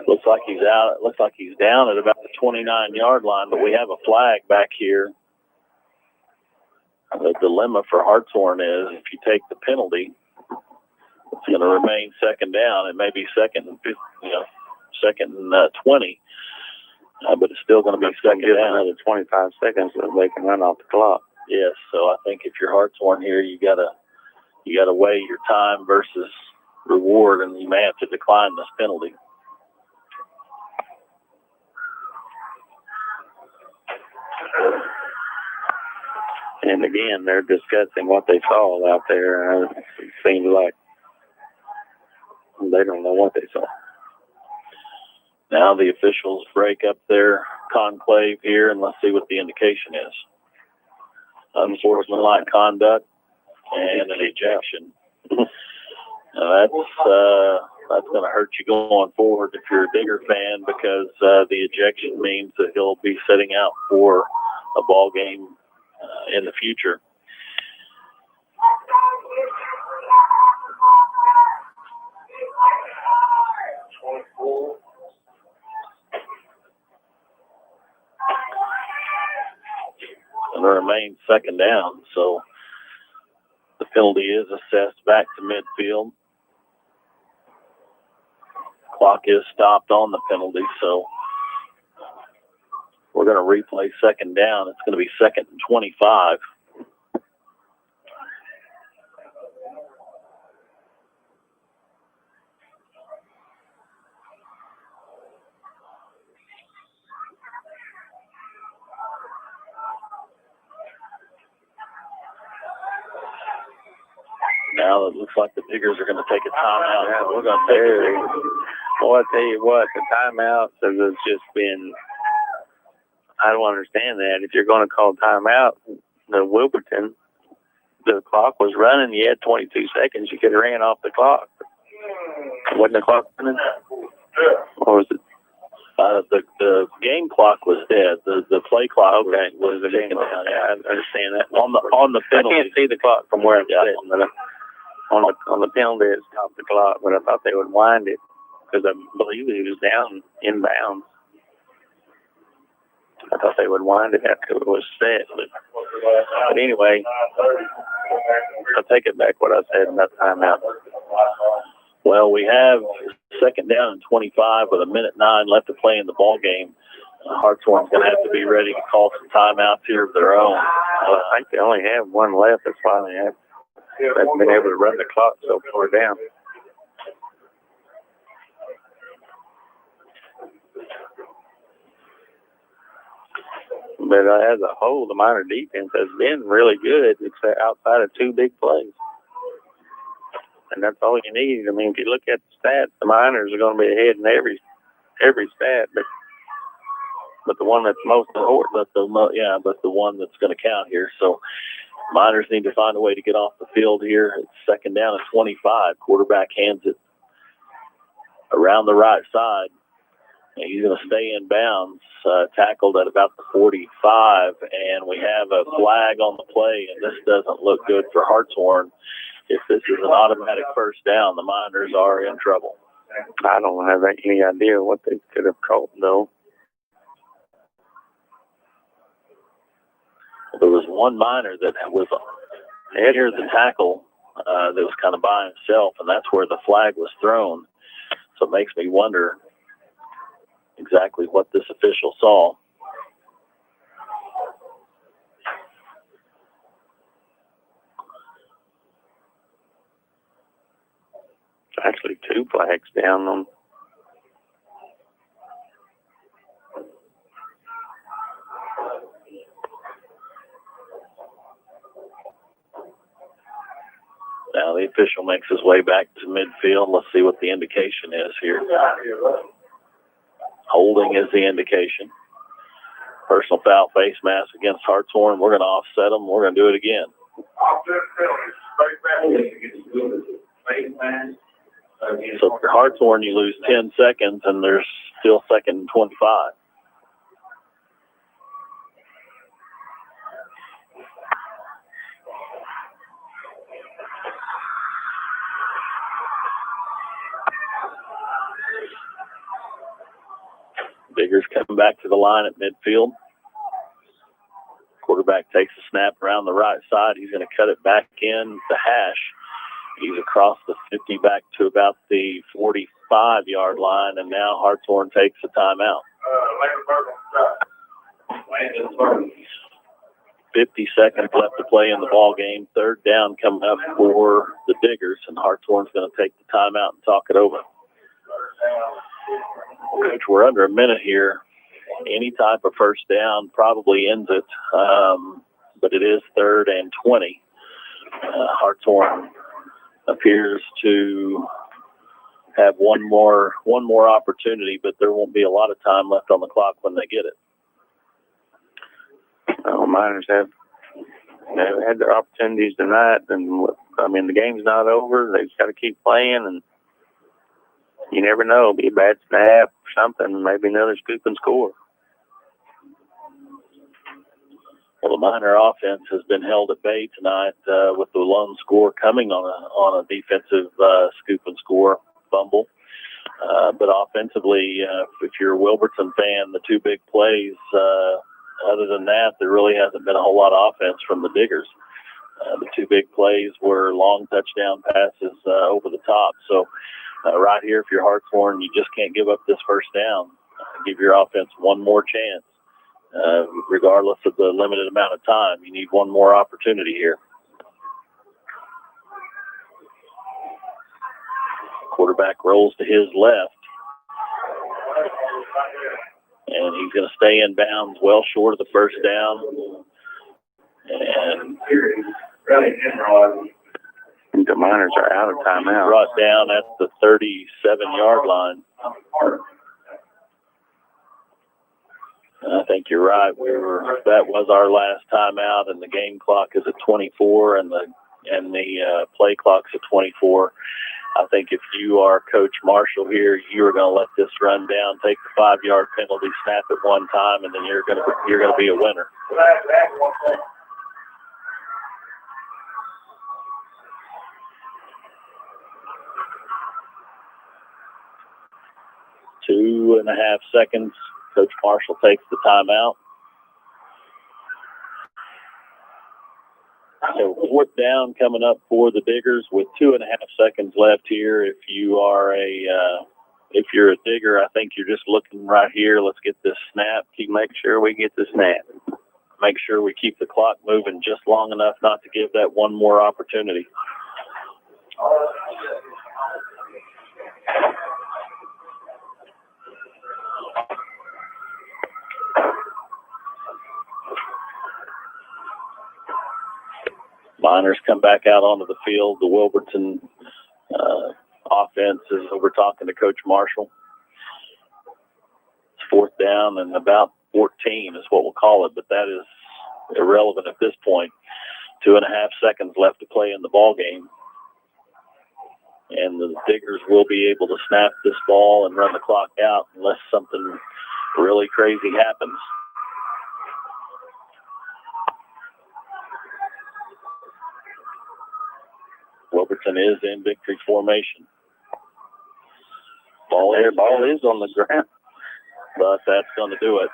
Looks like he's out. It looks like he's down at about the 29-yard line, but we have a flag back here. The dilemma for Hartshorne is if you take the penalty, it's going to remain second down. It may be second and 20, but it's still going to be second down. Another 25 seconds so they can run off the clock. Yes, so I think if you're Hartshorne here, you gotta weigh your time versus reward, and you may have to decline this penalty. And again, they're discussing what they saw out there. It seems like they don't know what they saw. Now the officials break up their conclave here, and let's see what the indication is. Unsportsmanlike conduct and an ejection. That's going to hurt you going forward if you're a Digger fan, because the ejection means that he'll be sitting out for a ball game in the future. And it remains second down, so the penalty is assessed back to midfield. Clock is stopped on the penalty, so we're going to replay second down. It's going to be second and 25. Now it looks like the Diggers are going to take a timeout. Yeah, We're going to take it. Well, I tell you what, the timeouts have just been, I don't understand that. If you're going to call timeout, the Wilburton, the clock was running. You had 22 seconds. You could have ran off the clock. Wasn't the clock running? Or was it? The game clock was dead. The play clock was the game ticking clock. down. Yeah, I understand that. On the penalty. I can't see the clock from where I'm sitting, but on the penalty it stopped the clock. But I thought they would wind it because I believe he was down inbounds. I thought they would wind it after it was set. But anyway, I'll take it back what I said in that timeout. Well, we have second down and 25 with 1:09 left to play in the ball game. Hartshorne's going to have to be ready to call some timeouts here of their own. I think they only have one left. That's why they haven't been able to run the clock so far down. But as a whole, the Miner defense has been really good, except outside of two big plays. And that's all you need. I mean, if you look at the stats, the Miners are going to be ahead in every stat, but the one that's most important, but the one that's going to count here. So Miners need to find a way to get off the field here. It's second down and 25. Quarterback hands it around the right side. And he's going to stay in bounds, tackled at about the 45, and we have a flag on the play, and this doesn't look good for Hartshorne. If this is an automatic first down, the Miners are in trouble. I don't have any idea what they could have called, though. There was one Miner that was near the tackle that was kind of by himself, and that's where the flag was thrown. So it makes me wonder exactly what this official saw. Actually, two flags down on. Now the official makes his way back to midfield. Let's see what the indication is here. Holding is the indication. Personal foul face mask against Hartshorne. We're going to offset them. We're going to do it again. So for Hartshorne, you lose 10 seconds, and there's still second and 25. Biggers coming back to the line at midfield. Quarterback takes a snap around the right side. He's going to cut it back in to Hash. He's across the 50 back to about the 45-yard line, and now Hartshorne takes a timeout. 50 seconds left to play in the ball game. Third down coming up for the Diggers, and Hartshorne's going to take the timeout and talk it over. Coach, we're under a minute here. Any type of first down probably ends it, but it is 3rd and 20. Hartshorne appears to have one more opportunity, but there won't be a lot of time left on the clock when they get it. Miners have had their opportunities tonight, and I mean the game's not over. They've got to keep playing, and you never know. It'll be a bad snap or something, maybe another scoop and score. Well, the Miner offense has been held at bay tonight with the lone score coming on a defensive scoop and score fumble. But offensively, if you're a Wilburton fan, the two big plays, other than that, there really hasn't been a whole lot of offense from the Diggers. The two big plays were long touchdown passes over the top. So right here, if you're Hartshorne, you just can't give up this first down. Give your offense one more chance. Regardless of the limited amount of time, you need one more opportunity here. Quarterback rolls to his left, and he's going to stay in bounds well short of the first down. And the Miners are out of timeout. Brought down at the 37-yard line. I think you're right. That was our last timeout, and the game clock is at 24, and the play clock's at 24. I think if you are Coach Marshall here, you are going to let this run down, take the 5-yard penalty, snap it one time, and then you're going to be a winner. Two and a half seconds. Coach Marshall takes the timeout. So 4th down coming up for the Diggers with 2.5 seconds left here. If you are a if you're a digger, I think you're just looking right here. Let's get this snap. Make sure we get the snap. Make sure we keep the clock moving just long enough not to give that one more opportunity. Miners come back out onto the field. The Wilburton offense is over talking to Coach Marshall. It's 4th down and about 14 is what we'll call it, but that is irrelevant at this point. 2.5 seconds left to play in the ball game. And the Diggers will be able to snap this ball and run the clock out unless something really crazy happens. Wilburton is in victory formation. Ball is on the ground, but that's going to do it.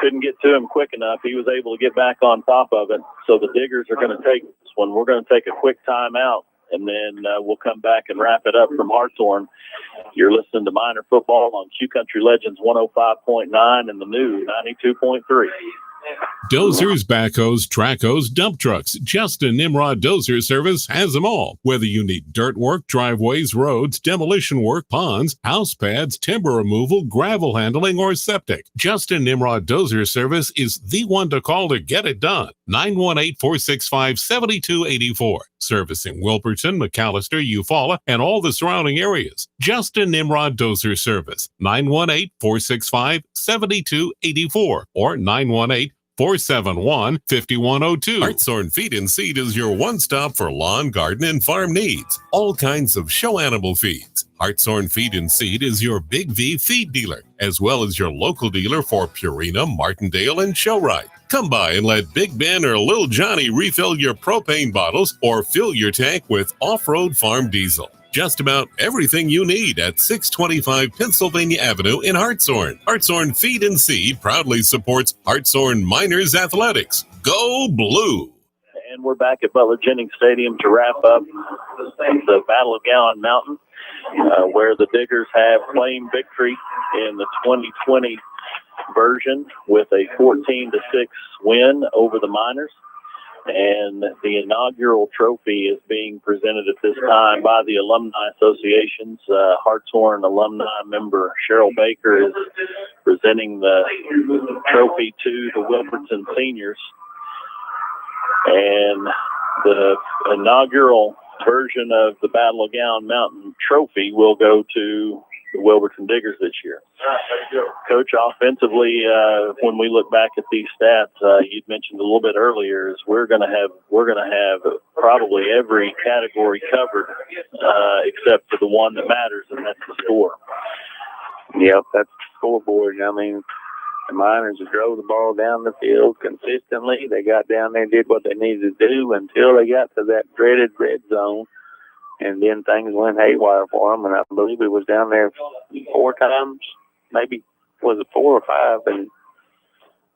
Couldn't get to him quick enough. He was able to get back on top of it. So the Diggers are going to take this one. We're going to take a quick timeout, and then we'll come back and wrap it up from Hartshorne. You're listening to Miner Football on Q Country Legends 105.9 and the new 92.3. Dozers, backhoes, trackhoes, dump trucks. Justin Nimrod Dozer Service has them all. Whether you need dirt work, driveways, roads, demolition work, ponds, house pads, timber removal, gravel handling, or septic, Justin Nimrod Dozer Service is the one to call to get it done. 918-465-7284. Servicing Wilburton, McAllister, Eufaula, and all the surrounding areas. Justin Nimrod Dozer Service. 918-465-7284 or 918-471-5102. Hartshorne Feed and Seed is your one-stop for lawn, garden, and farm needs. All kinds of show animal feeds. Hartshorne Feed and Seed is your Big V feed dealer, as well as your local dealer for Purina, Martindale, and Showrite. Come by and let Big Ben or Lil Johnny refill your propane bottles or fill your tank with off-road farm diesel. Just about everything you need at 625 Pennsylvania Avenue in Hartshorne. Hartshorne Feed and Seed proudly supports Hartshorne Miners Athletics. Go Blue! And we're back at Butler Jennings Stadium to wrap up the Battle of Gowan Mountain, where the Diggers have claimed victory in the 2020 version with a 14-6 win over the Miners. And the inaugural trophy is being presented at this time by the Alumni Association's Hartshorne alumni member Cheryl Baker is presenting the trophy to the Wilburton seniors. And the inaugural version of the Battle of Gowan Mountain trophy will go to the Wilburton Diggers this year. Coach, offensively, when we look back at these stats, you'd mentioned a little bit earlier, is we're going to have probably every category covered except for the one that matters, and that's the score. Yep, that's the scoreboard. I mean, the Miners drove the ball down the field consistently. They got down there and did what they needed to do until they got to that dreaded red zone. And then things went haywire for them, and I believe it was down there 4 times, maybe was it 4 or 5, and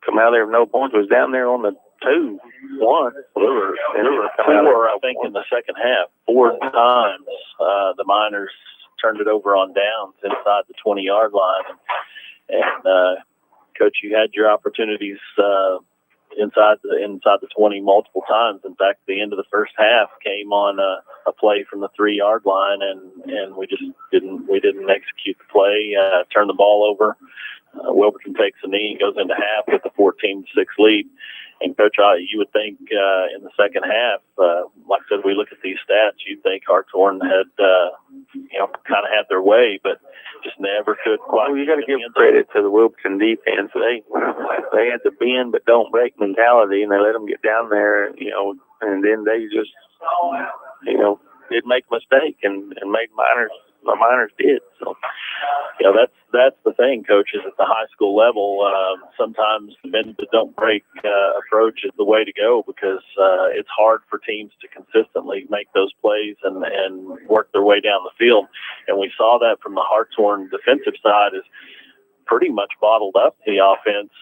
come out there with no points. It was down there on the 2-1. There were 4, I think, in the second half. 4 times the Miners turned it over on downs inside the 20-yard line. And Coach, you had your opportunities inside the 20 multiple times. In fact, the end of the first half came on a play from the 3-yard line, and we just didn't execute the play, turn the ball over. Wilburton takes a knee, goes into half with a 14-6 lead. And Coach, you would think in the second half, like I said, we look at these stats, you'd think Hartshorne had kind of had their way, but just never could quite. Well, you got to give credit to the Wilburton defense. They had the bend but don't break mentality, and they let them get down there, and then they just, did make a mistake and made the Miners did. So, that's the thing, Coach, is at the high school level, sometimes the bend but don't break approach is the way to go, because it's hard for teams to consistently make those plays and work their way down the field. And we saw that from the Hartshorne defensive side, is pretty much bottled up the offense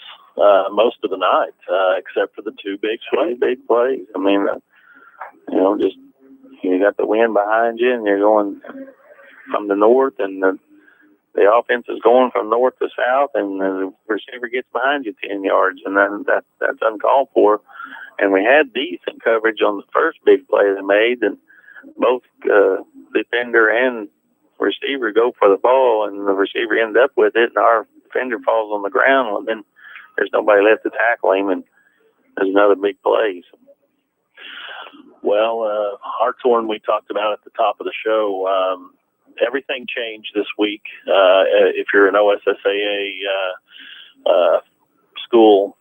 most of the night, except for the 2 big plays. I mean, just you got the wind behind you, and you're going from the north, and the the offense is going from north to south, and the receiver gets behind you 10 yards, and then that's uncalled for. And we had decent coverage on the first big play they made, and both defender and receiver go for the ball, and the receiver ends up with it, and our defender falls on the ground, and then there's nobody left to tackle him, and there's another big play. Well, Hartshorne, we talked about at the top of the show. Everything changed this week. If you're an OSSAA school,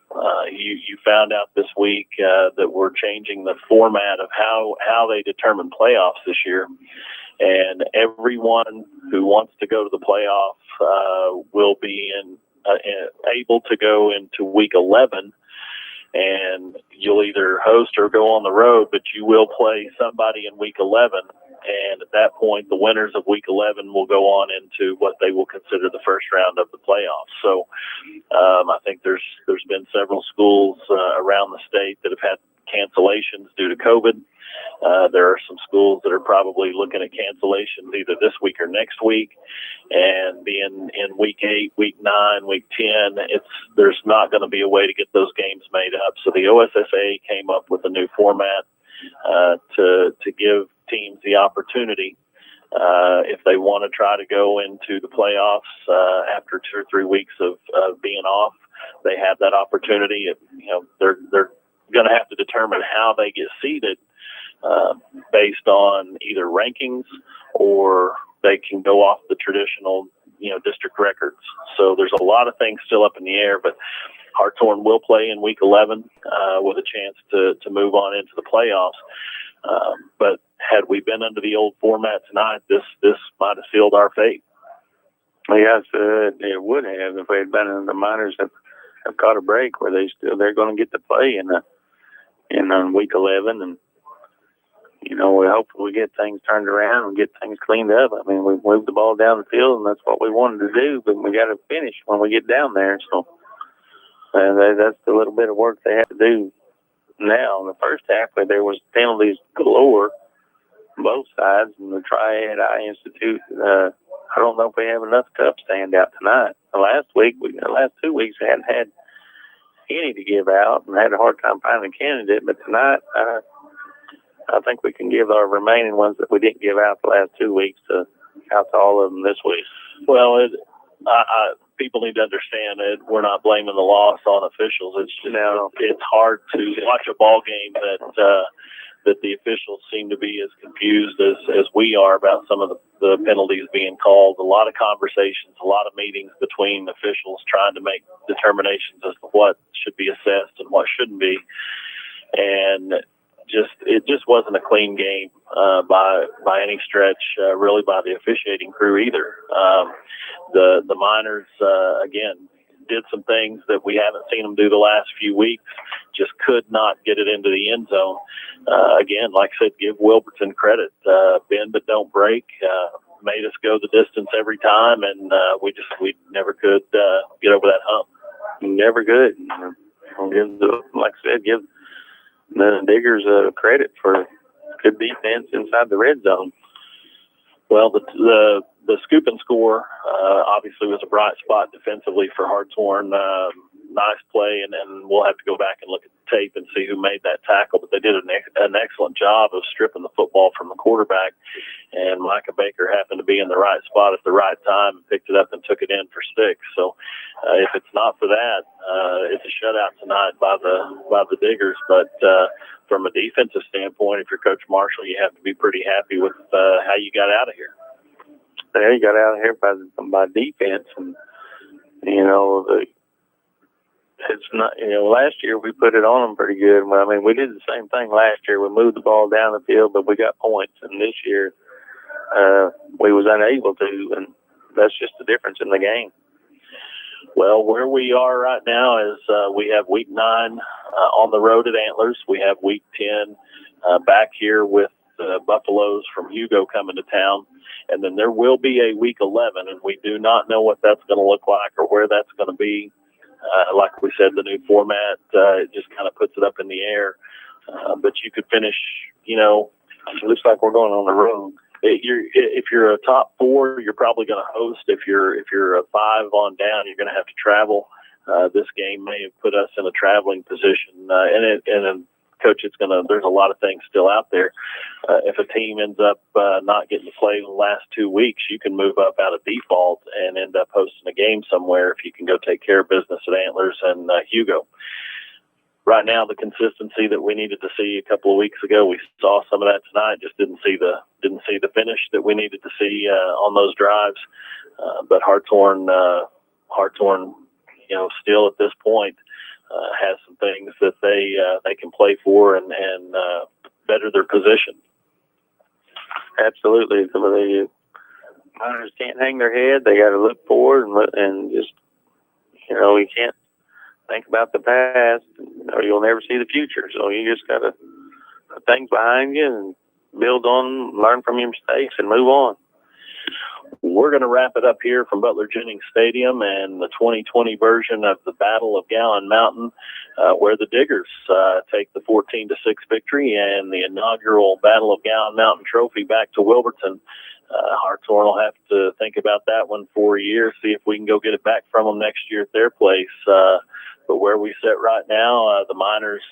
you found out this week that we're changing the format of how they determine playoffs this year. And everyone who wants to go to the playoff will be able to go into week 11. And you'll either host or go on the road, but you will play somebody in week 11. And at that point, the winners of week 11 will go on into what they will consider the first round of the playoffs. So I think there's been several schools around the state that have had cancellations due to COVID. There are some schools that are probably looking at cancellations either this week or next week. And being in week 8, week 9, week 10, there's not going to be a way to get those games made up. So the OSSAA came up with a new format to give teams the opportunity, if they want to try to go into the playoffs after 2 or 3 weeks of being off, they have that opportunity. They're going to have to determine how they get seeded based on either rankings, or they can go off the traditional, district records. So there's a lot of things still up in the air, but Hartshorne will play in week 11 with a chance to move on into the playoffs. But had we been under the old format tonight, this might have sealed our fate. Yes, it would have if we had been in the minors have caught a break where they're going to get to play in week 11, and we hopefully get things turned around and get things cleaned up. I mean, we've moved the ball down the field, and that's what we wanted to do, but we got to finish when we get down there. So that's the little bit of work they have to do now. In the first half, there was penalties galore on both sides, and the Triad I Institute, I don't know if we have enough cups to hand out tonight. The last 2 weeks, we hadn't had any to give out and had a hard time finding a candidate, but tonight, I think we can give our remaining ones that we didn't give out the last 2 weeks out to all of them this week. Well, people need to understand that we're not blaming the loss on officials. It's just, it's hard to watch a ball game that the officials seem to be as confused as we are about some of the penalties being called. A lot of conversations, a lot of meetings between officials trying to make determinations as to what should be assessed and what shouldn't be. And it just wasn't a clean game by any stretch, really by the officiating crew either. The Miners, again, did some things that we haven't seen them do the last few weeks, just could not get it into the end zone. Again, like I said, give Wilburton credit. Bend but don't break. Made us go the distance every time, and we never could get over that hump. Never could. Like I said, give the Diggers credit for good defense inside the red zone. Well, the scoop and score obviously was a bright spot defensively for Hartshorne. Nice play, and we'll have to go back and look at the tape and see who made that tackle. But they did an excellent job of stripping the football from the quarterback, and Micah Baker happened to be in the right spot at the right time and picked it up and took it in for 6. So if it's not for that, it's a shutout tonight by the Diggers. But from a defensive standpoint, if you're Coach Marshall, you have to be pretty happy with how you got out of here. Yeah, you got out of here by defense, and it's not. Last year we put it on them pretty good. I mean, we did the same thing last year. We moved the ball down the field, but we got points. And this year, we was unable to, and that's just the difference in the game. Well, where we are right now is we have week 9 on the road at Antlers. We have week 10 back here with the Buffaloes from Hugo coming to town. And then there will be a week 11, and we do not know what that's going to look like or where that's going to be. Like we said, the new format, it just kind of puts it up in the air. But you could finish, it looks like we're going on the road. if you're a top 4, you're probably going to host. If you're a 5 on down, you're going to have to travel. This game may have put us in a traveling position, and Coach, there's a lot of things still out there. If a team ends up not getting to play the last 2 weeks, you can move up out of default and end up hosting a game somewhere if you can go take care of business at Antlers and Hugo. Right now, the consistency that we needed to see a couple of weeks ago, we saw some of that tonight. Just didn't see the finish that we needed to see on those drives. But Hartshorne, still at this point has some things that they can play for and better their position. Absolutely. Some of the Miners can't hang their head. They got to look forward and just, you can't think about the past or you'll never see the future. So you just got to put things behind you and build on, learn from your mistakes and move on. We're going to wrap it up here from Butler Jennings Stadium and the 2020 version of the Battle of Gowan Mountain, where the Diggers take the 14-6 victory and the inaugural Battle of Gowan Mountain trophy back to Wilburton. Hartshorne will have to think about that one for a year, see if we can go get it back from them next year at their place. But where we sit right now, the Miners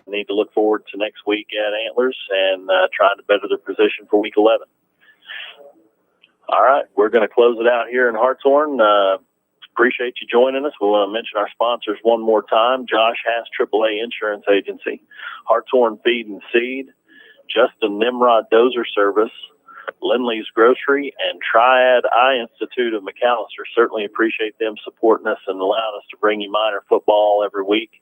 need to look forward to next week at Antlers and trying to better their position for Week 11. All right, we're going to close it out here in Hartshorne. Appreciate you joining us. We'll mention our sponsors one more time. Josh Hass, AAA Insurance Agency, Hartshorne Feed and Seed, Justin Nimrod Dozer Service, Lindley's Grocery, and Triad Eye Institute of McAllister. Certainly appreciate them supporting us and allowing us to bring you Miner football every week.